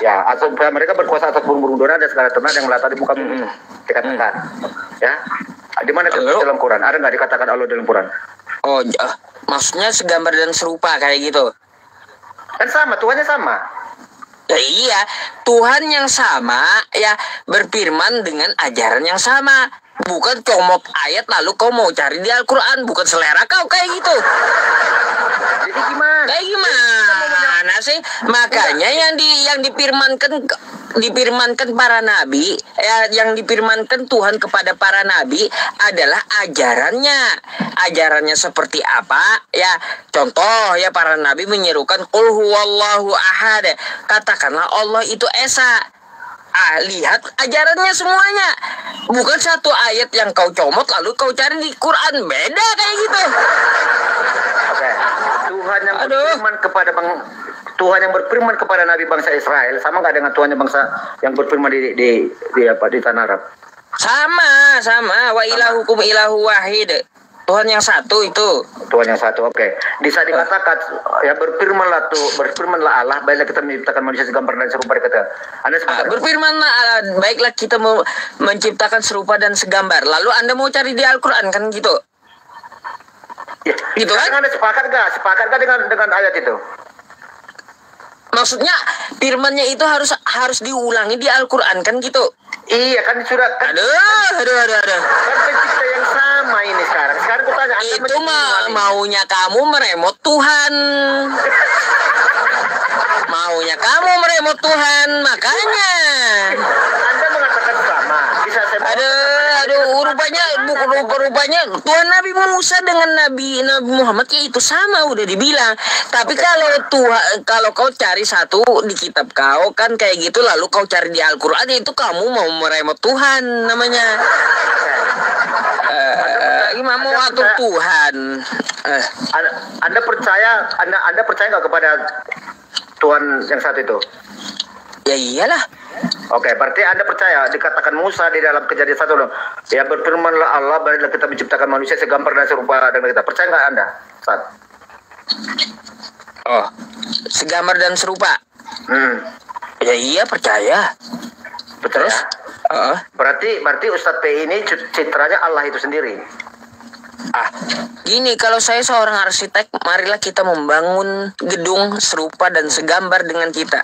Speaker 8: Ya, supaya mereka berkuasa atas burung-burung dara dan segala ternak yang melata di muka bumi. Dikatakan. Ya. Di mana dalam Quran? Ada nggak dikatakan Allah dalam Quran?
Speaker 1: Oh, maksudnya segambar dan serupa kayak gitu.
Speaker 8: Kan sama, Tuhannya sama.
Speaker 1: Ya iya, Tuhan yang sama ya berfirman dengan ajaran yang sama. Bukan comot ayat lalu kau mau cari di Al-Quran, bukan selera kau kayak gitu.
Speaker 8: Jadi gimana?
Speaker 1: Kayak gimana sih? Makanya yang difirmankan para nabi, yang difirmankan Tuhan kepada para nabi adalah ajarannya. Ajarannya seperti apa? Ya, contoh ya para nabi menyerukan qul huwallahu ahad. Katakanlah Allah itu esa. Lihat ajarannya semuanya. Bukan satu ayat yang kau comot lalu kau cari di Quran. Beda kayak gitu.
Speaker 8: Oke. Tuhan yang berfirman kepada Nabi bangsa Israel sama nggak dengan Tuhan yang bangsa yang berfirman di tanah Arab?
Speaker 1: Sama. Wa ilahukum ilahu wahid. Tuhan yang satu itu.
Speaker 8: Tuhan yang satu, oke. Bisa dikatakan ya berfirmanlah Allah, baiklah kita menciptakan manusia segambar dan serupa kata. Anda
Speaker 1: berfirmanlah Allah, baiklah kita menciptakan serupa dan segambar. Lalu Anda mau cari di Al-Quran kan gitu?
Speaker 8: Ya,
Speaker 1: gitu kan?
Speaker 8: Anda sepakat gak dengan ayat itu?
Speaker 1: Maksudnya firmannya itu harus diulangi di Al-Quran kan gitu?
Speaker 8: Iya kan sudah kan.
Speaker 1: Aduh.
Speaker 8: Kan pencipta yang sama ini sekarang. Sekarang aku tanya
Speaker 1: itu maunya kamu meremot Tuhan. Maunya kamu meremot Tuhan, makanya.
Speaker 8: Anda mengatakan sama. Bisa saya
Speaker 1: aduh rupa-rupanya Tuhan Nabi Musa dengan Nabi Muhammad ya itu sama udah dibilang. Tapi kalau kau cari satu di kitab kau kan kayak gitu, lalu kau cari di Al-Qur'an, itu kamu mau meremot Tuhan namanya. Imam mau atur Tuhan.
Speaker 8: Anda percaya nggak kepada Tuhan yang satu itu?
Speaker 1: Ya iyalah.
Speaker 8: Oke, berarti Anda percaya dikatakan Musa di dalam Kejadian 1 loh. Ya berfirmanlah Allah, barulah kita menciptakan manusia segambar dan serupa dengan kita. Percaya nggak Anda? Saat.
Speaker 1: Oh, segambar dan serupa. Ya iya percaya.
Speaker 8: Terus? Berarti Ustadz P ini citranya Allah itu sendiri.
Speaker 1: Gini, kalau saya seorang arsitek, marilah kita membangun gedung serupa dan segambar dengan kita.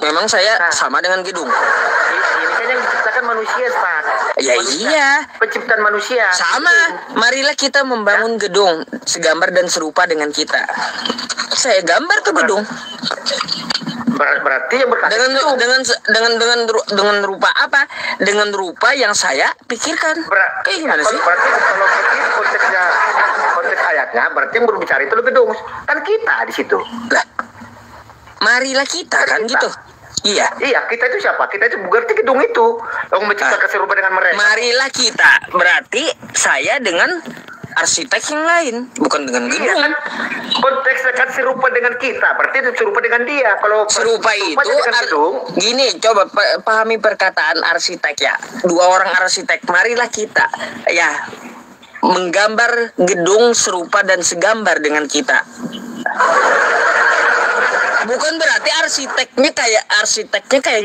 Speaker 1: Memang saya sama dengan gedung.
Speaker 8: Ini kan yang diciptakan manusia, Ustaz.
Speaker 1: Ya iya.
Speaker 8: Penciptaan manusia.
Speaker 1: Sama. Marilah kita membangun gedung segambar dan serupa dengan kita. Saya gambar tuh gedung.
Speaker 8: Berarti yang berkata
Speaker 1: dengan rupa apa? Dengan rupa yang saya pikirkan. Kayak gimana sih?
Speaker 8: Berarti kalau begitu konteks ayatnya, berarti yang berbicara itu gedung. Kan kita di situ.
Speaker 1: Lah, marilah kita kan gitu. Iya,
Speaker 8: kita itu siapa? Kita itu berarti gedung itu. Yang menciptakan serupa dengan mereka.
Speaker 1: Marilah kita. Berarti saya dengan arsitek yang lain, bukan dengan gedung.
Speaker 8: Iya kan? Konteksnya kan serupa dengan kita, berarti itu serupa dengan dia. Kalau
Speaker 1: serupa itu gini, coba pahami perkataan arsitek ya. Dua orang arsitek, marilah kita ya menggambar gedung serupa dan segambar dengan kita. Bukan berarti arsiteknya kayak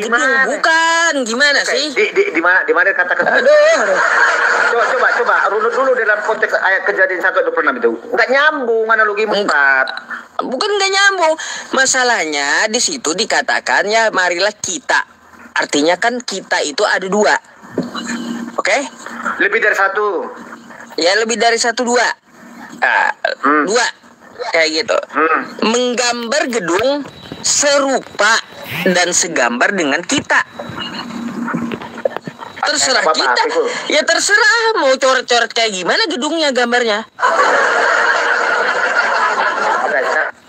Speaker 1: gedung, bukan. Gimana sih?
Speaker 8: Di mana kata-kata?
Speaker 1: Aduh.
Speaker 8: Coba runut dulu dalam konteks ayat Kejadian 1:26 itu. Enggak nyambung analogi Ustaz.
Speaker 1: Bukan enggak nyambung. Masalahnya di situ dikatakan ya marilah kita. Artinya kan kita itu ada dua. Oke?
Speaker 8: Lebih dari satu.
Speaker 1: Ya lebih dari satu dua. Dua. Kayak gitu. Menggambar gedung serupa dan segambar dengan kita. Terserah kita. Ya terserah mau coret-coret kayak gimana gedungnya, gambarnya.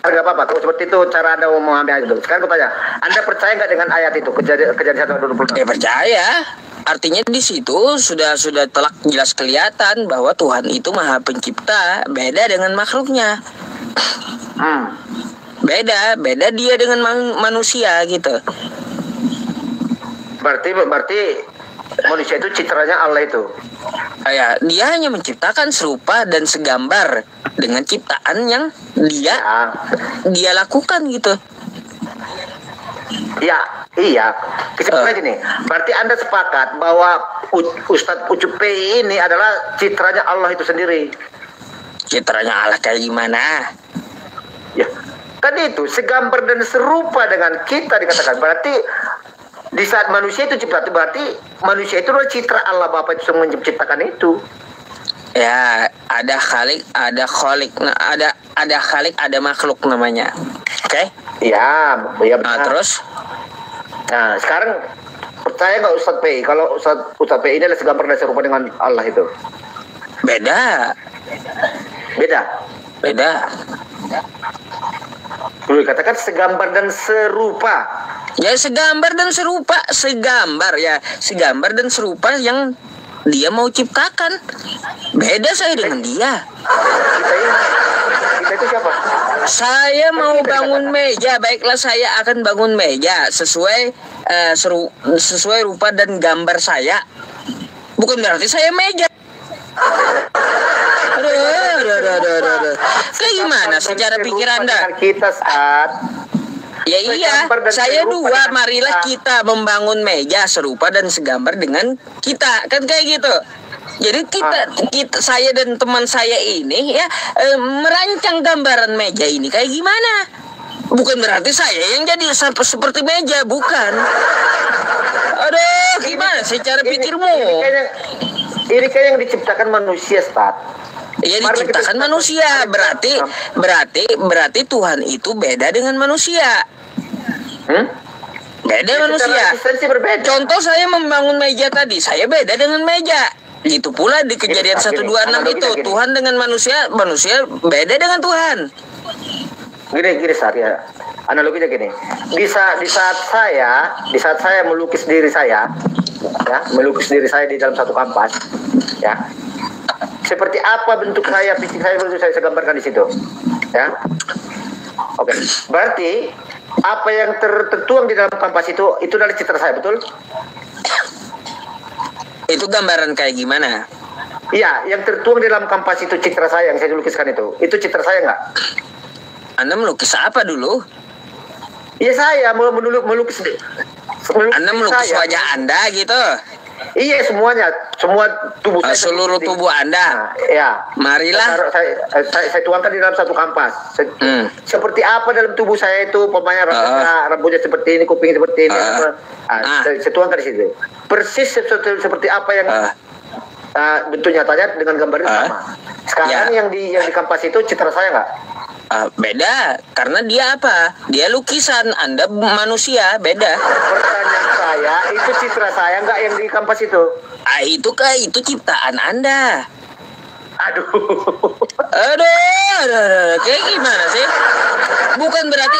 Speaker 8: Enggak apa-apa, seperti itu cara Anda mau mengambil itu. Sekarang aku tanya, Anda percaya nggak dengan ayat itu Kejadian 1:26?
Speaker 1: Ya percaya. Artinya di situ sudah telak jelas kelihatan bahwa Tuhan itu Maha Pencipta, beda dengan makhluknya. Beda dia dengan manusia gitu.
Speaker 8: Berarti manusia itu citranya Allah itu.
Speaker 1: Ya, dia hanya menciptakan serupa dan segambar dengan ciptaan yang dia lakukan gitu.
Speaker 8: Iya. Kesimpulannya gini, berarti Anda sepakat bahwa Ustadz Ucup P ini adalah citranya Allah itu sendiri.
Speaker 1: Citranya Allah kayak gimana?
Speaker 8: Ya, kan itu segambar dan serupa dengan kita dikatakan. Berarti di saat manusia itu cipta, berarti manusia itu adalah citra Allah Bapa itu yang menciptakan itu.
Speaker 1: Ya, ada khalik, ada makhluk namanya. Oke?
Speaker 8: Iya benar.
Speaker 1: Nah, terus?
Speaker 8: Nah, sekarang percaya nggak Ustadz P? Kalau Ustadz P ini adalah segambar dan serupa dengan Allah itu?
Speaker 1: Beda.
Speaker 8: Katakan segambar dan serupa.
Speaker 1: Ya segambar dan serupa, segambar dan serupa yang dia mau ciptakan. Beda saya dengan dia.
Speaker 8: Kita itu siapa?
Speaker 1: Saya mau bangun meja, baiklah saya akan bangun meja sesuai rupa dan gambar saya. Bukan berarti saya meja. Aduh. Kayak gimana secara pikir Anda?
Speaker 8: Kita saat
Speaker 1: ya iya, saya dua, marilah kita membangun meja serupa dan segambar dengan kita, kan kayak gitu. Jadi kita saya dan teman saya ini ya merancang gambaran meja ini kayak gimana. Bukan berarti saya yang jadi seperti meja, bukan. Aduh, gimana secara pikirmu?
Speaker 8: Ini kayak yang diciptakan manusia, Ustaz.
Speaker 1: Ya diciptakan manusia, berarti Tuhan itu beda dengan manusia. Beda manusia.
Speaker 8: Berbeda.
Speaker 1: Contoh saya membangun meja tadi, saya beda dengan meja. Itu pula di kejadian 126 itu gini. Tuhan dengan manusia beda dengan Tuhan.
Speaker 8: Gini Sar, ya. Analoginya gini. Di saat saya melukis diri saya, ya, melukis diri saya di dalam satu kanvas, ya. Seperti apa bentuk saya, fisik saya, bentuk saya gambarkan di situ, ya. Oke. Berarti apa yang tertuang di dalam kanvas itu dari citra saya, betul?
Speaker 1: Itu gambaran kayak gimana?
Speaker 8: Iya, yang tertuang di dalam kanvas itu citra saya yang saya lukiskan itu citra saya nggak?
Speaker 1: Anda melukis apa dulu?
Speaker 8: Iya, saya melukis
Speaker 1: Anda melukis saya. Wajah Anda gitu?
Speaker 8: Iya, semuanya, semua tubuh saya.
Speaker 1: Seluruh tubuh Anda?
Speaker 8: Nah, ya.
Speaker 1: Marilah.
Speaker 8: Saya tuangkan di dalam satu kanvas. Seperti apa dalam tubuh saya itu, pokoknya rambutnya seperti ini, kupingnya seperti ini. Saya tuangkan di situ. Persis seperti apa yang bentuk nyatanya dengan gambar itu sama. Sekarang yang di kanvas itu citra saya nggak?
Speaker 1: Beda, karena dia apa? Dia lukisan, Anda manusia, beda.
Speaker 8: Pertanyaan saya, itu citra saya nggak yang di kanvas itu?
Speaker 1: Itu ciptaan Anda.
Speaker 8: Aduh,
Speaker 1: kayak gimana sih? Bukan berarti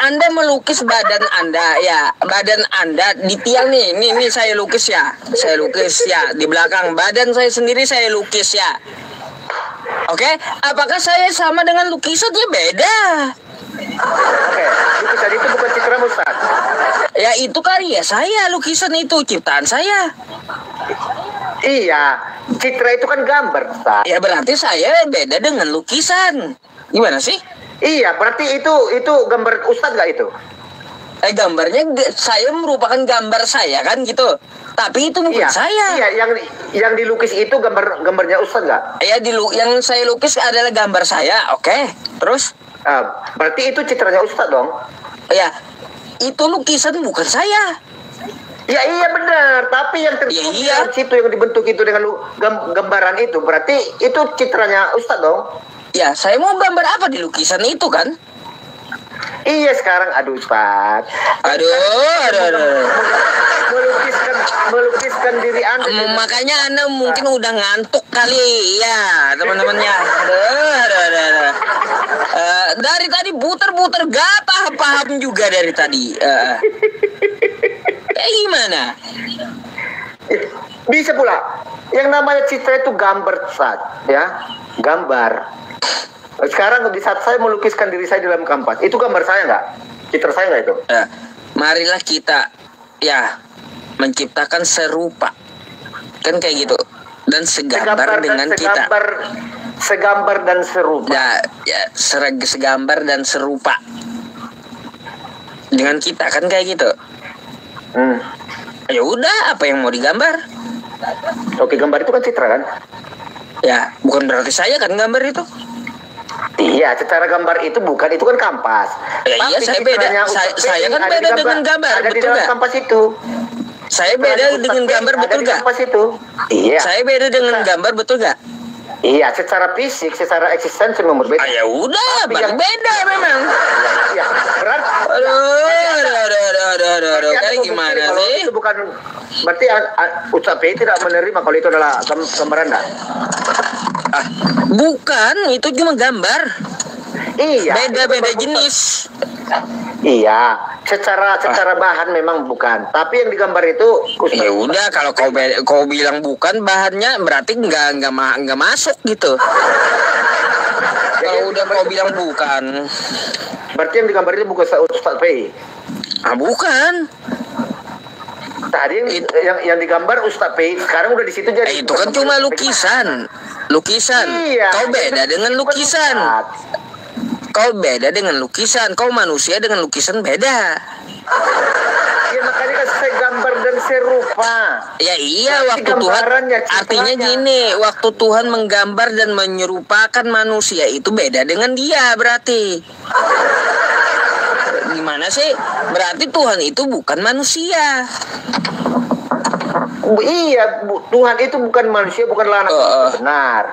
Speaker 1: Anda melukis badan Anda, ya, badan Anda di tiang nih, ini saya lukis ya, di belakang badan saya sendiri saya lukis ya. Oke, apakah saya sama dengan lukisannya? Beda.
Speaker 8: Oke, lukisan itu bukan citra Ustaz.
Speaker 1: Ya itu karya saya, lukisan itu ciptaan saya.
Speaker 8: Iya, citra itu kan gambar, Ustaz.
Speaker 1: Ya berarti saya beda dengan lukisan. Gimana sih?
Speaker 8: Iya, berarti itu gambar Ustaz nggak itu?
Speaker 1: Gambarnya saya merupakan gambar saya kan gitu. Tapi itu bukan saya.
Speaker 8: Iya, yang dilukis itu gambarnya Ustaz nggak?
Speaker 1: Iya, yang saya lukis adalah gambar saya. Oke, terus?
Speaker 8: Berarti itu citranya Ustaz dong?
Speaker 1: Iya, itu lukisan bukan saya.
Speaker 8: Ya iya benar, tapi yang tertulis di situ yang dibentuk itu dengan gambaran itu berarti itu citranya Ustaz dong?
Speaker 1: Ya, saya mau gambar apa di lukisan itu kan?
Speaker 8: Iya sekarang Ustaz. Melukiskan diri Anda.
Speaker 1: Makanya Anda mungkin udah ngantuk kali ya, teman-temannya. Dari tadi puter-puter gak paham juga dari tadi. Kayak gimana?
Speaker 8: Bisa pula. Yang namanya citra itu gambar, Ustaz, ya. Gambar. Sekarang di saat saya melukiskan diri saya di dalam kanvas, itu gambar saya nggak? Citra saya nggak itu?
Speaker 1: Marilah kita menciptakan serupa, kan kayak gitu, dan segambar dengan kita.
Speaker 8: Segambar dan serupa.
Speaker 1: Segambar dan serupa dengan kita, kan kayak gitu. Ya udah, apa yang mau digambar?
Speaker 8: Oke, gambar itu kan citra kan?
Speaker 1: Ya, bukan berarti saya kan gambar itu.
Speaker 8: Iya, secara gambar itu bukan, itu kan kanvas.
Speaker 1: Iya, saya beda. Saya kan beda dengan gambar, betul nggak?
Speaker 8: Kanvas itu.
Speaker 1: Saya beda dengan gambar, betul nggak?
Speaker 8: Iya.
Speaker 1: Saya beda dengan gambar, betul nggak?
Speaker 8: Iya, secara fisik, secara eksistensi memang berbeda.
Speaker 1: Ya udah, beda memang.
Speaker 8: Iya, berarti.
Speaker 1: Aduh, kayak gimana sih?
Speaker 8: Itu bukan, berarti Ustaz P tidak menerima kalau itu adalah gambar Anda.
Speaker 1: Bukan, itu cuma gambar.
Speaker 8: Iya.
Speaker 1: Beda jenis.
Speaker 8: Iya, secara bahan memang bukan, tapi yang digambar itu
Speaker 1: ya udah, kalau kau bilang bukan bahannya berarti nggak masuk gitu. Kalau udah kau bilang bukan,
Speaker 8: berarti yang digambar itu bukan Ustaz P.
Speaker 1: Bukan.
Speaker 8: Tadi yang digambar Ustaz P, sekarang udah di situ jadi.
Speaker 1: Itu kan cuma lukisan. Iya, kau beda dengan lukisan. Kau beda dengan lukisan. Kau manusia dengan lukisan beda.
Speaker 8: Ya makanya kan saya gambar dan serupa.
Speaker 1: Ya iya, waktu Tuhan artinya gini, waktu Tuhan menggambar dan menyerupakan manusia itu beda dengan dia berarti. Gimana sih? Berarti Tuhan itu bukan manusia.
Speaker 8: Iya, Tuhan itu bukan manusia, bukanlah anak benar.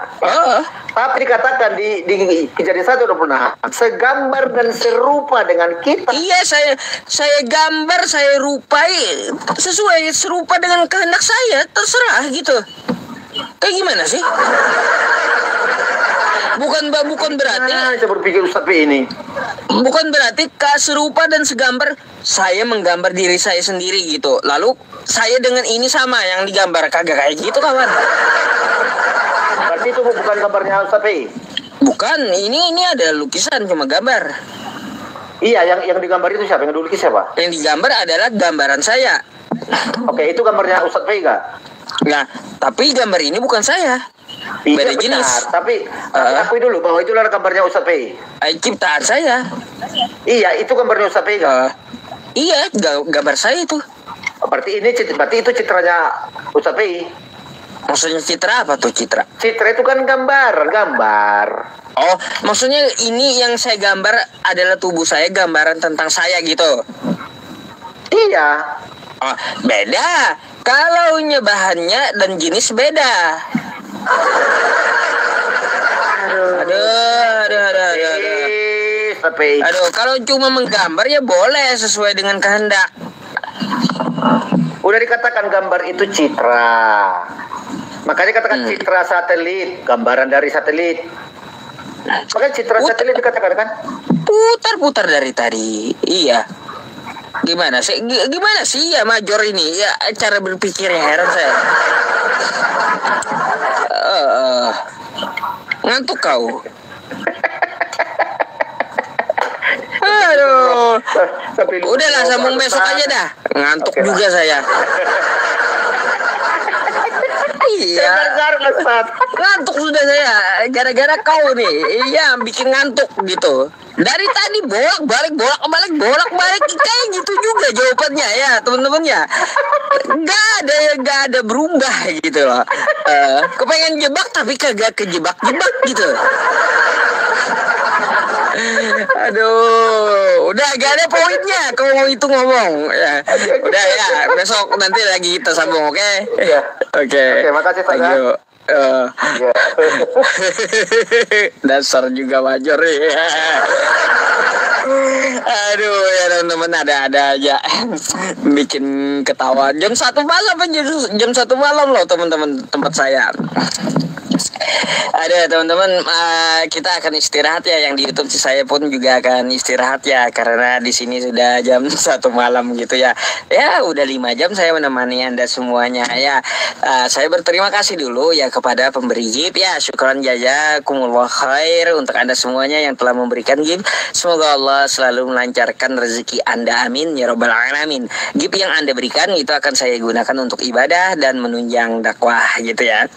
Speaker 8: Tapi dikatakan di Kejadian 1:26, segambar dan serupa dengan kita.
Speaker 1: Iya, saya gambar, saya rupai serupa dengan kehendak saya, terserah gitu. Kayak gimana sih? Bukan berarti
Speaker 8: saya berpikir Ustaz ini.
Speaker 1: Bukan berarti serupa dan segambar saya menggambar diri saya sendiri gitu. Lalu saya dengan ini sama yang digambar, kagak kayak gitu kawan.
Speaker 8: Berarti itu bukan gambarnya Ustaz P.
Speaker 1: Bukan, ini ada lukisan cuma gambar.
Speaker 8: Iya, yang digambar itu siapa? Yang dilukis siapa?
Speaker 1: Yang digambar adalah gambaran saya.
Speaker 8: Oke, itu gambarnya Ustaz P enggak?
Speaker 1: Nah, tapi gambar ini bukan saya. Beda jenis.
Speaker 8: Tapi akui dulu bahwa itu adalah gambarnya Ustaz P.
Speaker 1: Ciptaan saya.
Speaker 8: Iya, itu gambarnya Ustaz P enggak?
Speaker 1: Iya, gambar saya itu.
Speaker 8: Berarti itu citranya Ustaz P.
Speaker 1: Maksudnya citra apa tuh citra?
Speaker 8: Citra itu kan gambar.
Speaker 1: Oh, maksudnya ini yang saya gambar adalah tubuh saya, gambaran tentang saya gitu.
Speaker 8: Iya.
Speaker 1: Oh, beda. Kalau bahannya dan jenis beda. Aduh, kalau cuma menggambar ya boleh sesuai dengan kehendak.
Speaker 8: Udah dikatakan gambar itu citra. Makanya katakan citra satelit, gambaran dari satelit. Makanya citra satelit dikatakan kan?
Speaker 1: Putar-putar dari tadi. Iya. Gimana sih ya Major ini? Ya cara berpikirnya heran saya. Ngantuk kau. Aduh. Udahlah, sambung besok aja dah. Ngantuk juga saya. Iya. Ngantuk sudah saya. Gara-gara kau nih. Iya, bikin ngantuk gitu. Dari tadi bolak-balik kayak gitu juga jawabannya ya, teman-teman ya. Nggak ada berubah gitu loh. Kepengen jebak tapi kagak kejebak-jebak gitu. Aduh, udah gak ada poinnya kalau mau itu ngomong ya. Udah ya, besok nanti lagi kita sambung, oke? Oke,
Speaker 8: makasih Pak.
Speaker 1: Dasar juga Major ya. Aduh ya teman-teman, ada aja bikin ketawa. Jam 1 malam loh teman-teman tempat saya. Ada teman-teman, kita akan istirahat ya. Yang di YouTube saya pun juga akan istirahat ya, karena di sini sudah jam 1 malam gitu ya. Ya udah 5 jam saya menemani Anda semuanya ya. Saya berterima kasih dulu ya kepada pemberi gift ya. Syukran jazakumullah khair untuk Anda semuanya yang telah memberikan gift. Semoga Allah selalu melancarkan rezeki Anda, amin ya robbal alamin. Gift yang Anda berikan itu akan saya gunakan untuk ibadah dan menunjang dakwah gitu ya.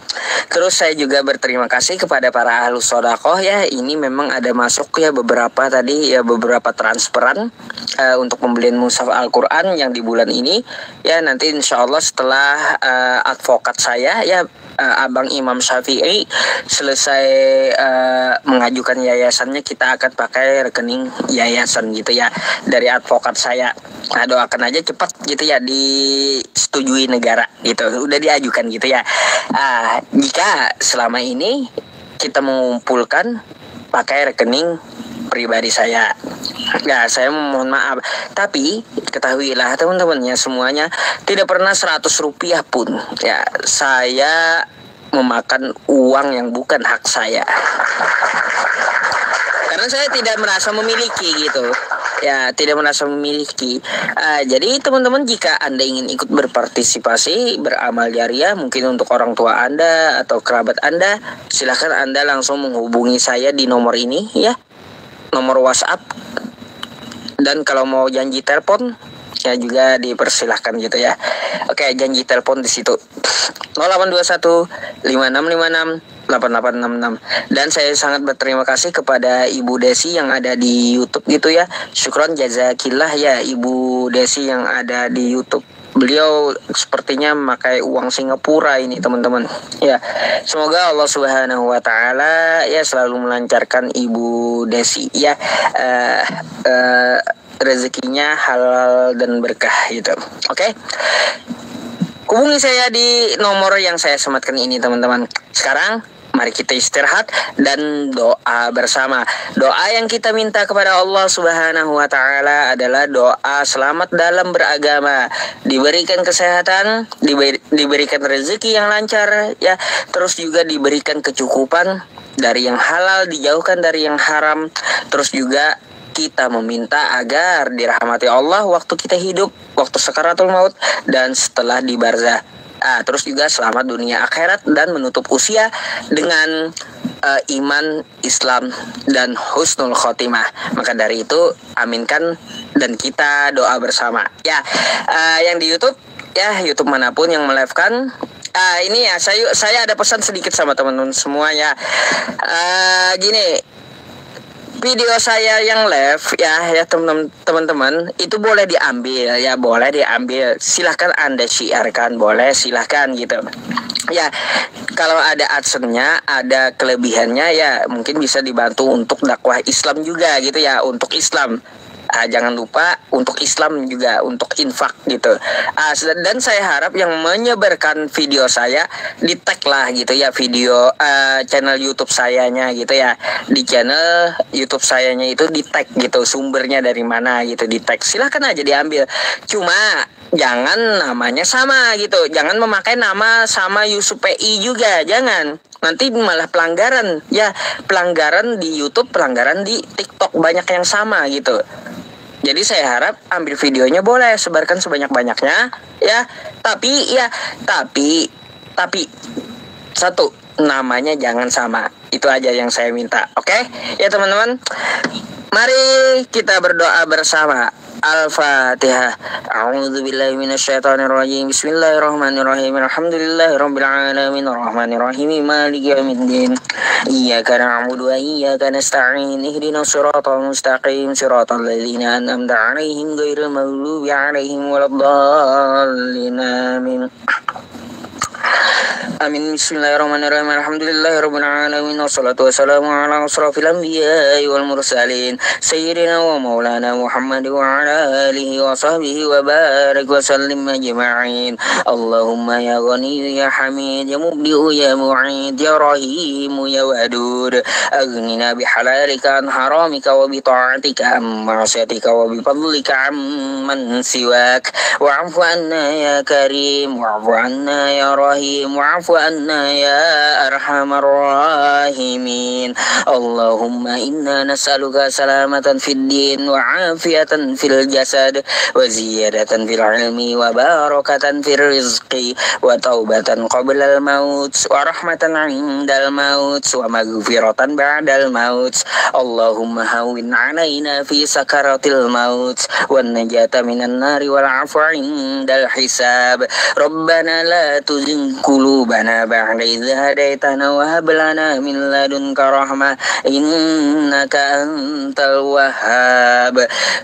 Speaker 1: Terus saya juga berterima kasih kepada para ahlus sodakoh ya. Ini memang ada masuk ya beberapa transferan untuk pembelian mushaf Al-Quran yang di bulan ini ya. Nanti insya Allah setelah advokat saya ya, Abang Imam Syafi'i selesai mengajukan yayasannya, kita akan pakai rekening yayasan gitu ya dari advokat saya. Nah, doakan aja cepat gitu ya disetujui negara gitu, udah diajukan gitu ya. Jika selama ini kita mengumpulkan pakai rekening pribadi saya, ya saya mohon maaf, tapi ketahuilah teman-teman ya semuanya, tidak pernah 100 rupiah pun ya saya memakan uang yang bukan hak saya, karena saya tidak merasa memiliki gitu ya, tidak merasa memiliki. Jadi teman-teman, jika Anda ingin ikut berpartisipasi beramal jariah mungkin untuk orang tua Anda atau kerabat Anda, silahkan Anda langsung menghubungi saya di nomor ini ya, nomor WhatsApp. Dan kalau mau janji telepon ya juga dipersilahkan gitu ya. Oke, janji telepon di situ 0821 5656 8866. Dan saya sangat berterima kasih kepada Ibu Desi yang ada di YouTube gitu ya. Syukron jazakillah ya Ibu Desi yang ada di YouTube. Beliau sepertinya memakai uang Singapura ini teman-teman ya. Semoga Allah Subhanahu wa taala ya selalu melancarkan Ibu Desi ya, rezekinya halal dan berkah gitu. Oke. Hubungi saya di nomor yang saya sematkan ini teman-teman. Sekarang mari kita istirahat dan doa bersama. Doa yang kita minta kepada Allah Subhanahu wa taala adalah doa selamat dalam beragama, diberikan kesehatan, diberikan rezeki yang lancar ya, terus juga diberikan kecukupan dari yang halal, dijauhkan dari yang haram. Terus juga kita meminta agar dirahmati Allah waktu kita hidup, waktu sakaratul maut dan setelah di barzah. Terus juga selamat dunia akhirat dan menutup usia dengan iman, Islam dan husnul khotimah. Maka dari itu aminkan dan kita doa bersama. Ya, yang di YouTube ya, YouTube manapun yang melive-kan. Ini ya, saya ada pesan sedikit sama teman-teman semua ya. Gini, video saya yang live ya teman-teman itu boleh diambil ya, boleh diambil, silahkan Anda syiarkan, boleh silahkan gitu ya. Kalau ada adsense-nya, ada kelebihannya ya, mungkin bisa dibantu untuk dakwah Islam juga gitu ya, untuk Islam. Jangan lupa untuk Islam juga, untuk infak gitu. Dan saya harap yang menyebarkan video saya di tag lah gitu ya, video channel YouTube sayanya gitu ya. Di channel YouTube sayanya itu di tag gitu, sumbernya dari mana gitu, di tag. Silahkan aja diambil. Cuma jangan namanya sama gitu. Jangan memakai nama sama Yusuf PI juga, jangan. Nanti malah pelanggaran ya, pelanggaran di YouTube, pelanggaran di TikTok, banyak yang sama gitu. Jadi saya harap ambil videonya, boleh sebarkan sebanyak-banyaknya ya. Tapi satu, namanya jangan sama. Itu aja yang saya minta. Oke? Ya teman-teman. Mari kita berdoa bersama. Al-Fatihah. A'udzubillahi minasyaitonirrajim. Bismillahirrahmanirrahim. Alhamdulillahirabbil alamin arrahmanirrahim maliki yaumiddin. Iyyaka na'budu wa iyyaka nasta'in. Ihdinas siratal mustaqim, siratal ladzina an'amta 'alaihim ghairil maghdubi 'alaihim waladdallin. Amin. Amin. Bismillahirrahmanirrahim. Alhamdulillahirabbil alamin wassalatu wassalamu ala asrofil anbiya'i wal mursalin sayyidina wa maulana Muhammad wa ala alihi wa sahbihi wa barik wa sallim ajma'in. Allahumma ya ghani ya hamid ya mubdi'u ya mu'id ya rahim ya wadud, aghnina bihalalika an haramika wa bi ta'atika am ma'siyatika wa bi fadlika amman siwak, wa'fu anna ya karim, wa'fu anna ya rahim, wa'fu anna ya arhamar rahimin. Allahumma inna nas'aluka salamatan fid din wa afiyatan fil jasad wa ziyadatan fil ilmi wa barakatan fil rizqi wa taubatan qabla al maut wa rahmatan 'indal maut wa maghfiratan ba'dal maut. Allahumma hawwin 'alaina fi sakaratil maut wan najata minan nari wal 'afwa 'indal hisab. Rabbana la tuzigh qulubana ba'da idh hadaitana wa hab lana min ladunka rahmah innaka antal wahhab.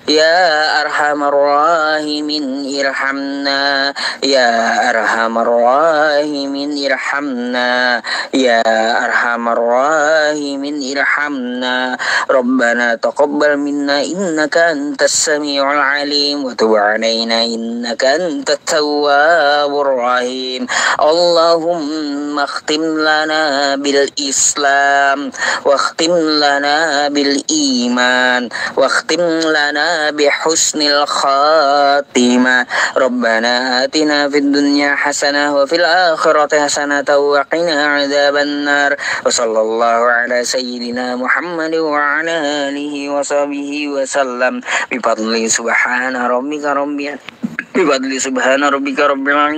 Speaker 1: Ya arhamar rahimin irhamna, ya arhamar rahimin irhamna, ya arhamar rahimin irhamna. Rabbana taqabbal minna innaka antas samiul alim wa tub alaina innaka antat tawwabur rahim. Allahumma akhtim lana bil Islam wa akhtim lana bil iman wa akhtim lana bi husnil khatimah. Rabbana atina fid dunya hasanah wa fil akhirati hasanah wa qina adzaban nar. Wa sallallahu ala sayyidina Muhammad wa ala alihi wa sahbihi wa sallam bi fadli subhana rabbika rabbil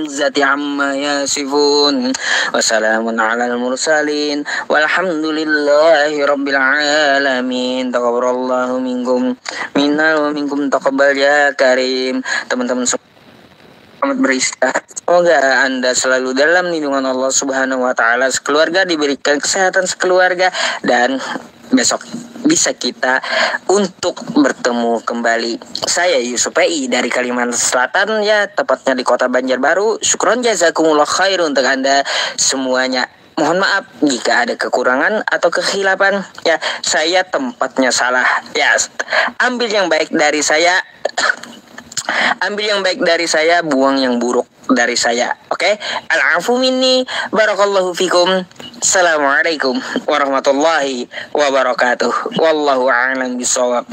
Speaker 1: izzati amma yasifun wa salamun alal mursalin walhamdulillahi rabbil alamin. Taqabbalallahu minkum minna wa minkum taqabbal ya karim. Teman-teman selamat beristirahat. Semoga Anda selalu dalam lindungan Allah Subhanahu wa taala, sekeluarga diberikan kesehatan sekeluarga, dan besok bisa kita untuk bertemu kembali. Saya Yusuf PI dari Kalimantan Selatan ya, tepatnya di Kota Banjarbaru. Syukron jazakumullah khair untuk Anda semuanya. Mohon maaf jika ada kekurangan atau kekhilafan ya, saya tempatnya salah ya. Ambil yang baik dari saya, Ambil yang baik dari saya, buang yang buruk dari saya. Oke? Al-afu minni, barakallahu fikum. Assalamualaikum warahmatullahi wabarakatuh. Wallahu a'lam bishawab.